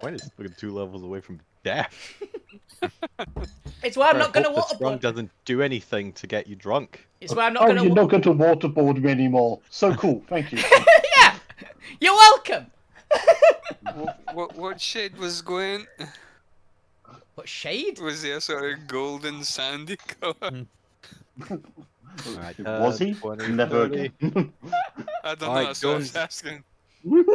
Gwen is looking 2 levels away from death. It's why I'm I not going to hope the sprung waterboard. doesn't do anything to get you drunk. It's why I'm not Oh, going to. you're not going to waterboard me anymore. So cool, thank you. Yeah. You're welcome. What shade was Gwen? What shade? Was he a sort of golden sandy color? Alright, Was he? 20, Never 30. again. I don't Alright, know, so I was Jones. asking.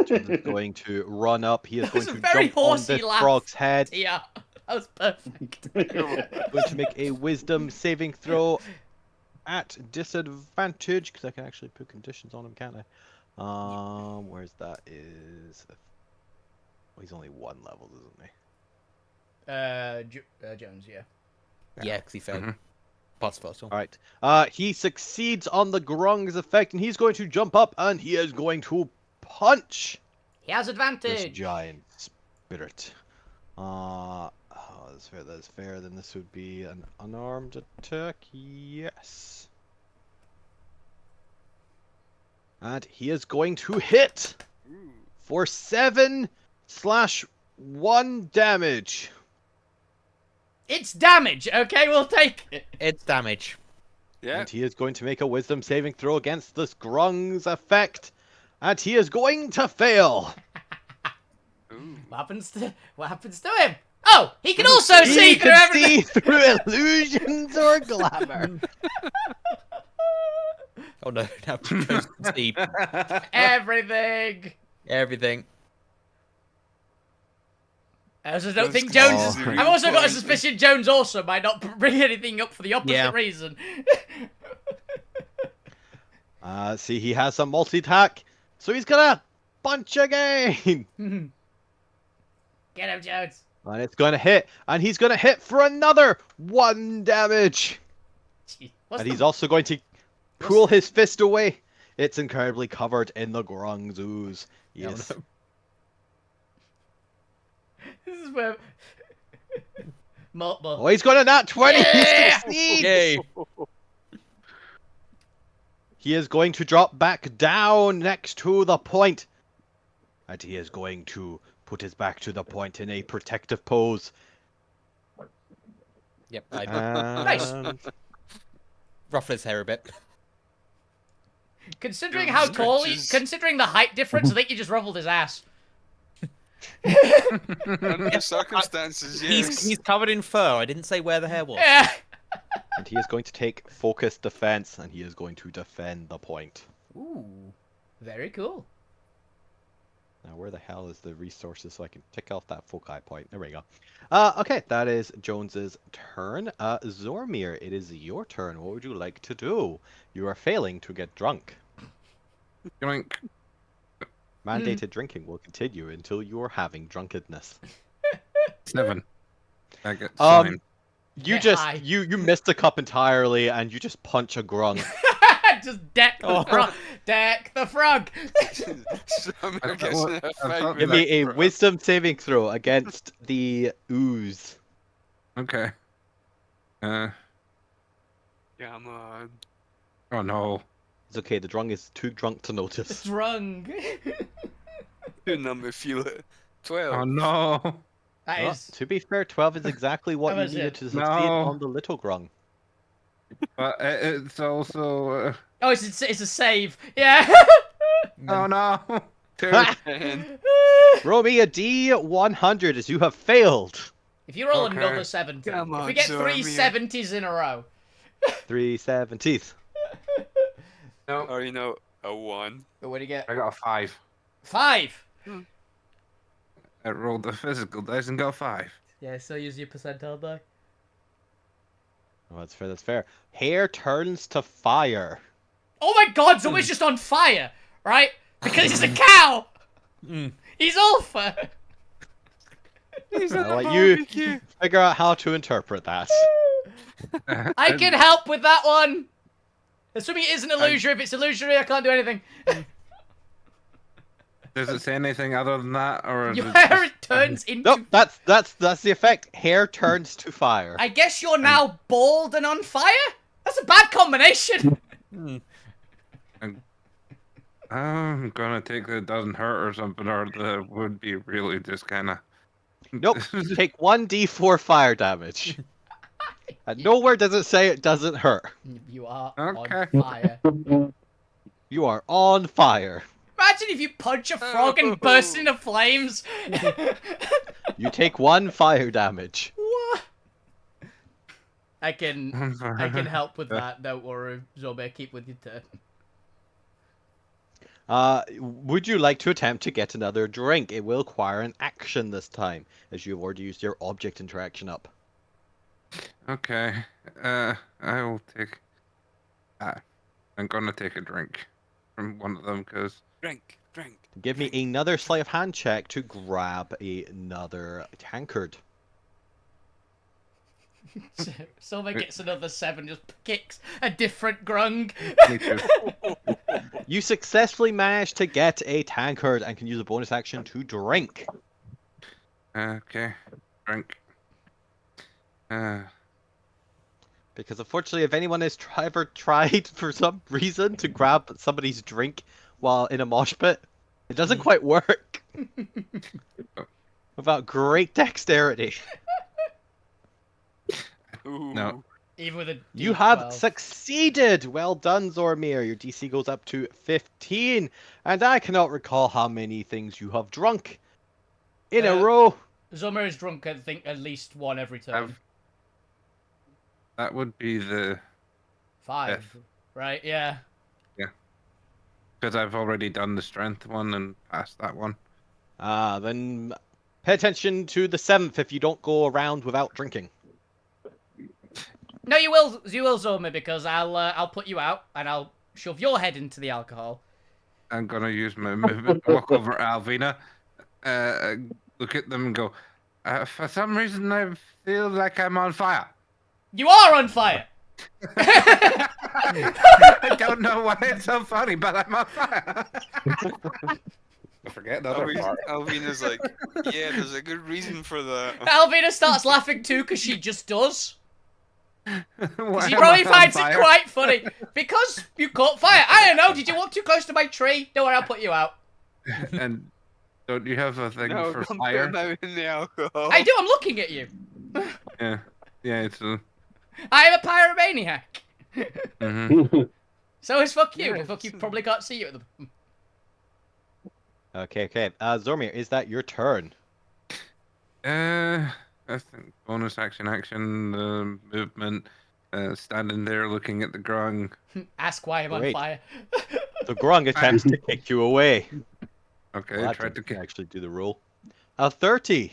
Jones is going to run up. He is That going was a to very jump on horsey this laugh. frog's head. Yeah. That was perfect. Going to make a wisdom saving throw at disadvantage because I can actually put conditions on him, can't I? Where's that? Well, he's only 1 level, isn't he? Jones, yeah. Yeah, because he failed. Plus first one. All right. He succeeds on the Grung's effect, and he's going to jump up, and he is going to punch He has this advantage. giant spirit. That's fair. That's fair. Then this would be an unarmed attack. Yes. And he is going to hit for 7/1 damage. It's damage. Okay, we'll take it. It's damage. Yeah. And he is going to make a wisdom saving throw against this Grung's effect. And he is going to fail. Ooh. What happens to him? Oh, he can also see He through can everything. see through illusions or glamour. Oh no, now he goes to see Everything. everything. I also don't That's think Jones is. crazy. I've also got a suspicion Jones also might not bring anything up for the opposite Yeah. reason. See, he has a multi-attack, so he's gonna punch again. Get him, Jones. And it's gonna hit, and he's gonna hit for another 1 damage. Gee, And he's also going to pull his fist away. It's incredibly covered in the Grung's ooze. Yes. no. This is where. Multiple. Oh, he's got a nat 20. Yeah! He succeeds. Yay. He is going to drop back down next to the point. And he is going to put his back to the point in a protective pose. Yep, I Nice. And ruffle his hair a bit. Considering how tall Stretches. considering the height difference, I think you just ruffled his ass. Under the circumstances, yes. He's covered in fur. I didn't say where the hair was. Yeah. And he is going to take focused defense, and he is going to defend the point. Ooh, very cool. Now, where the hell is the resources so I can tick off that foci point? There we go. Okay, that is Jones's turn. Zormir, it is your turn. What would you like to do? You are failing to get drunk. Drink. Mandated drinking will continue until you are having drunkenness. 7. I get slime. You Get just high. you missed the cup entirely, and you just punch a grung. Just deck the frog. Deck the frog. Summer gets in a I fight thought- Give with me a frog. wisdom saving throw against the ooze. Okay. Come on. Oh no. It's okay. The drunk is too drunk to notice. Drunk. Your number feel it. 12. Oh no. That Well, is. to be fair, 12 is exactly what How you is needed it? to succeed No. on the little grung. But it's also. Oh, it's a save. Yeah. Oh no. 2. And Roll me a D100 as you have failed. If you roll Okay. another 70, Come if on, we get three Zormir. 70s in a row. 370s. No. or, you know, a 1. But what do you get? I got a 5. 5. I rolled the physical dice and got a 5. Yeah, still use your percentile die. Oh, that's fair, that's fair. Hair turns to fire. Oh my god, Zombie's just on fire, right? Because he's a cow! He's alpha! I'll let you figure out how to interpret that. I can help with that one! Assuming it is an illusory. If it's illusory, I can't do anything. Does it say anything other than that, or is Your it hair just- turns into... Nope, that's the effect. Hair turns to fire. I guess you're now bald and on fire? That's a bad combination! I'm gonna take that it doesn't hurt or something, or that would be really just kind of. Nope, take 1d4 fire damage. And nowhere does it say it doesn't hurt. You are Okay. on fire. You are on fire. Imagine if you punch a frog and burst into flames! You take 1 fire damage. What? I can help with that, don't worry. Zombie, keep with your turn. Would you like to attempt to get another drink? It will require an action this time, as you've already used your object interaction up. Okay. I will take. I'm gonna take a drink from one of them because. Drink. Give me another sleight of hand check to grab another tankard. Zombie gets another 7, just kicks a different grung. Me too. You successfully managed to get a tankard and can use a bonus action to drink. Okay. Drink. Because unfortunately, if anyone has ever tried for some reason to grab somebody's drink while in a mosh pit, it doesn't quite work. Without great dexterity. Ooh. No. Even with a You have D12. succeeded! Well done, Zormir. Your DC goes up to 15. And I cannot recall how many things you have drunk in a row. Zombie is drunk, I think, at least one every turn. I've- That would be the 5. F. Right, yeah. because I've already done the strength one and passed that one. Then pay attention to the 7th if you don't go around without drinking. No, you will Zombie, because I'll put you out, and I'll shove your head into the alcohol. I'm gonna use my movement to walk over to Alvina, look at them and go. For some reason, I feel like I'm on fire. You are on fire! I don't know why it's so funny, but I'm on fire. I forget the other part. Alvina's like, yeah, there's a good reason for that. Alvina starts laughing too, because she just does. Why She am probably I on finds it fire? quite funny. Because you caught fire. I don't know, did you walk too close to my tree? Don't worry, I'll put you out. And don't you have a thing No, for don't fire? put them in the alcohol. I do, I'm looking at you. Yeah, it's a. I am a pyromaniac. Mhm. So is fuck you, Yeah, but fuck you it's- probably can't see you at the... Okay. Zormir, is that your turn? I think bonus action, movement, standing there looking at the grung. Ask why I'm on Wait. fire. The grung attempts to kick you away. Okay, Well, that tried to didn't kick. actually do the roll. A 30.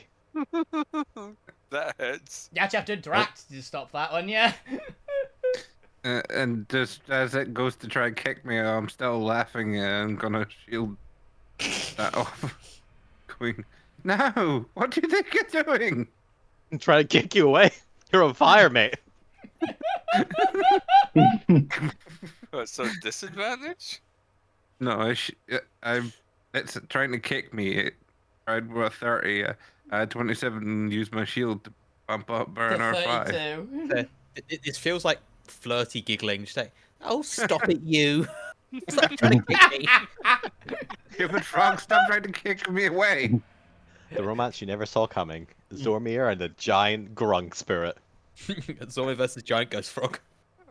That hits. You actually have to interact to stop that one, yeah. And just as it goes to try and kick me, I'm still laughing and I'm gonna shield that off. Going, no! What do you think you're doing? I'm trying to kick you away. You're on fire, mate. What, so disadvantage? No, it's trying to kick me. It tried with a 30. I had 27 use my shield to bump up To burn R5. 32. This feels like flirty giggling. Just like, oh, stop it, you. Stop trying to kick me. Stupid frog, stop trying to kick me away. The romance you never saw coming. Zormir and the giant grung spirit. Zombie versus giant ghost frog.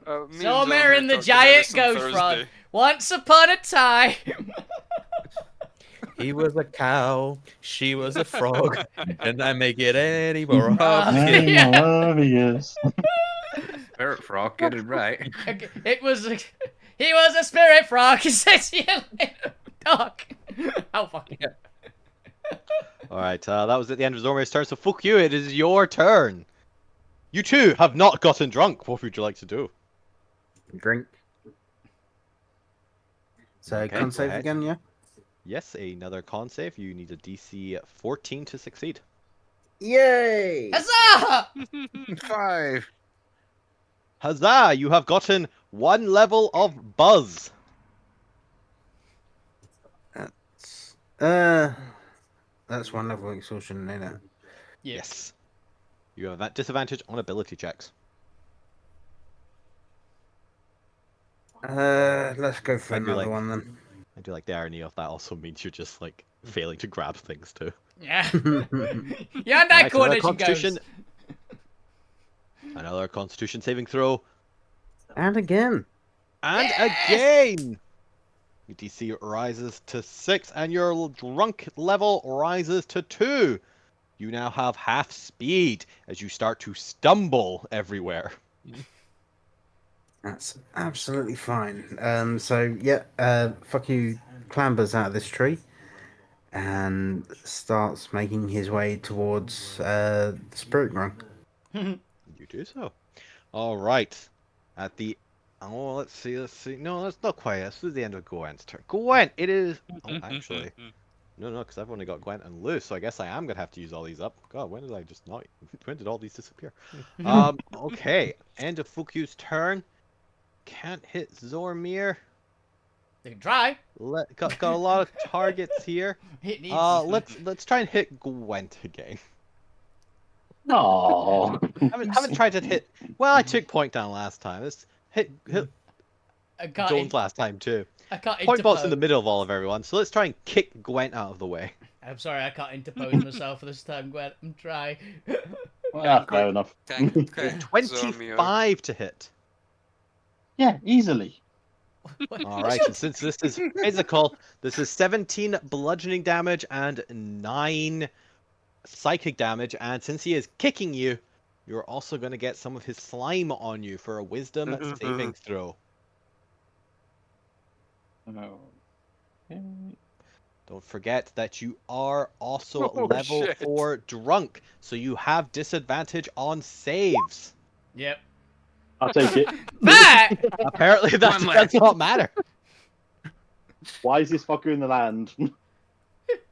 Me and Somewhere John in the talked about giant this on ghost frog. Thursday. Once upon a time. He was a cow, she was a frog, and I make it any more Yeah. obvious. Obvious. Spirit frog, get it right. Okay, it was he was a spirit frog. He says you later, dog. Oh fuck. Yeah. Alright, that was at the end of Zormir's turn, so fuck you, it is your turn. You two have not gotten drunk. What would you like to do? Drink. So Okay, con go save ahead. again, yeah. Yes, another con save. You need a DC 14 to succeed. Yay! Huzzah! 5. Huzzah! You have gotten 1 level of Buzz. That's one level of exhaustion, ain't it? Yeah. Yes. You have that disadvantage on ability checks. Let's go for I do another like- one then. I do like the irony of that also means you're just like failing to grab things too. Yeah. Yeah, and that Alright, another coordination goes. Another Constitution saving throw. And again. And Yes! again! Your DC rises to 6 and your drunk level rises to 2. You now have half speed as you start to stumble everywhere. That's absolutely fine. So yeah, fuck you clambers out of this tree and starts making his way towards the spirit run. You do so. Alright. At the... Oh, let's see. No, that's not quite. This is the end of Gwent's turn. Gwent, it is... Oh, actually... No, because I've only got Gwent and Lou, so I guess I am going to have to use all these up. God, when did I just not... When did all these disappear? Okay. End of Fukyu's turn. Can't hit Zormir. They can try. Got a lot of targets here. It needs. Let's try and hit Gwent again. No. haven't tried to hit... Well, I took point down last time. Let's hit I can't. Jones last time too. I can't Point bot's in interpose. the middle of all of everyone, so let's try and kick Gwent out of the way. I'm sorry, I can't interpose myself this time, Gwen. I'm trying. Ah, fair enough. Okay, 25 to hit. Yeah, easily. Alright, and since this is physical, this is 17 bludgeoning damage and 9 psychic damage, and since he is kicking you, you're also going to get some of his slime on you for a wisdom saving throw. Okay. Don't forget that you are also Oh, level shit. 4 drunk, so you have disadvantage on saves. Yep. I'll take it. But Apparently that One does not matter. Why is this fucker in the land?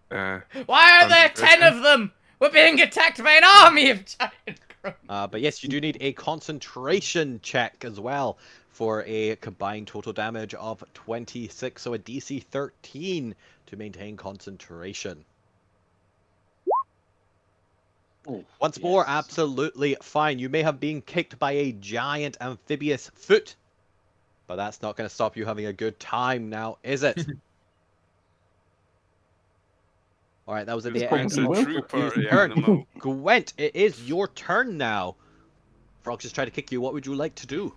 why are there 10 of them? We're being attacked by an army of giant crows. But yes, you do need a concentration check as well for a combined total damage of 26, so a DC 13 to maintain concentration. Oh, Once more, yes. absolutely fine. You may have been kicked by a giant amphibious foot, but that's not going to stop you having a good time now, is it? Alright, that was at the It's end It's a probably of true will. party turn. animal. Gwent, it is your turn now. Frog's just trying to kick you. What would you like to do?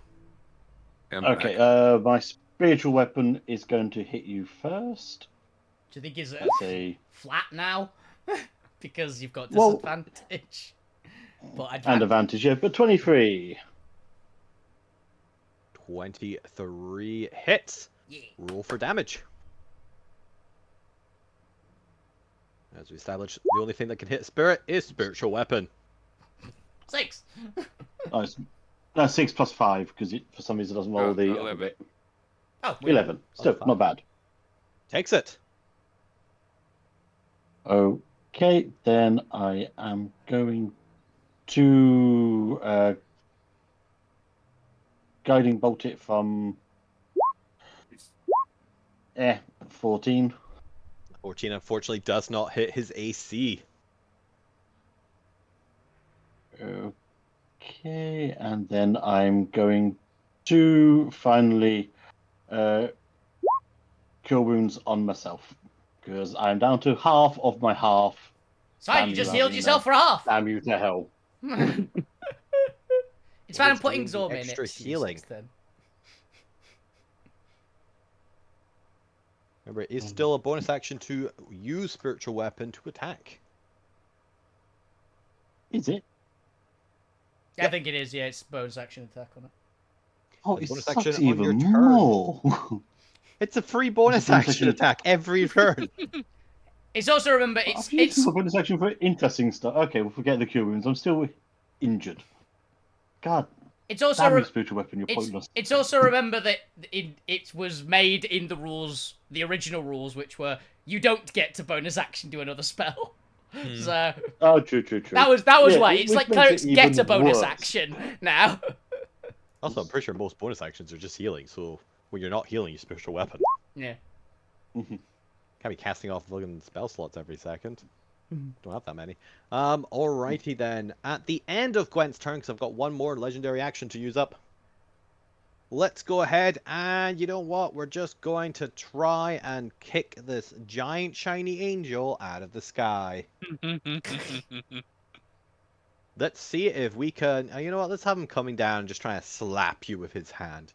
Okay, my spiritual weapon is going to hit you first. Do you think he's That's a flat now? Because you've got Well- disadvantage. But and advantage, yeah, but 23. 23 hits. Yeah. Roll for damage. As we established, the only thing that can hit a spirit is spiritual weapon. 6. Nice. No, 6 plus 5 because it for some reason doesn't roll Oh, the 11. other bit. Oh, weird. 11. Still Plus not 5. bad. Takes it. Okay, then I am going to guiding bolt it from 14. 14 unfortunately does not hit his AC. Okay, and then I'm going to finally cure wounds on myself because I'm down to half of my half. It's fine, Damn you you, just healed Ravina. yourself for half. Damn you to hell. It's fine, I'm He's putting doing the Zorm in extra it. healing. Then. Remember, it is still a bonus action to use spiritual weapon to attack. Is it? Yeah, I think it is, yeah, it's bonus action attack on it. Oh, As it bonus sucks action on even your turn. more. It's a free bonus bonus action action? attack every turn. It's also, remember, I've used it for bonus action for interesting stuff. Okay, we'll forget the cure wounds. I'm still injured. God, it's also damn you, spiritual weapon, you're it's, pointless. it's also remember that it was made in the rules, the original rules, which were you don't get to bonus action do another spell. So Oh, true. that was Yeah, why it's which like makes clerics it get even a bonus worse. action now. Also, I'm pretty sure most bonus actions are just healing, so when you're not healing, you spiritual weapon. Yeah. Mhm. Can't be casting off fucking spell slots every second. Don't have that many. Alrighty then. At the end of Gwent's turn, because I've got one more legendary action to use up. Let's go ahead and, you know what? We're just going to try and kick this giant shiny angel out of the sky. Let's see if we can... you know what? Let's have him coming down and just trying to slap you with his hand.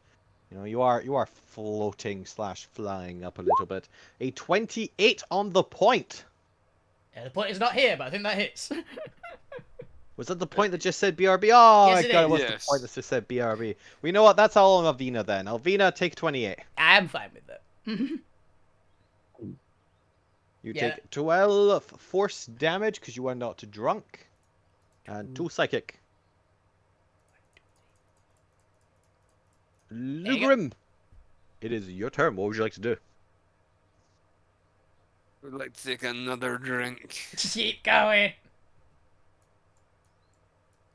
You know, you are floating / flying up a little bit. A 28 on the point. Yeah, the point is not here, but I think that hits. Was that the point that just said BRB? Oh Yes, my it god, is. it was Yes. the point that just said BRB. Well, you know what? That's all on Alvina then. Alvina, take 28. I'm fine with that. You Yeah. take 12 force damage because you are not drunk. And 2 psychic. you go. Lugrim, it is your turn. What would you like to do? Would like to take another drink. Keep going.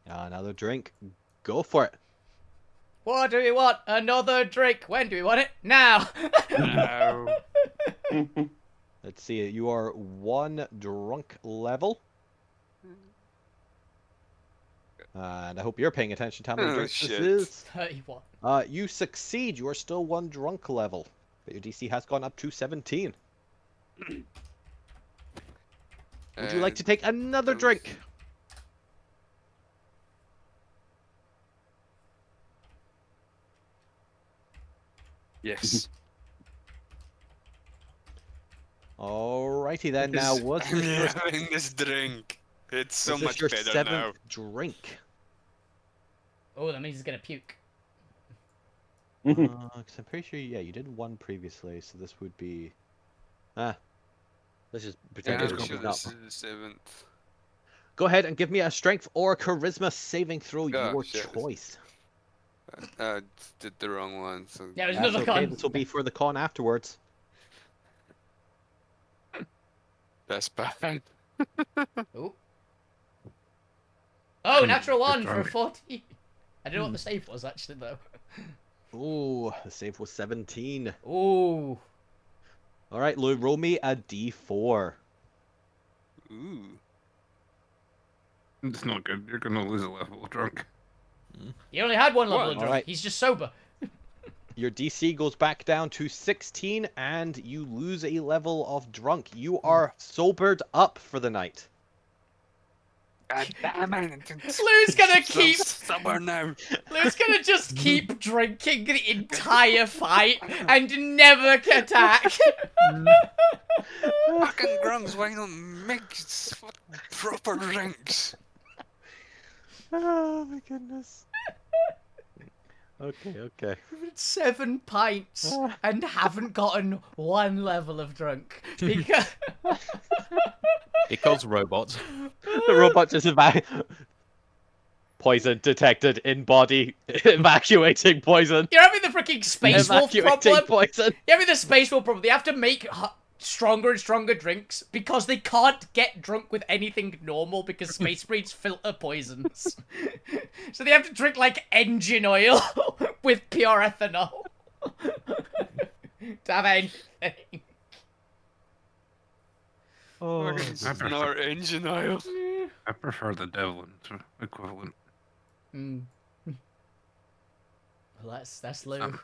Another drink. Go for it. What do we want? Another drink. When do we want it? Now. No. Let's see. You are 1 drunk level. And I hope you're paying attention to how many Oh, drinks shit. this is. 31. You succeed. You are still 1 drunk level. But your DC has gone up to 17. Would you like to take another drink? Yes. Alrighty then. Now, was I'm this your, having this drink. It's so was this much your better 7th now. drink? Oh, that means he's gonna puke. Because I'm pretty sure, yeah, you did 1 previously, so this would be... let's just pretend Yeah, it actually, is this not. is the 7th. Go ahead and give me a strength or charisma saving throw, Oh, your shit. choice. Did the wrong one. So Yeah, there's That's another okay, con. this will be for the con afterwards. that's bad. Oh. Oh, natural Good 1 for drunk. 40. I don't know what the save was actually though. Ooh, the save was 17. Ooh. Alright, Lou, roll me a d4. Ooh. It's not good. You're gonna lose a level of drunk. He only had 1 level What? of drunk. Alright. He's just sober. Your DC goes back down to 16, and you lose a level of drunk. You are sobered up for the night. God damn it. Lou's gonna keep. Sober now. Lou's gonna just keep drinking the entire fight and never attack. Fucking grunts, why not make proper drinks? Oh my goodness. Okay. We've had 7 pints and haven't gotten 1 level of drunk. Because robots. The robot just poison detected in body. Evacuating poison. You're having the freaking space wolf Evacuating problem. poison. You're having the space wolf problem. They have to make stronger and stronger drinks because they can't get drunk with anything normal because space breeds filter poisons. So they have to drink like engine oil with pure ethanol to have anything. Oh, Snort engine oil. I prefer the Devlin's equivalent. Mm. Well, that's Lou.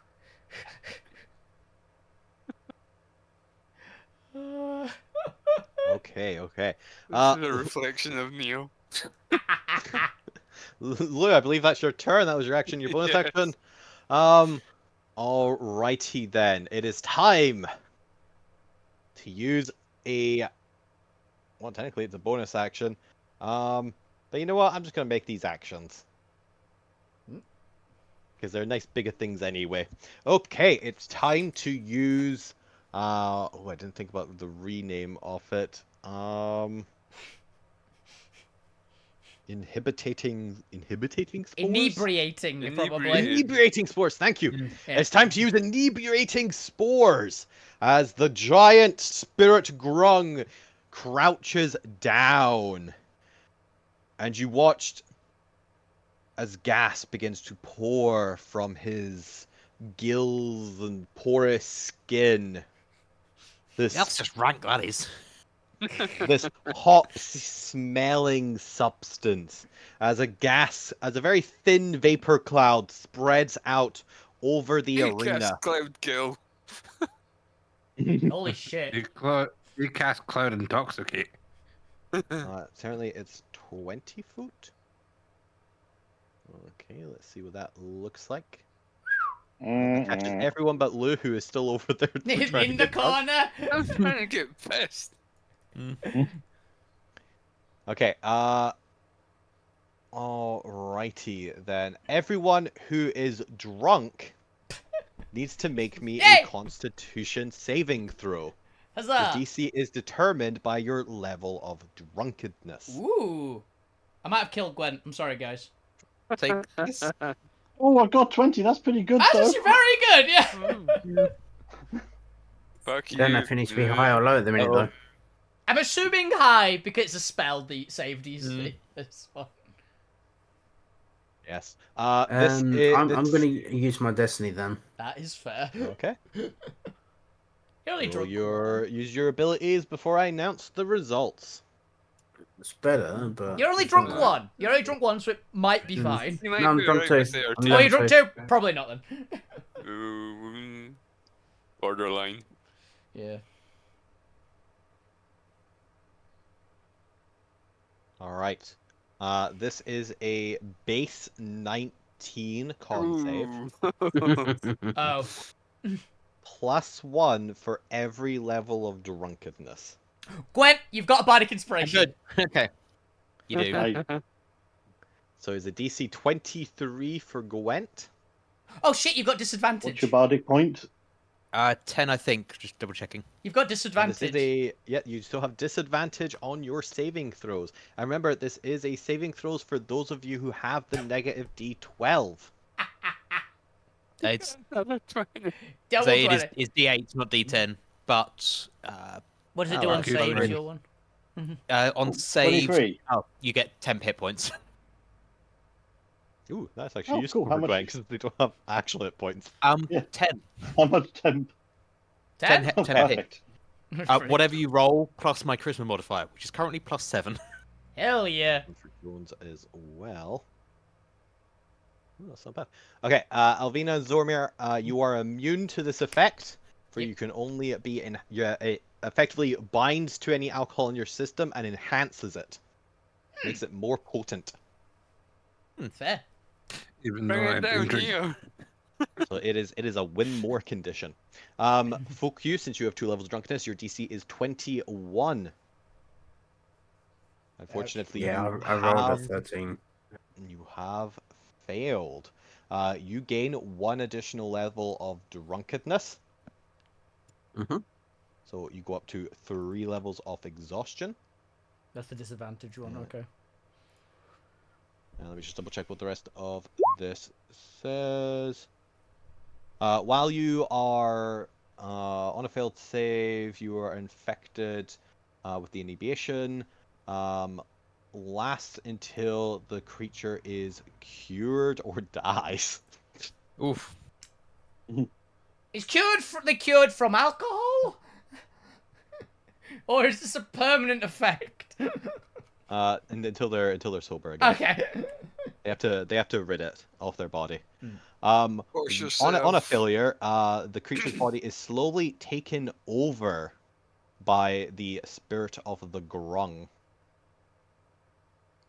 okay. This is a reflection of Neo. Lou, I believe that's your turn. That was your action, your bonus Yes. action. Alrighty then. It is time to use a. Well, technically it's a bonus action. But you know what? I'm just gonna make these actions. Because they're nice bigger things anyway. Okay, it's time to use I didn't think about the rename of it. Inhibiting spores? Inebriating, probably. Inebriating spores, thank you. Yeah. It's time to use inebriating spores as the giant spirit grung crouches down. And you watched as gas begins to pour from his gills and porous skin. That's just rank, that is. This hop-smelling substance as a very thin vapor cloud spreads out over the arena. Cloud kill. Holy shit. You cast Cloud Intoxicate. Apparently it's 20 foot. Okay, let's see what that looks like. Catches everyone but Lou, who is still over there. In the corner. I'm trying to get pissed. Okay, alrighty then. Everyone who is drunk needs to make me Yay! a Constitution saving throw. The Huzzah. DC is determined by your level of drunkenness. Ooh. I might have killed Gwen. I'm sorry, guys. Take this. Oh, I got 20. That's pretty good, That's though. actually very good, yeah. Fuck you. Don't know if it needs to be high or low at the minute, though. I'm assuming high because it's a spell save DC. This one. Yes. I'm going to use my destiny then. That is fair. Okay. You're only Roll drunk. use your abilities before I announce the results. It's better, but... You're only drunk one. You're only drunk one, so it might be fine. You might No, I'm be drunk right too. with there, I'm too. Oh, you're drunk drunk too? Probably not then. Borderline. Yeah. All right. This is a base 19 con save. Oh. +1 for every level of drunkenness. Gwen, you've got a bardic inspiration. Good. Okay. You do. Right. So is a DC 23 for Gwent. Oh shit, you've got disadvantage. What's your bardic point? 10, I think. Just double checking. You've got And this disadvantage. is you still have disadvantage on your saving throws. And remember, this is a saving throws for those of you who have the negative D12. It's Double say 20. it's D8, not D10. But What does it Oh, do on okay. saves, Fine. your one? on saves, 23. you get 10 hit points. Ooh, that's actually Oh, useful cool. How for much- Gwent because they don't have actual hit points. Yeah. 10. How much temp? 10 10? hit. 10 hit. Perfect. Whatever you roll, plus my charisma modifier, which is currently +7. Hell yeah. And for Jones as well. Ooh, that's not bad. Okay, Alvina and Zormir, you are immune to this effect, for Yep. you can only be in. It effectively binds to any alcohol in your system and enhances it, makes it more potent. Fair. Even Bring though it I've been down drinking. here. So it is a win more condition. Folk you, since you have 2 levels of drunkenness, your DC is 21. Unfortunately, Yeah, you I rolled a have 13. you have failed. you gain 1 additional level of drunkenness. Mhm. So you go up to 3 levels of exhaustion. That's the disadvantage one. Okay. Let me just double check what the rest of this says. While you are on a failed save, you are infected with the inebriation. Lasts until the creature is cured or dies. Oof. Is cured from alcohol? Or is this a permanent effect? And until they're sober again. Okay. They have to rid it off their body. Force On a yourself. failure, the creature's body is slowly taken over by the spirit of the grung.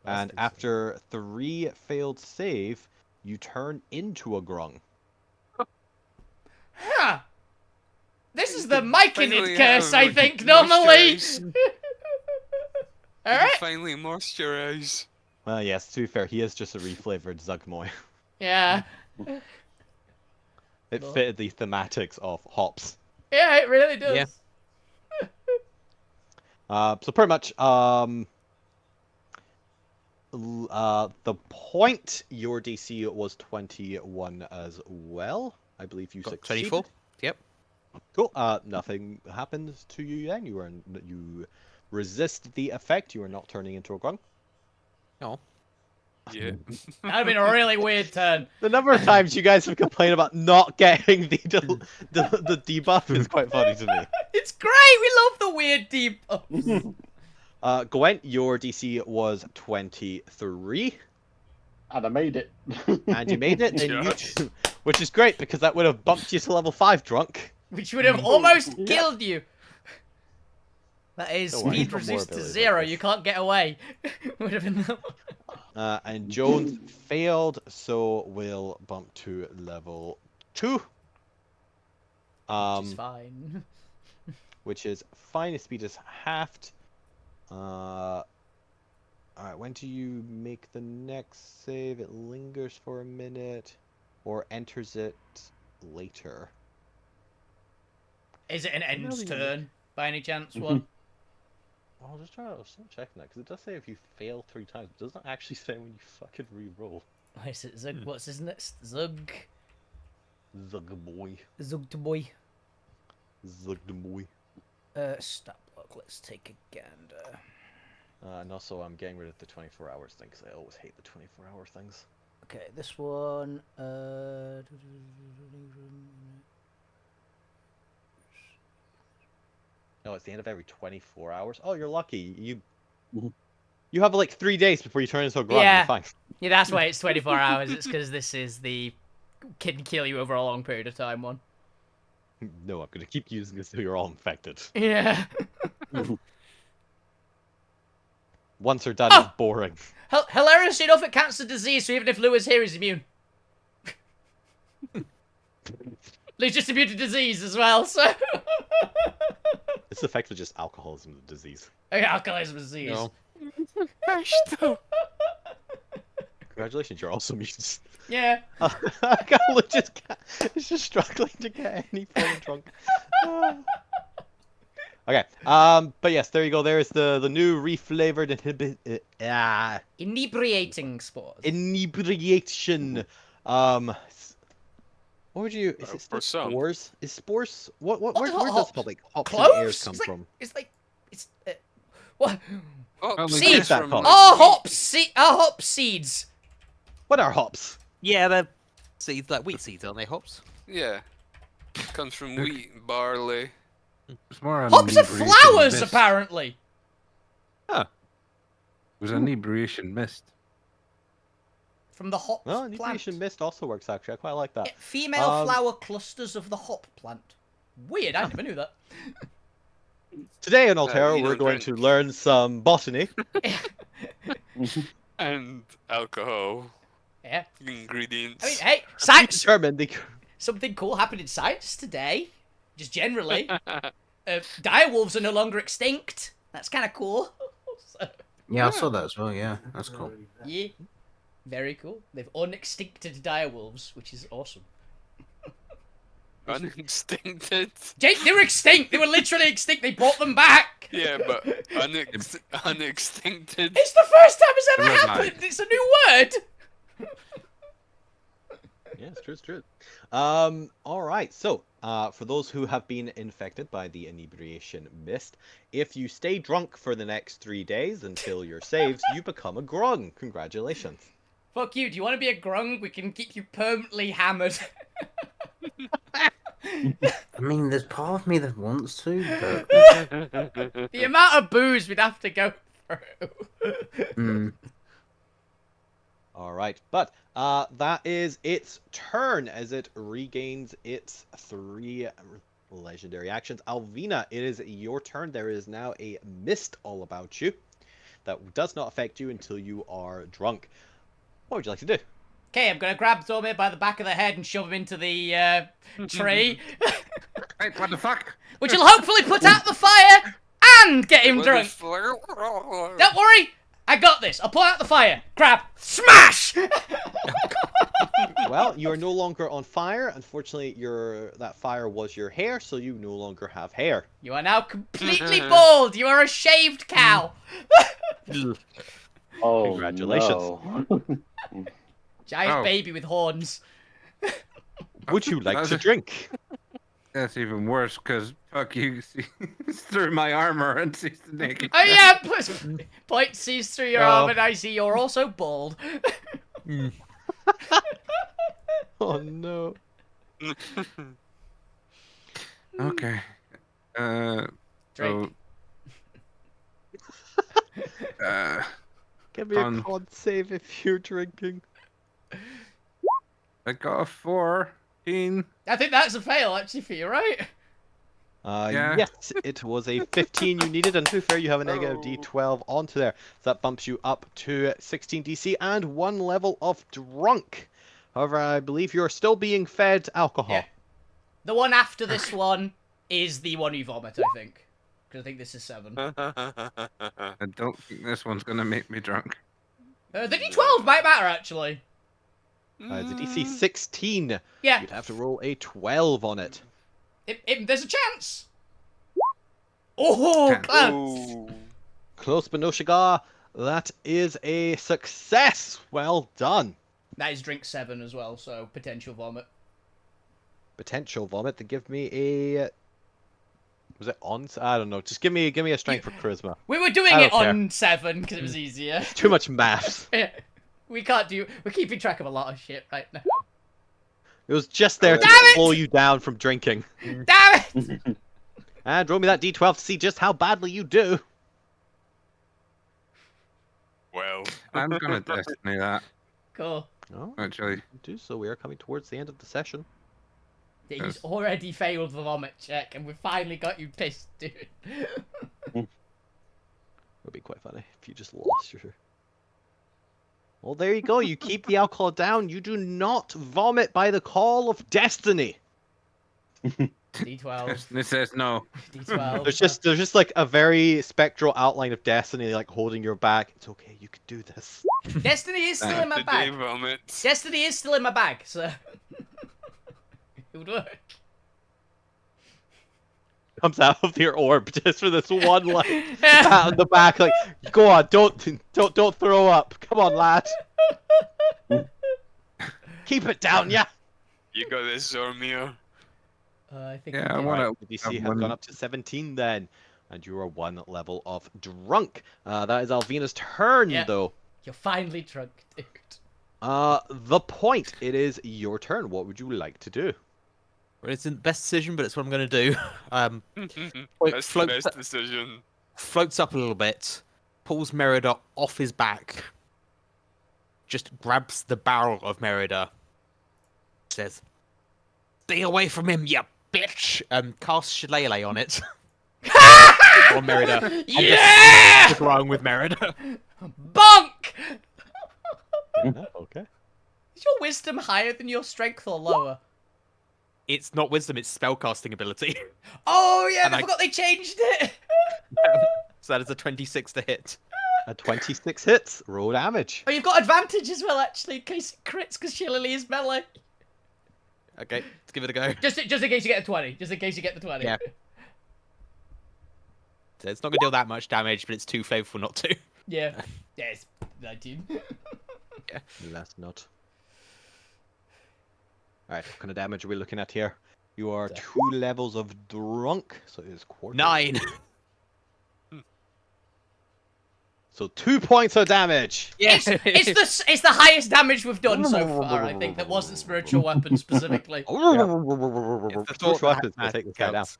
And after 3 failed save, you turn into a grung. Huh. This is the Finally myconid curse, have I think, normally. moisturize. You Alright. finally moisturize. Well, yes, to be fair, he is just a reflavored Zugmoy. Yeah. It fitted the thematics of hops. Yeah, it really does. Yeah. So pretty much, the point your DC was 21 as well. I believe you Got succeeded. 24. Yep. Cool. Nothing happened to you then. You resist the effect. You are not turning into a grung. Oh. Yeah. That'd have been a really weird turn. The number of times you guys have complained about not getting the debuff is quite funny to me. It's great. We love the weird debuffs. Gwent, your DC was 23, And I made it. and you made it, and Yes. which is great because that would have bumped you to level 5 drunk. Which would have almost killed you. That is Don't worry, speed you've got more resist to abilities like 0. this. You can't get away. Would have been. And Jones failed, so we'll bump to level 2. Which is fine. Which is fine. His speed is halved. Alright, when do you make the next save? It lingers for a minute, or enters it later. Is it an end Really? turn by any chance? One. I'll just try to check that, because it does say if you fail 3 times, it doesn't actually say when you fucking re-roll. Why is it Zug? What's his next? Zug. Zugboy. Zug to boy. Zugboy. Stat block. Let's take a gander. And also, I'm getting rid of the 24 hours thing, because I always hate the 24-hour things. Okay, this one. No, it's the end of every 24 hours. Oh, you're lucky. You Mhm. you have like 3 days before you turn into a grung. Yeah. You're fine. Yeah, that's why it's 24 hours. It's because this is the can kill you over a long period of time one. No, I'm gonna keep using this until you're all infected. Yeah. Once they're done, Oh! it's boring. Hilarious enough, it counts the disease, so even if Lou is here, he's immune. Lou's just immune to disease as well, so. It's effectively just alcoholism disease. Okay, alcoholism disease. No. Congratulations, you're also mutants. Yeah. It's just struggling to get any form of drunk. Okay. But yes, there you go. There's the new reflavored Inebriating spores. inebriation. What would you? Is it still For some. spores? Is spores? Where does hops? public hops and Cloves? airs come It's like, from? It's like, it's what? Oh, Well, Seeds. seeds. that called? Oh, hop seeds. What are hops? Yeah, they're seeds, like wheat seeds, aren't they, hops? Yeah. Comes from wheat, barley. It's more an Hops are inebriation flowers, mist. apparently. It was an inebriation mist. From the hops Well, plant. inebriation mist also works actually. I quite like that. Yeah, female Um, flower clusters of the hop plant. Weird, I never knew that. Today in Alterra, you we're don't going drink. to learn some botany. And alcohol. Yeah. Ingredients. I mean, hey, We science. determined the Something cool happened in science today. Just generally. Direwolves are no longer extinct. That's kind of cool. So, Yeah, I saw that as well. Yeah, that's cool. yeah. Very cool. They've unextincted direwolves, which is awesome. Unextincted? Jake, they were extinct. They were literally extinct. They brought them back. Yeah, but unextincted. It's the first time it's ever Revived. happened. It's a new word. Yeah, it's true, it's true. All right, so, for those who have been infected by the inebriation mist, if you stay drunk for the next 3 days until you're saved, you become a grung. Congratulations. Fuck you. Do you want to be a grung? We can keep you permanently hammered. I mean, there's part of me that wants to, but The amount of booze we'd have to go through. All right, but that is its turn as it regains its 3 legendary actions. Alvina, it is your turn. There is now a mist all about you that does not affect you until you are drunk. What would you like to do? Okay, I'm gonna grab Zormir by the back of the head and shove him into the tree, Wait, what the fuck? which will hopefully put out the fire and get him drunk. Don't worry, I got this. I'll put out the fire. Grab, smash. Well, you are no longer on fire. Unfortunately, that fire was your hair, so you no longer have hair. You are now completely bald. You are a shaved cow. Oh, Congratulations. no. Giant Oh. baby with horns. Would you like to drink? That's even worse, because fuck you see through my armor and sees the naked. Oh yeah, point sees through your Oh. arm and I see you're also bald. Oh no. Okay. Drink. So, Give me a Fun. con save if you're drinking. I got a 14. I think that's a fail actually for you, right? Yeah. Yes, it was a 15 you needed, and to be fair, you have a negative D12 onto there. So that bumps you up to 16 DC and 1 level of drunk. However, I believe you're still being fed alcohol. Yeah. The one after this one is the one you vomit, I think. Because I think this is 7. I don't think this one's gonna make me drunk. The D12 might matter, actually. It's a DC 16. Yeah, You'd have to roll a 12 on it. there's a chance. Oh, Ten. close. Close, but no cigar. That is a success. Well done. That is drink 7 as well, so potential vomit. Potential vomit to give me a. Was it on? I don't know. Just give me a strength for charisma. We were doing I it don't on 7 because it was easier. Too much maths. We can't do. We're keeping track of a lot of shit right now. It was just there to Damn it! slow you down from drinking. Damn it! And roll me that D12 to see just how badly you do. Well, I'm gonna destiny that, Cool. Oh, actually. do so. We are coming towards the end of the session. Yeah, Yes. he's already failed the vomit check, and we finally got you pissed, dude. It would be quite funny if you just lost your. Well, there you go. You keep the alcohol down. You do not vomit by the call of destiny. D12. Destiny says no. D12. There's just like a very spectral outline of destiny, like holding your back. It's okay. You can do this. Destiny is still in my the day bag. vomits. Destiny is still in my bag, so it would work. Comes out of your orb just for this one like pat on the back. Like, go on, don't throw up. Come on, lad. Keep it down, yeah. You got this, Zormir. I think. Yeah, we I did. wanna- The DC have one- gone up to 17 then, and you are 1 level of drunk. That is Alvina's turn, Yeah. though. You're finally drunk, dude. The point. It is your turn. What would you like to do? Well, it's the best decision, but it's what I'm going to do. That's the floats, best decision. floats up a little bit, pulls Merida off his back, just grabs the barrel of Merida, says, "Stay away from him, you bitch!" Casts Shillelagh on it. On Merida. And Yeah! What's wrong with Merida? Bonk! Okay. Is your wisdom higher than your strength or lower? It's not wisdom, it's spellcasting ability. Oh yeah, And I I- forgot they changed it. So that is a 26 to hit. A 26 hits. Roll damage. Oh, you've got advantage as well, actually, in case it crits, because Shillelagh is melee. Okay, let's give it a go. Just in case you get a 20. Just in case you get the 20. Yeah. So it's not gonna deal that much damage, but it's too flavorful not to. Yeah. Yes. 19. Last not. Alright, what kind of damage are we looking at here? You are 2 levels of drunk, so it is quarter. 9. So 2 points of damage. Yeah. It's the highest damage we've done so far, I think, that wasn't spiritual weapon specifically. It's the thought Spiritual weapons that will take this guy down. counts.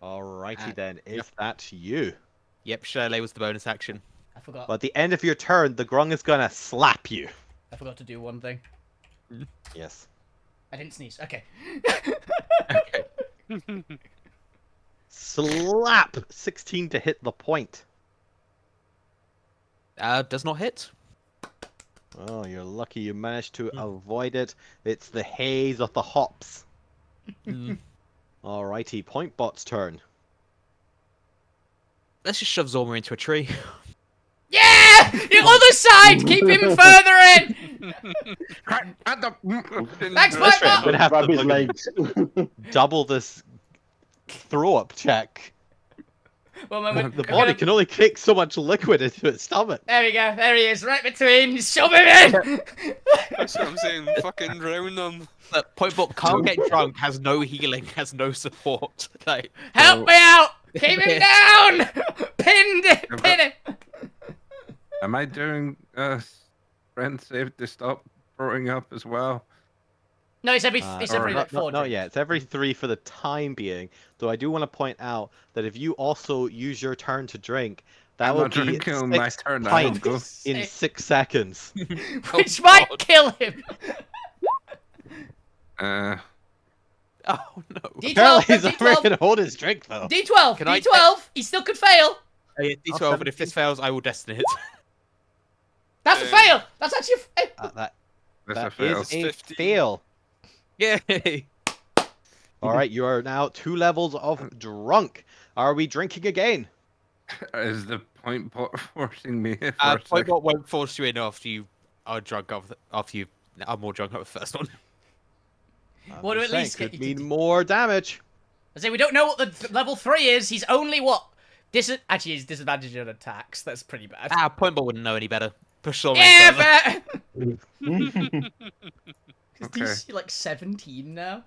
Alrighty then, is that you? Yep, Shirley was the bonus action. I forgot. Well, at the end of your turn, the grung is gonna slap you. I forgot to do one thing. Yes. I didn't sneeze. Okay. Okay. Slap! 16 to hit the point. Does not hit. Oh, you're lucky you managed to avoid it. It's the haze of the hops. Alrighty, point bot's turn. Let's just shove Zorma into a tree. Yeah! The other side! Keep him further in! Thanks, That's right, I'm Piper! gonna have Grab to his fucking legs. double this throw-up check. Well, moment. The body can only take so much liquid into its stomach. There we go. There he is, right between. Shove him in! That's what I'm saying. Fucking drown them. Look, Pointbot can't get drunk, has no healing, has no support. Like, Help me out! Keep him down! Pin it! Am I doing friend save to stop throwing up as well? No, it's every Or like 4 no, drinks. yeah, it's every 3 for the time being. Though I do want to point out that if you also use your turn to drink, that I'm will not be drinking on my 6 turn. I will go. pints in 6 seconds. Which might kill him. oh no. D12, Apparently he's D12. never gonna hold his drink though. D12, Can I D12. He still could fail. Oh, yeah, D12, and if this fails, I will destiny it. That's a fail. That's actually a fail. That That's a that fail. is a 15. fail. Yay! Alright, you are now 2 levels of drunk. Are we drinking again? Is the point bot forcing me? For a second? Pointbot won't force you in after you are drunk, after you are more drunk at the first one. Well, I'm at saying, least could get you to mean more damage. I say we don't know what the level 3 is. He's only what? Actually, he's disadvantaged on attacks. That's pretty bad. Pointbot wouldn't know any better. Push Zorma Yeah, further. but Is Okay. DC like 17 now?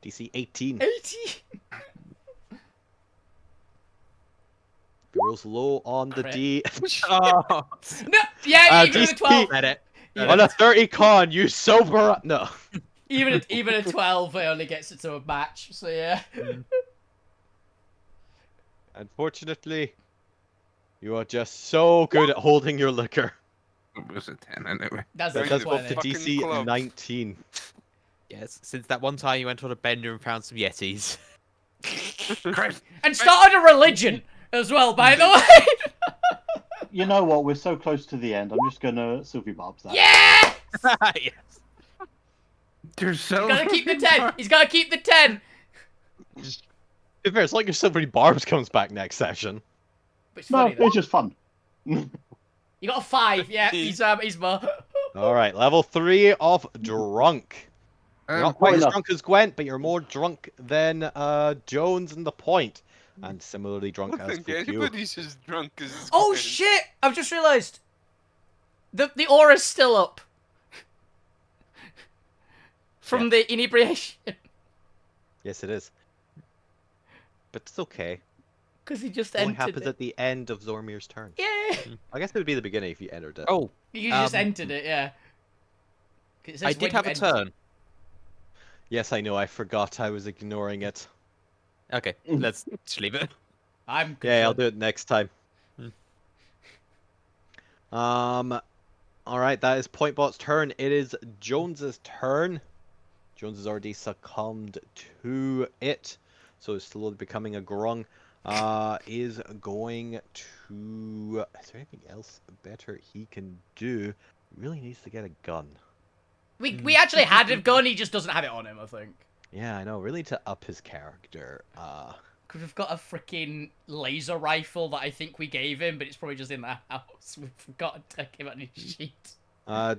DC 18. 18? Rolls low on the Crit. D. Oh, No, yeah, even a DC 12. read it. On a 30 con, you sober up. No. Even a 12 only gets it to a match. So yeah. Unfortunately, you are just so good at holding your liquor. It was a 10 anyway. That's That a does go up 20. to Fucking DC club. 19. Yes, since that one time you went on a bender and found some Yetis. And started a religion as well, by the way. You know what? We're so close to the end. I'm just gonna Sylvie Bobs that. Yeah! Yes. You're so. He's gotta keep the 10. He's gotta keep the 10. To be fair, it's like if somebody Barbs comes back next session. But it's No, funny though. it's just fun. You got a 5. Yeah, he's more. Alright, level 3 of drunk. You're not quite as enough. drunk as Gwent, but you're more drunk than Jones and the point. And similarly drunk I as think Fuku. anybody's as drunk as. Oh Gwen. shit! I've just realised. The aura's still up. From the inebriation. Yes, it is. But it's okay. Because he just It only entered happens it. at the end of Zormir's turn. Yeah. I guess it would be the beginning if you entered it. Oh, You just Um, entered it, yeah. 'Cause it says I when did you have a entered. turn. Yes, I know. I forgot. I was ignoring it. Okay, let's just leave it. I'm Yeah, I'll concerned. do it next time. All right, that is Pointbot's turn. It is Jones's turn. Jones has already succumbed to it, so it's slowly becoming a grung. Is going to. Is there anything else better he can do? Really needs to get a gun. We actually had a gun, he just doesn't have it on him, I think. Yeah, I know. Really to up his character. Because we've got a freaking laser rifle that I think we gave him, but it's probably just in the house. We've forgotten to take him on his sheet.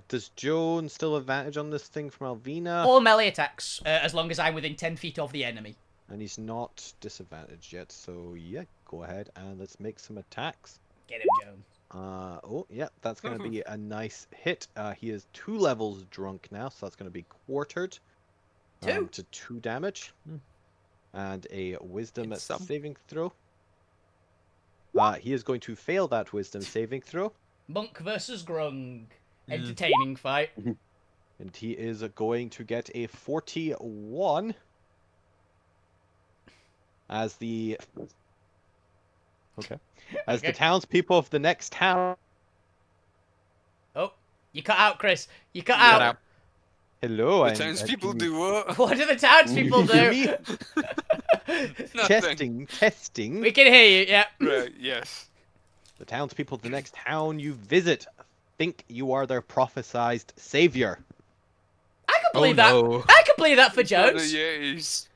Does Joan still have advantage on this thing from Alvina? All melee attacks, as long as I'm within 10 feet of the enemy. And he's not disadvantaged yet, so yeah, go ahead and let's make some attacks. Get him, Joan. Oh, yeah, that's going to be a nice hit. He is 2 levels drunk now, so that's going to be quartered. 2? To 2 damage. And a wisdom It's some. saving throw. He is going to fail that wisdom saving throw. Monk versus Grung. Entertaining fight. And he is going to get a 41. As the... Okay. As the townspeople of the next town... Oh, you cut out, Chris. You cut Cut out. out. Hello, The townspeople do what? What do the townspeople do? Nothing. Testing. We can hear you, yeah. Right, yes. The townspeople of the next town you visit think you are their prophesized savior. I can Oh believe that. no. I can believe that for It's not Jones. the Yetis.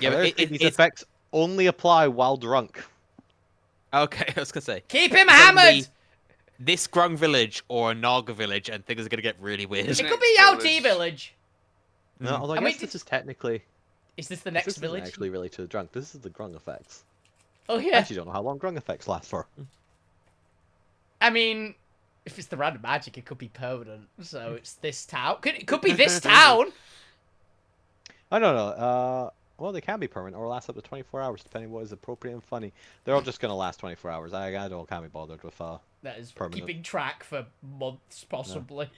Yeah, However, but these effects only apply while drunk. okay. I was gonna say Keep him suddenly, hammered. this Grung village or a Naga village, and things are gonna get really weird. It Next could be Yao village. Village. No, although I I mean, guess this is technically... Is this the This next isn't village? actually related to the drunk. This is the grung effects. Oh I yeah. actually don't know how long grung effects last for. I mean, if it's the random magic, it could be permanent. So it's this town. It could be this town. I don't know. Well, they can be permanent or last up to 24 hours, depending what is appropriate and funny. They're all just going to last 24 hours. I can't be bothered with That is Permanent. keeping track for months, possibly.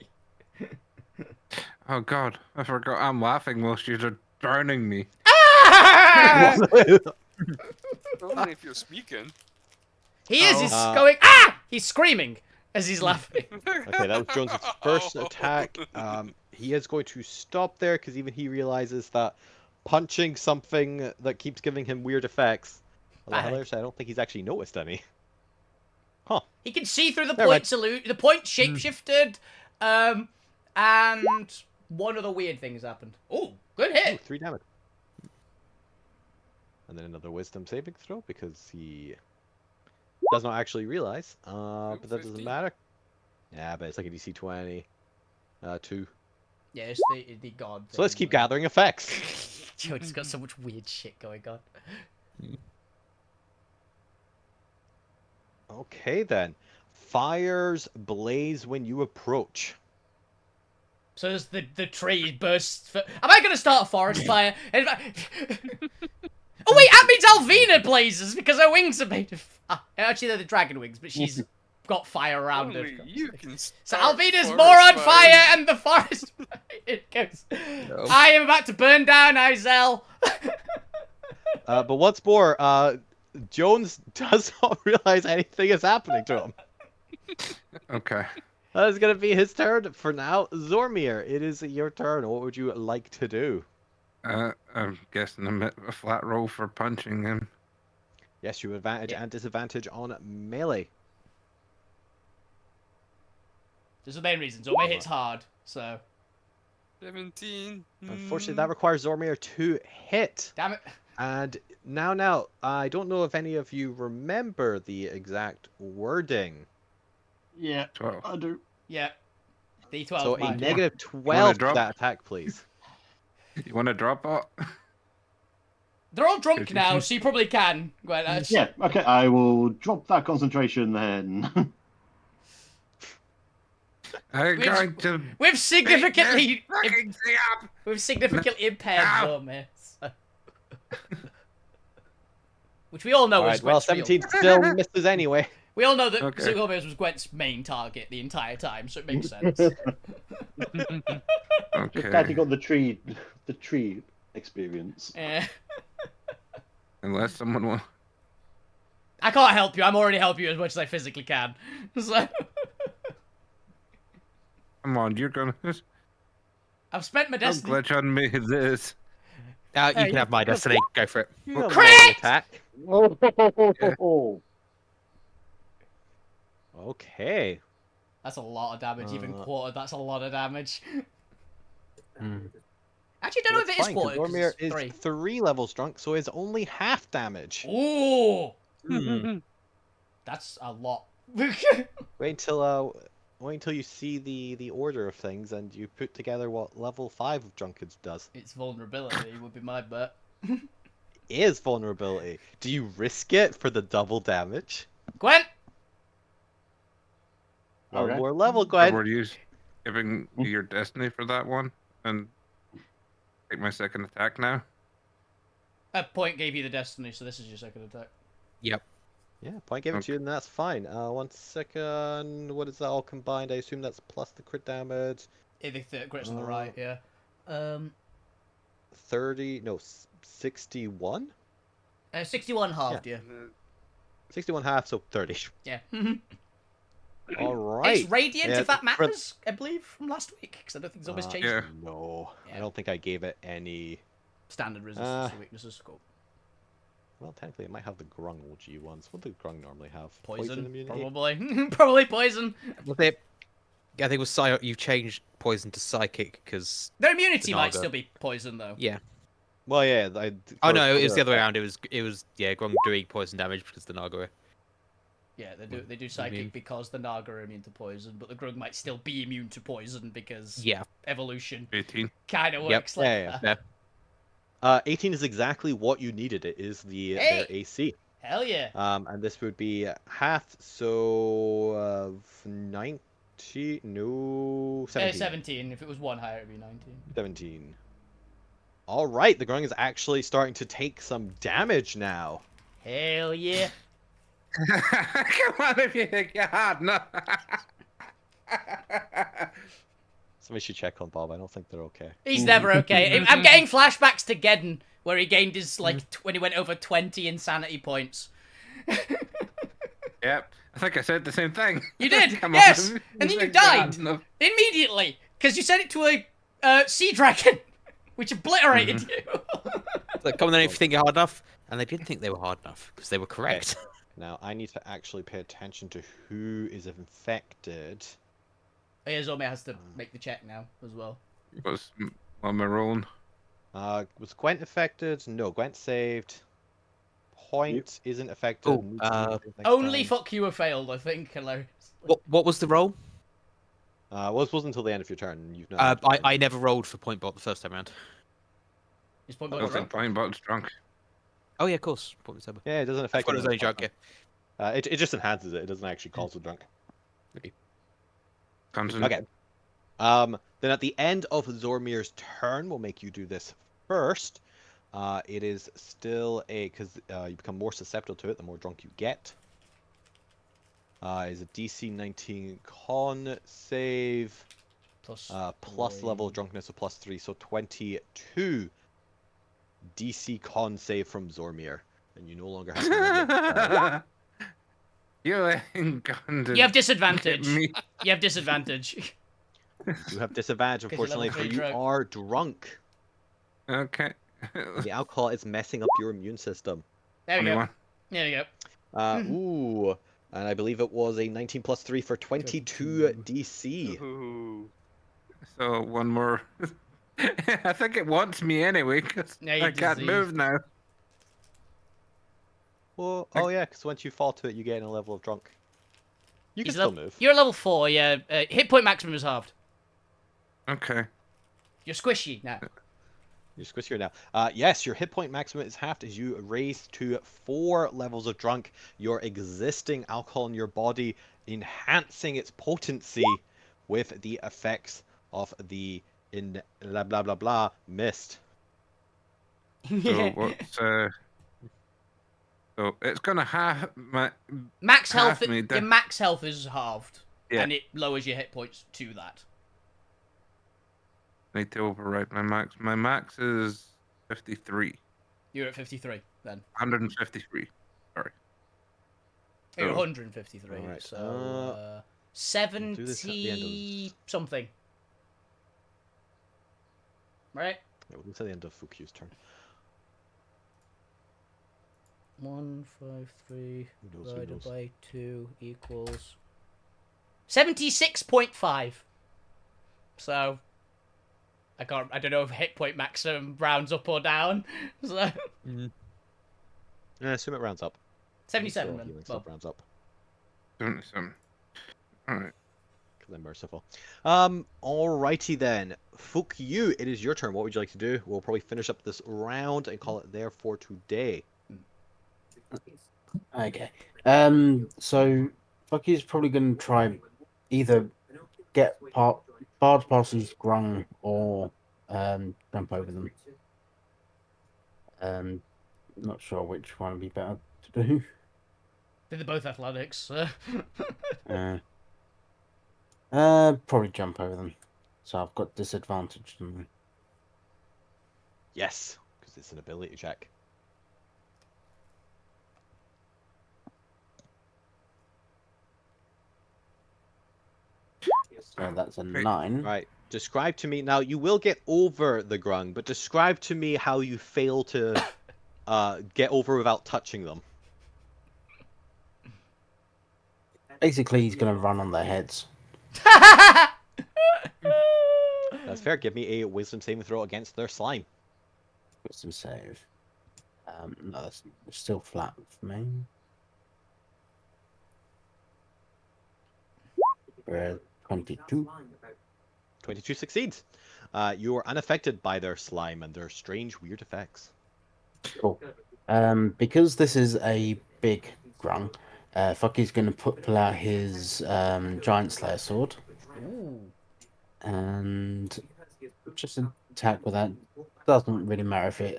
Oh god, I forgot I'm laughing whilst you're drowning me. Ah! Only if you're speaking. He is. He's Oh. going. Ah! He's screaming as he's laughing. Okay, that was Jones' first attack. He is going to stop there because even he realizes that punching something that keeps giving him weird effects. Although, Bad. hilarious, I don't think he's actually noticed any. He can see through the Never point mind. salute. The point shapeshifted. And one other weird thing has happened. Oh, good Ooh, hit. 3 damage. And then another wisdom saving throw because he does not actually realize. But that doesn't 15. matter. Yeah, but it's like a DC 20. 2. Yeah, it's the god. So let's thing, keep but- gathering effects. Jody's got so much weird shit going on. Okay then. Fires blaze when you approach. So as the tree bursts. Am I going to start a forest fire? Oh wait, that means Alvina blazes because her wings are made of fire. Actually, they're the dragon wings, but she's got fire around her. Only you can So start Alvina's forest more on fires. fire, and the forest. It goes. I am about to burn down Izel. But once more, Jones does not realize anything is happening to him. Okay. That is going to be his turn for now. Zormir, it is your turn. What would you like to do? I'm guessing a flat roll for punching him. Yes, you have advantage and disadvantage on melee. There's the main reason. Zormir hits hard, so 17. Unfortunately, that requires Zormir to hit. damn it. And now, I don't know if any of you remember the exact wording. Yeah, 12. I do. Yeah. D12. So a mine. negative 12 to drop? that attack, please. You want to drop it? They're all drunk Did you now, see- so you probably can. Go ahead, Ash. Yeah, okay, I will drop that concentration then. I'm We've- going to We've significantly, beat this fucking thing up. we've significantly impaired Ow. Zormir. So. Which we all know All was right, well, Gwent's real. 17 still misses anyway. We all know that Okay. Zormir was Gwent's main target the entire time, so it makes sense. Just Okay. glad you got the tree experience. Eh. Unless someone wants. I can't help you. I'm already helping you as much as I physically can. So, Come on, you're gonna. I've spent my Don't destiny. glitch on me this. You can have my destiny. Go for it. You have a Crit! melee attack. Oh, Okay. That's a lot of damage. Even quarter, that's a lot of damage. Actually, I don't know if it is fine, 'cause quarter. 'Cause Zormir it's is 3. 3 levels drunk, so it's only half damage. Ooh, Hmm. that's a lot. Wait until you see the order of things and you put together what level 5 of Drunkards does. Its vulnerability would be my bet. Is vulnerability. Do you risk it for the double damage? Gwen. One Okay. more level, Or Gwen. were you giving me your destiny for that one and take my second attack now? A point gave you the destiny, so this is your second attack. Yep. Yeah, point give it to you, and that's fine. 1 second. What is that all combined? I assume that's plus the crit damage. If the crits on the right, yeah. 30, no, 61? 61 halved, yeah. 61 half, so 30. Yeah. All right. It's radiant, Yeah, if that for- matters, I believe, from last week, because I don't think zombies changed. Yeah. No, Yeah. I don't think I gave it any. Standard resistance to weaknesses. Cool. Well, technically, it might have the Grung OG ones. What do Grung normally have? Poison, immunity? probably. Probably poison. Was it? Yeah, I think it was you changed poison to psychic because Their immunity might Naga. still be poison, though. yeah. Well, yeah. Oh no, it was the other way around. It was yeah, Grung doing poison damage because the Naga. Yeah, they do psychic Immune. because the Naga are immune to poison, but the Grug might still be immune to poison because Yeah. evolution 18. kind of Yep. works like Yeah, that. Yeah. 18 is exactly what you needed. It is their Hey! AC. Hell yeah. And this would be half, so 90. No, 17. 17. If it was one higher, it'd be 19. 17. All right, the Grung is actually starting to take some damage now. Hell yeah. Come on, if you think you're hard enough. Somebody should check on Bob. I don't think they're okay. He's never okay. I'm getting flashbacks to Geddon, where he gained his, like, when he went over 20 insanity points. Yep, I think I said the same thing. You did, Come yes! on. And then you think you're hard died! enough. Immediately! Because you sent it to a sea dragon, which obliterated you. So come on then if you think you're hard enough, and they didn't think they were hard enough because they were correct. Now, I need to actually pay attention to who is infected. Oh, yeah, Zomie has to make the check now, as well. Was on my own. Was Gwent affected? No, Gwent saved. Point isn't affected. Oh, Needs to be next Only time. fuck you have failed, I think. Hilarious. What was the roll? Well, it wasn't until the end of your turn. You've not. I never rolled for point bot the first time round. Is point I blank don't think drunk? Pine Bot's drunk. Oh yeah, of course. Point was sober. Yeah, it doesn't I affect. thought it was you only drunk. Yeah. It just enhances it. It doesn't actually cause it drunk. Comes in. Okay. Then at the end of Zormir's turn, we'll make you do this first. It is still because you become more susceptible to it the more drunk you get. Is a DC 19 con save plus level of drunkenness of +3, so 22 DC con save from Zormir, and you no longer have to You ain't going to You have disadvantage. get me. You have disadvantage. You have disadvantage, 'Cause you're level unfortunately, for 3 you drunk. are drunk. Okay. The alcohol is messing up your immune system. There we go. 21. There we go. Ooh, and I believe it was a 19 plus 3 for 22 DC. Ooh. So one more. I think it wants me anyway, because Yeah, you're I can't move diseased. now. Well, oh yeah, because once you fall to it, you gain a level of drunk. You can He's still level- move. You're level 4, yeah. Hit point maximum is halved. Okay. You're squishy now. You're squishier now. Yes, your hit point maximum is halved as you raise to 4 levels of drunk. Your existing alcohol in your body, enhancing its potency with the effects of the blah blah blah blah mist. So what's so it's gonna have my Max health. half me Your down. max health is halved, Yeah. and it lowers your hit points to that. need to override my max. My max is 53. You're at 53 then. 153. Sorry. You're Oh. 153. Alright, So do this at the end of 70 something. Right. Yeah, we'll do this at the end of Fukyu's turn. 153 Who knows, who divided knows? by 2 equals 76.5. So I don't know if hit point maximum rounds up or down. So Yeah, assume it rounds up. 77 So then. healing Well, stuff rounds up. 77. Alright. Because I'm merciful. Alrighty then. Fuck you. It is your turn. What would you like to do? We'll probably finish up this round and call it there for today. Okay. So Bucky's probably going to try either get barge past these grung or jump over them. Not sure which one would be better to do. they're both athletics. Probably jump over them. So I've got disadvantage on them. Yes, because it's an ability check. So that's a Right. 9. Right. Describe to me now. You will get over the grung, but describe to me how you fail to get over without touching them. Basically, he's going to run on their heads. That's fair. Give me a wisdom saving throw against their slime. Wisdom save. No, that's still flat for me. 22. 22 succeeds. You are unaffected by their slime and their strange, weird effects. Cool. Because this is a big grung, Fucky's going to pull out his Giant Slayer sword Ooh. and just attack with that. Doesn't really matter if it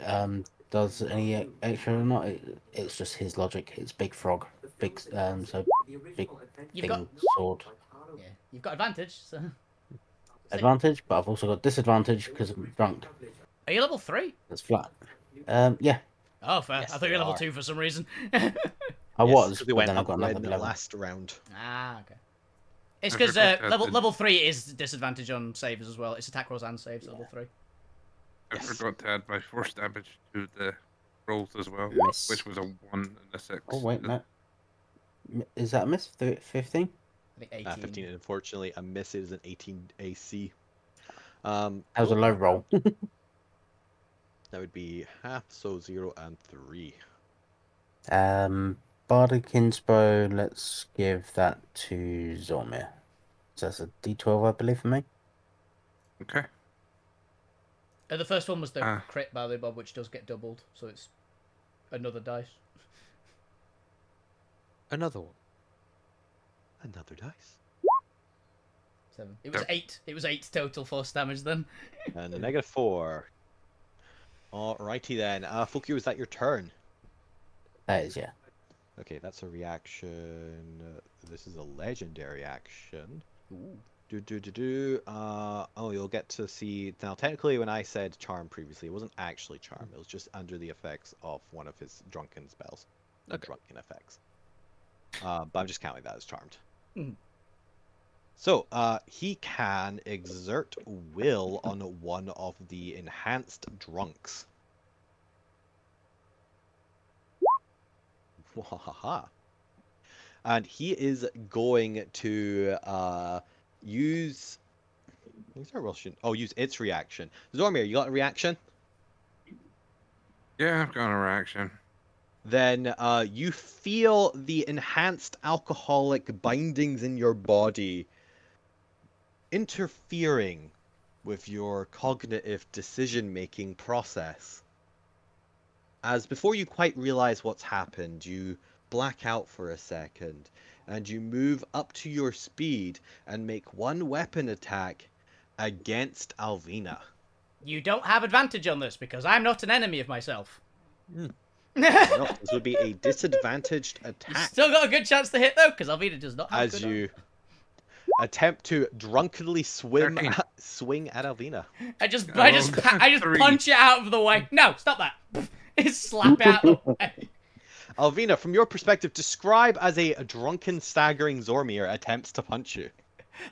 does any extra or not. It's just his logic. It's big frog, big so big You've thing got sword. yeah, you've got advantage. So. Advantage, but I've also got disadvantage because I'm drunk. Are you level 3? That's flat. Yeah, Oh, fair. Yes, I thought they you were level are. 2 for some reason. I Yes, was, 'cause they but went then I up got another in the level. last round. Ah, okay. It's I because forgot that the- level 3 is disadvantage on saves as well. It's attack rolls and saves at level 3. I Yes. forgot to add my force damage to the rolls as well, Miss. which was a 1 and a 6. Oh wait, no. Is that a miss? 15? I think 18. 15, unfortunately, a miss is an 18 AC. That was a Cool. low roll. That would be half, so 0 and 3. Bardic Inspo, let's give that to Zormir. So that's a D12, I believe, for me. Okay. The first one was the Ah. crit, by the way, Bob, which does get doubled, so it's another dice. Another one. Another dice. 7. It was Yep. 8. It was 8 total force damage then. And a -4. Alrighty then. Fuck you, is that your turn? That is, yeah. Okay, that's a reaction. This is a legendary action. Ooh. Oh, you'll get to see now. Technically, when I said charm previously, it wasn't actually charm. It was just under the effects of one of his drunken spells. The Okay. drunken effects. But I'm just counting that as charmed. Mhm. So, he can exert will on one of the enhanced drunks. Wahaha. And he is going to use. Use its reaction. Zormir, you got a reaction? Yeah, I've got a reaction. Then you feel the enhanced alcoholic bindings in your body interfering with your cognitive decision-making process. As before you quite realize what's happened, you black out for a second, and you move up to your speed and make one weapon attack against Alvina. You don't have advantage on this because I'm not an enemy of myself. No, this would be a disadvantaged You attack still got a good chance to hit though, because Alvina does not have as good you attempt to drunkenly swing 13. at Alvina. I just rolled three. punch it out of the way. No, stop that. Slap it out of the way. Alvina, from your perspective, describe as a drunken, staggering Zormir attempts to punch you.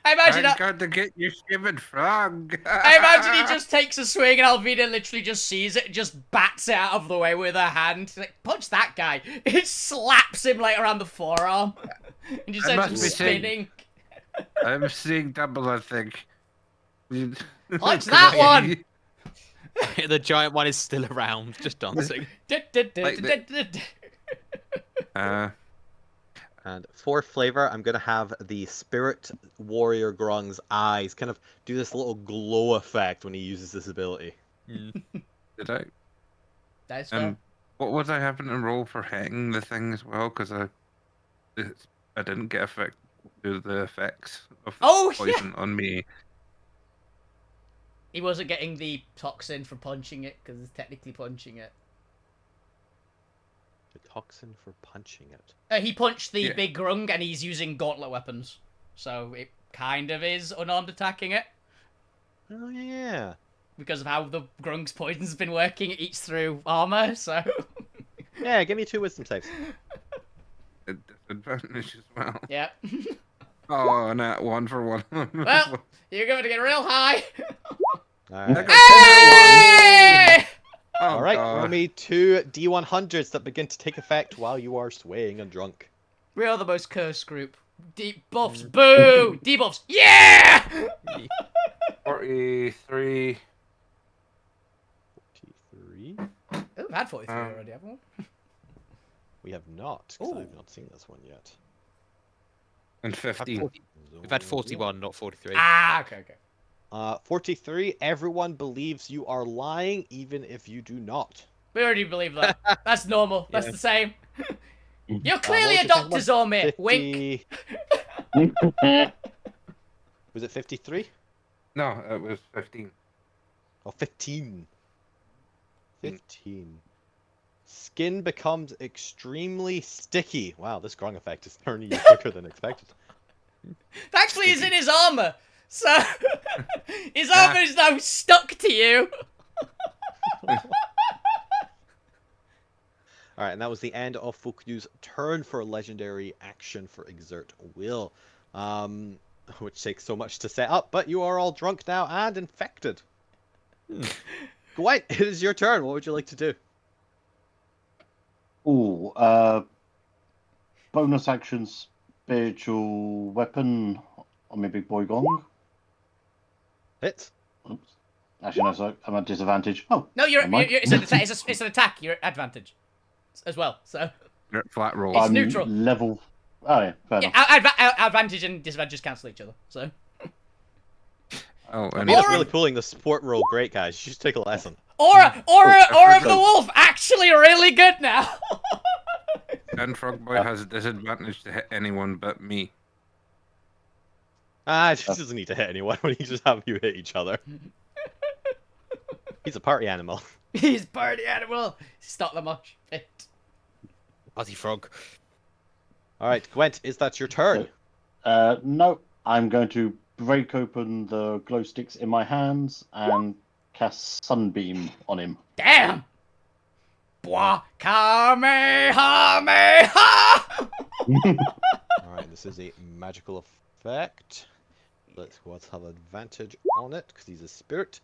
I imagine I got to get your stupid frog. I imagine he just takes a swing and Alvina literally just sees it and just bats it out of the way with her hand. She's like, punch that guy. It slaps him like around the forearm. And just I ends up must be saying- spinning. I'm seeing double, I think. Punch that one! The giant one is still around, just dancing. And for flavor, I'm gonna have the Spirit Warrior Grung's eyes kind of do this little glow effect when he uses this ability. Did I? That's fair. And what was I having to roll for hitting the thing as well? Because I didn't get the effects of Oh, yeah. poison on me. He wasn't getting the toxin for punching it, because it's technically punching it. The toxin for punching it. He punched the Yeah. big grung, and he's using gauntlet weapons. So it kind of is unarmed attacking it. Oh yeah. Because of how the grung's poison's been working, it eats through armor, so... Yeah, give me 2 wisdom saves. A disadvantage as well. Yeah. Oh, nat 1 for one. Well, you're going to get real high. Alright. Hey! Oh, Alright, God. roll me 2 D100s that begin to take effect while you are swaying and drunk. We are the most cursed group. Debuffs, boo! Debuffs, yeah! 43. 43. Oh, we've had 43 already, haven't we? We have not, because Ooh. I've not seen this one yet. And 15. We've had 41, not 43. Ah, okay. 43, everyone believes you are lying, even if you do not. We already believe that. That's normal. That's Yeah. the same. You're what clearly was a your second doctor, one? Zormir. Wink. 50... Was it 53? No, it was 15. Oh, 15. 15. Skin becomes extremely sticky. Wow, this grung effect is turning you quicker than expected. Thankfully, he's in his armor. So, his armor is now stuck to you. Alright, and that was the end of Fuku's turn for a legendary action for Exert Will. Which takes so much to set up, but you are all drunk now and infected. Dwight, it is your turn. What would you like to do? Ooh, bonus action spiritual weapon on my big boy gong. Hit. Oops. Actually, no, so I'm at disadvantage. Oh, No, never mind. it's an attack. You're at advantage as well. So, Flat roll. It's I'm neutral. level. Oh yeah, fair yeah, enough. advantage and disadvantage cancel each other. So, Oh, I and mean, it's Or- really pulling the support roll great, guys. You should take a lesson. Aura of the forgot. Wolf, actually really good now. and Frog Boy has a disadvantage to hit anyone but me. Ah, it just doesn't need to hit anyone when he just have you hit each other. He's a party animal. He's party animal. Stop the mosh pit. Bloody frog. Alright, Gwent, is that your turn? No, I'm going to break open the glow sticks in my hands and cast Sunbeam on him. Damn. Bwa Kamehameha. Alright, this is a magical effect. Let's have advantage on it, because he's a spirit.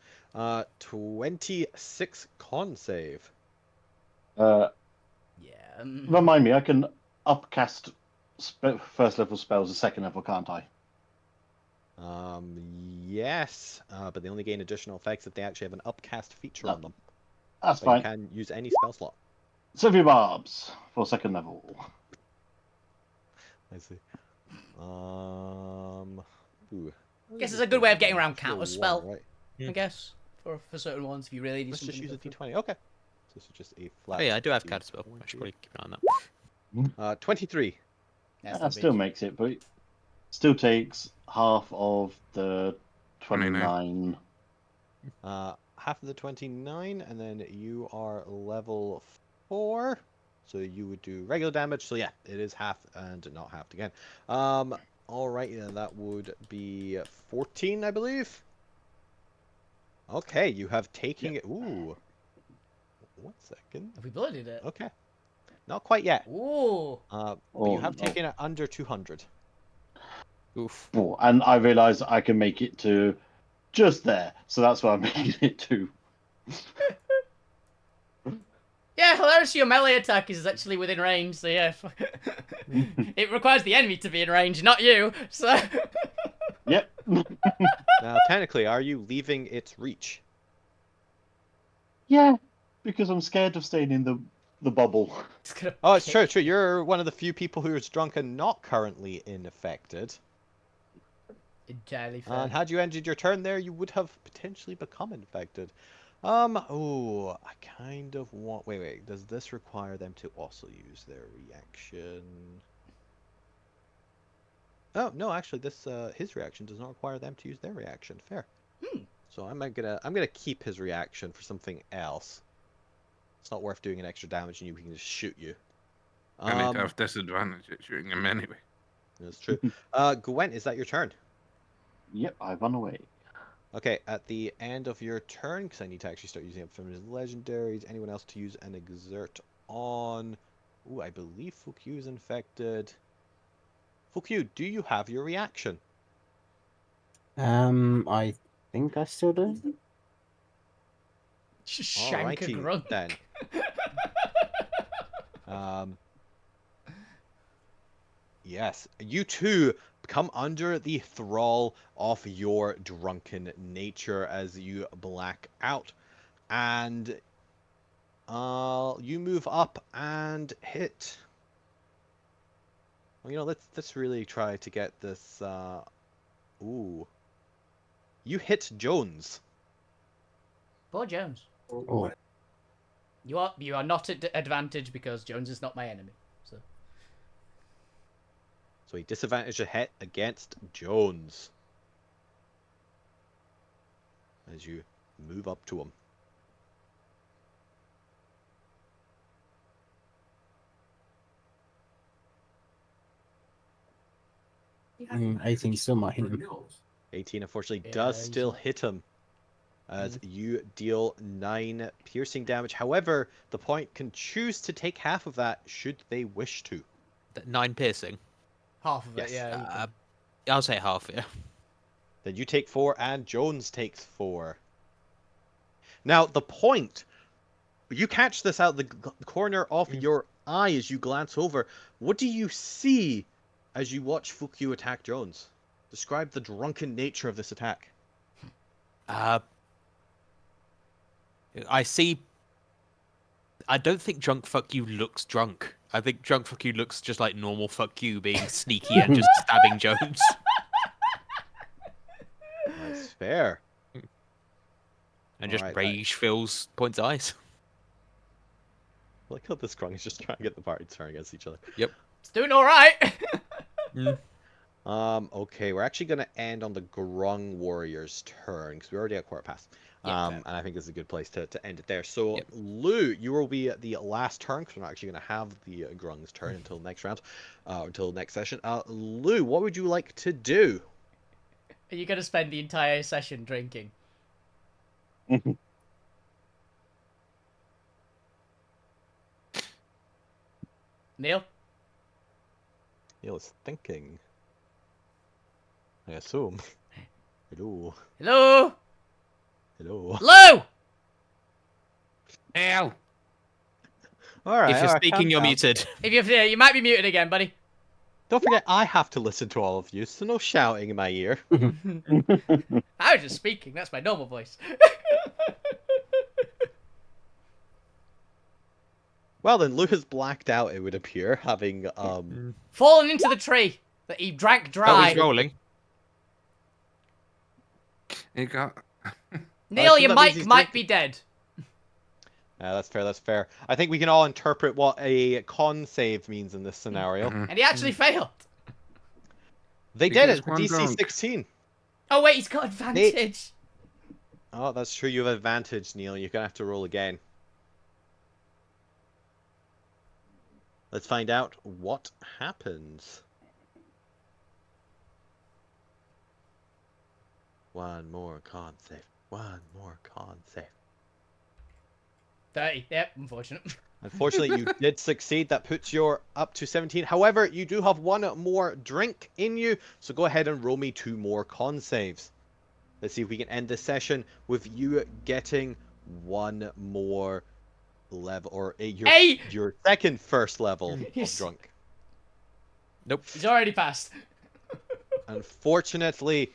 26 con save. Uh, Yeah. Remind me, I can upcast first level spells a second level, can't I? Yes, but they only gain additional effects if they actually have an upcast feature on them. That's But you fine. can use any spell slot. Sylvia Barbs for second level. I see. Ooh. Guess it's a good way of getting around counter One, spell. right. I guess for certain ones, if you really need Let's just something use a different. d20. Okay. So this is just a flat. Oh yeah, I do have counterspell. I should probably keep an eye on that. 23. That's That not still big. makes it, but it still takes half of the 29. 29. Half of the 29, and then you are level 4. So you would do regular damage. So yeah, it is half and not halved again. Alright, yeah, that would be 14, I believe. Okay, you have taken it. Ooh. 1 second. Have we blooded it? Okay. Not quite yet. Ooh. But Oh, you have no. taken it under 200. Oof. Oh, and I realise I can make it to just there, so that's why I'm making it to. Yeah, hilarious. Your melee attack is actually within range, so yeah. It requires the enemy to be in range, not you. So. Yep, Now, technically, are you leaving its reach? Yeah, because I'm scared of staying in the bubble. It's gonna Oh, it's kick true. You're one of the few people who is drunk and not currently infected. entirely fair. And had you ended your turn there, you would have potentially become infected. Oh, I kind of want... Wait. Does this require them to also use their reaction? Oh, no, actually, this his reaction does not require them to use their reaction. Fair. So I'm gonna keep his reaction for something else. It's not worth doing an extra damage and we can just shoot you. I need to have disadvantage at shooting him anyway. That's true. Gwent, is that your turn? Yep, I run away. Okay, at the end of your turn, because I need to actually start using up from his legendaries. Anyone else to use an exert on? Ooh, I believe Fukyu is infected. Fukyu, do you have your reaction? I think I still do. Just shank a Alrighty grunt. then. Yes, you two come under the thrall of your drunken nature as you black out, and you move up and hit. Well, you know, let's really try to get this. Ooh, you hit Jones. Poor Jones. Oh, You are not at advantage because Jones is not my enemy. So So he disadvantaged a hit against Jones as you move up to him. mm, 18 still might hit him. 18 unfortunately Yeah, does he's still not- hit him as you deal 9 piercing damage. However, the point can choose to take half of that should they wish to. 9 piercing. half of Yes. it, yeah. you can- I'll say half, yeah. Then you take 4 and Jones takes 4. Now, the point, you catch this out the corner of your eye as you glance over. What do you see as you watch Fukyu attack Jones? Describe the drunken nature of this attack. I see. I don't think drunk fuck you looks drunk. I think drunk fuck you looks just like normal fuck you being sneaky and just stabbing Jones. That's fair. And just Alright, rage fills Point's eyes. I like how this Grung is just trying to get the party to turn against each other. It's doing all right. Okay, we're actually going to end on the Grung Warrior's turn, because we already at quarter past. Yeah, fair. And I think this is a good place to end it there. So, Yep. Lou, you will be at the last turn, because we're not actually going to have the Grung's turn until next round, until next session. Lou, what would you like to do? Are you gonna spend the entire session drinking? Neil? Neil is thinking. I assume. Hello. Hello? Hello. Lou! Hell! Alright. If you're speaking, you're muted. If you might be muted again, buddy. Don't forget, I have to listen to all of you, so no shouting in my ear. I was just speaking. That's my normal voice. Well then, Lou has blacked out, it would appear, having Fallen into the tree that he drank Oh, dry. he's rolling. He got. Neil, so your that means mic he's might drinking. be dead. that's fair, that's fair. I think we can all interpret what a con save means in this scenario. Mhm. And he actually failed. They Because did it, one DC drunk. 16. Oh, wait, he's got advantage. Oh, that's true, you have advantage, Neil. You're gonna have to roll again. Let's find out what happens. One more con save. One more con save. 30. Yep, unfortunate. Unfortunately, you did succeed. That puts your up to 17. However, you do have one more drink in you, so go ahead and roll me 2 more con saves. Let's see if we can end this session with you getting 1 more level, or your second first level of Yes. drunk. Nope. He's already passed. Unfortunately,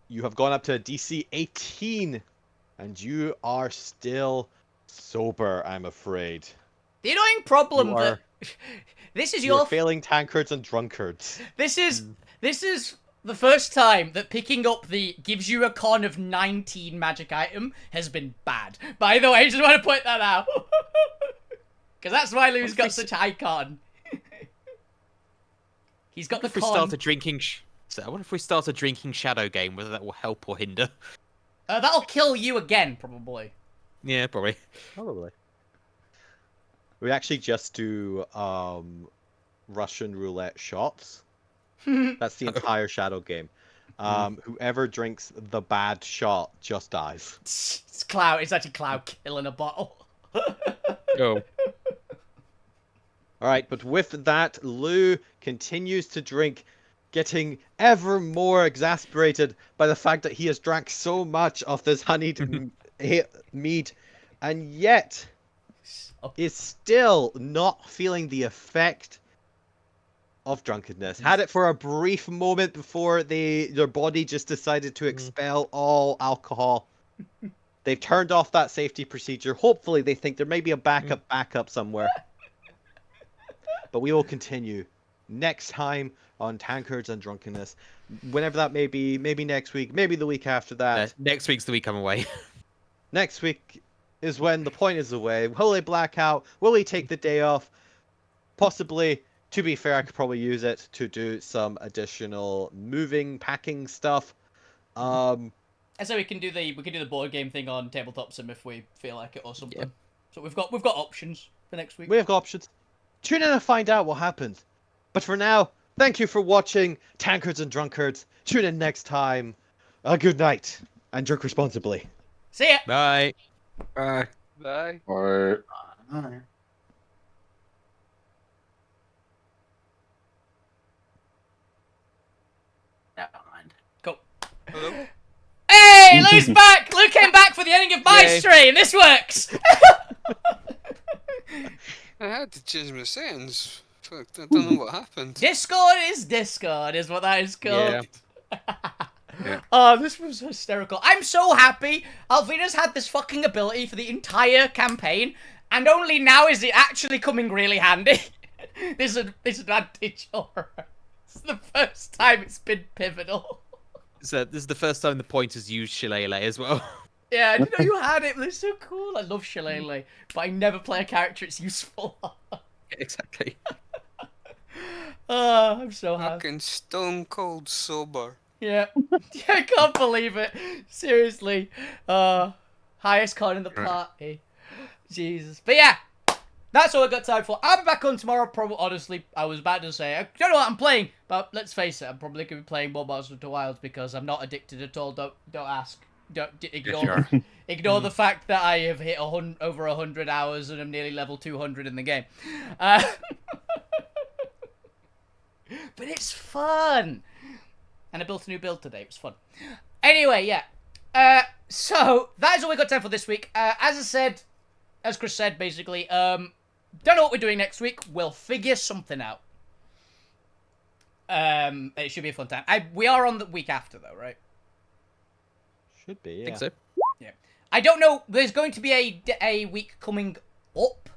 You have gone up to a DC 18, and you are still sober, I'm afraid. The annoying problem You that are- this is You're your failing tankards and drunkards. this is the first time that picking up the gives you a con of 19 magic item has been bad. By the way, I just want to point that out. Because that's why Lou's got such high con. He's got the If we con. started drinking, so I wonder if we start a drinking shadow game, whether that will help or hinder. That'll kill you again, probably. Yeah, probably. Probably. We actually just do Russian roulette shots. That's the entire shadow game. Whoever drinks the bad shot just dies. It's Cloud. It's actually Cloud killing a bottle. Oh. Alright, but with that, Lou continues to drink, getting ever more exasperated by the fact that he has drank so much of this honeyed mead, and yet is still not feeling the effect of drunkenness. Had it for a brief moment before their body just decided to expel all alcohol. They've turned off that safety procedure. Hopefully they think there may be a backup somewhere. But we will continue next time on Tankards and Drunkenness. Whenever that may be, maybe next week, maybe the week after that. Next week's the week I'm away. Next week is when the point is away. Will he black out? Will he take the day off? Possibly. To be fair, I could probably use it to do some additional moving, packing stuff. And so we can do the board game thing on Tabletop Sim if we feel like it or something. Yep. So we've got options for next week. We have options. Tune in and find out what happens. But for now, thank you for watching Tankards and Drunkards. Tune in next time. A good night and drink responsibly. See ya. Bye. Bye. Bye. Or Never mind. Cool. Hello? Hey, Lou's back! Lou came back for the ending of my Yay. stream. This works. I had to change my settings. Fuck, I don't know what happened. Discord is what that is called. Yeah. Oh, this was hysterical. I'm so happy Alvina's had this fucking ability for the entire campaign, and only now is it actually coming really handy. This advantage for her. It's the first time it's been pivotal. So this is the first time the pointers used Shillelagh as well. Yeah, I didn't know you had it, but it's so cool. I love Shillelagh, but I never play a character it's useful. Exactly. Oh, I'm so happy. Fucking stone cold sober. Yeah. I can't believe it. Seriously. Highest con in the party. Jesus. But yeah, that's all I got time for. I'll be back on tomorrow, probably. Honestly, I was about to say, I don't know what I'm playing, but let's face it, I'm probably going to be playing more Monster Hunter Wilds because I'm not addicted at all. Don't ask. Ignore you ignore the fact that I have hit over 100 hours and I'm nearly level 200 in the game. But it's fun. And I built a new build today. It was fun. Anyway, yeah. So that is all we got time for this week. As I said, as Chris said, basically, don't know what we're doing next week. We'll figure something out. It should be a fun time. We are on the week after, though, right? Should be, I yeah. think so. Yeah. I don't know. There's going to be a week coming up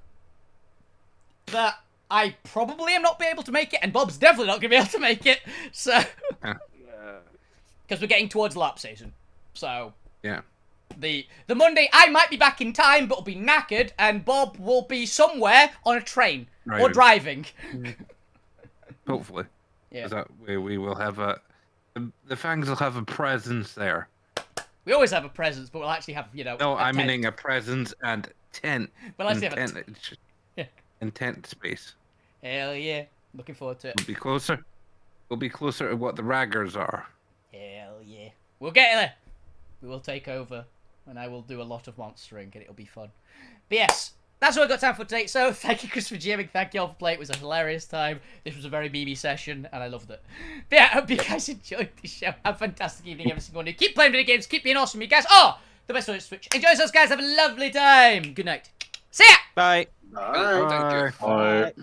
that I probably am not be able to make it, and Bob's definitely not going to be able to make it. So, because we're getting towards LARP season, so Yeah. the Monday I might be back in time, but will be knackered, and Bob will be somewhere on a train or driving. Hopefully. Yeah. That way we will have the Fangs will have a presence there. We always have a presence, but we'll actually have, No, a I'm tent. meaning a presence and tent. We'll actually have a tent, Yeah. in tent space. Hell yeah. Looking forward to it. We'll be closer. We'll be closer to what the raggers are. Hell yeah. We'll get there. We will take over, and I will do a lot of monstering, and it'll be fun. But yes, that's all I've got time for today. So thank you, Chris, for GMing. Thank you all for playing. It was a hilarious time. This was a very memey session, and I loved it. But yeah, I hope you guys enjoyed the show. Have a fantastic evening, every single one of you. Keep playing video games. Keep being awesome, you guys. Oh, the best way to Switch. Enjoy yourselves, guys. Have a lovely time. Good night. See ya. Bye. Thank you. Bye.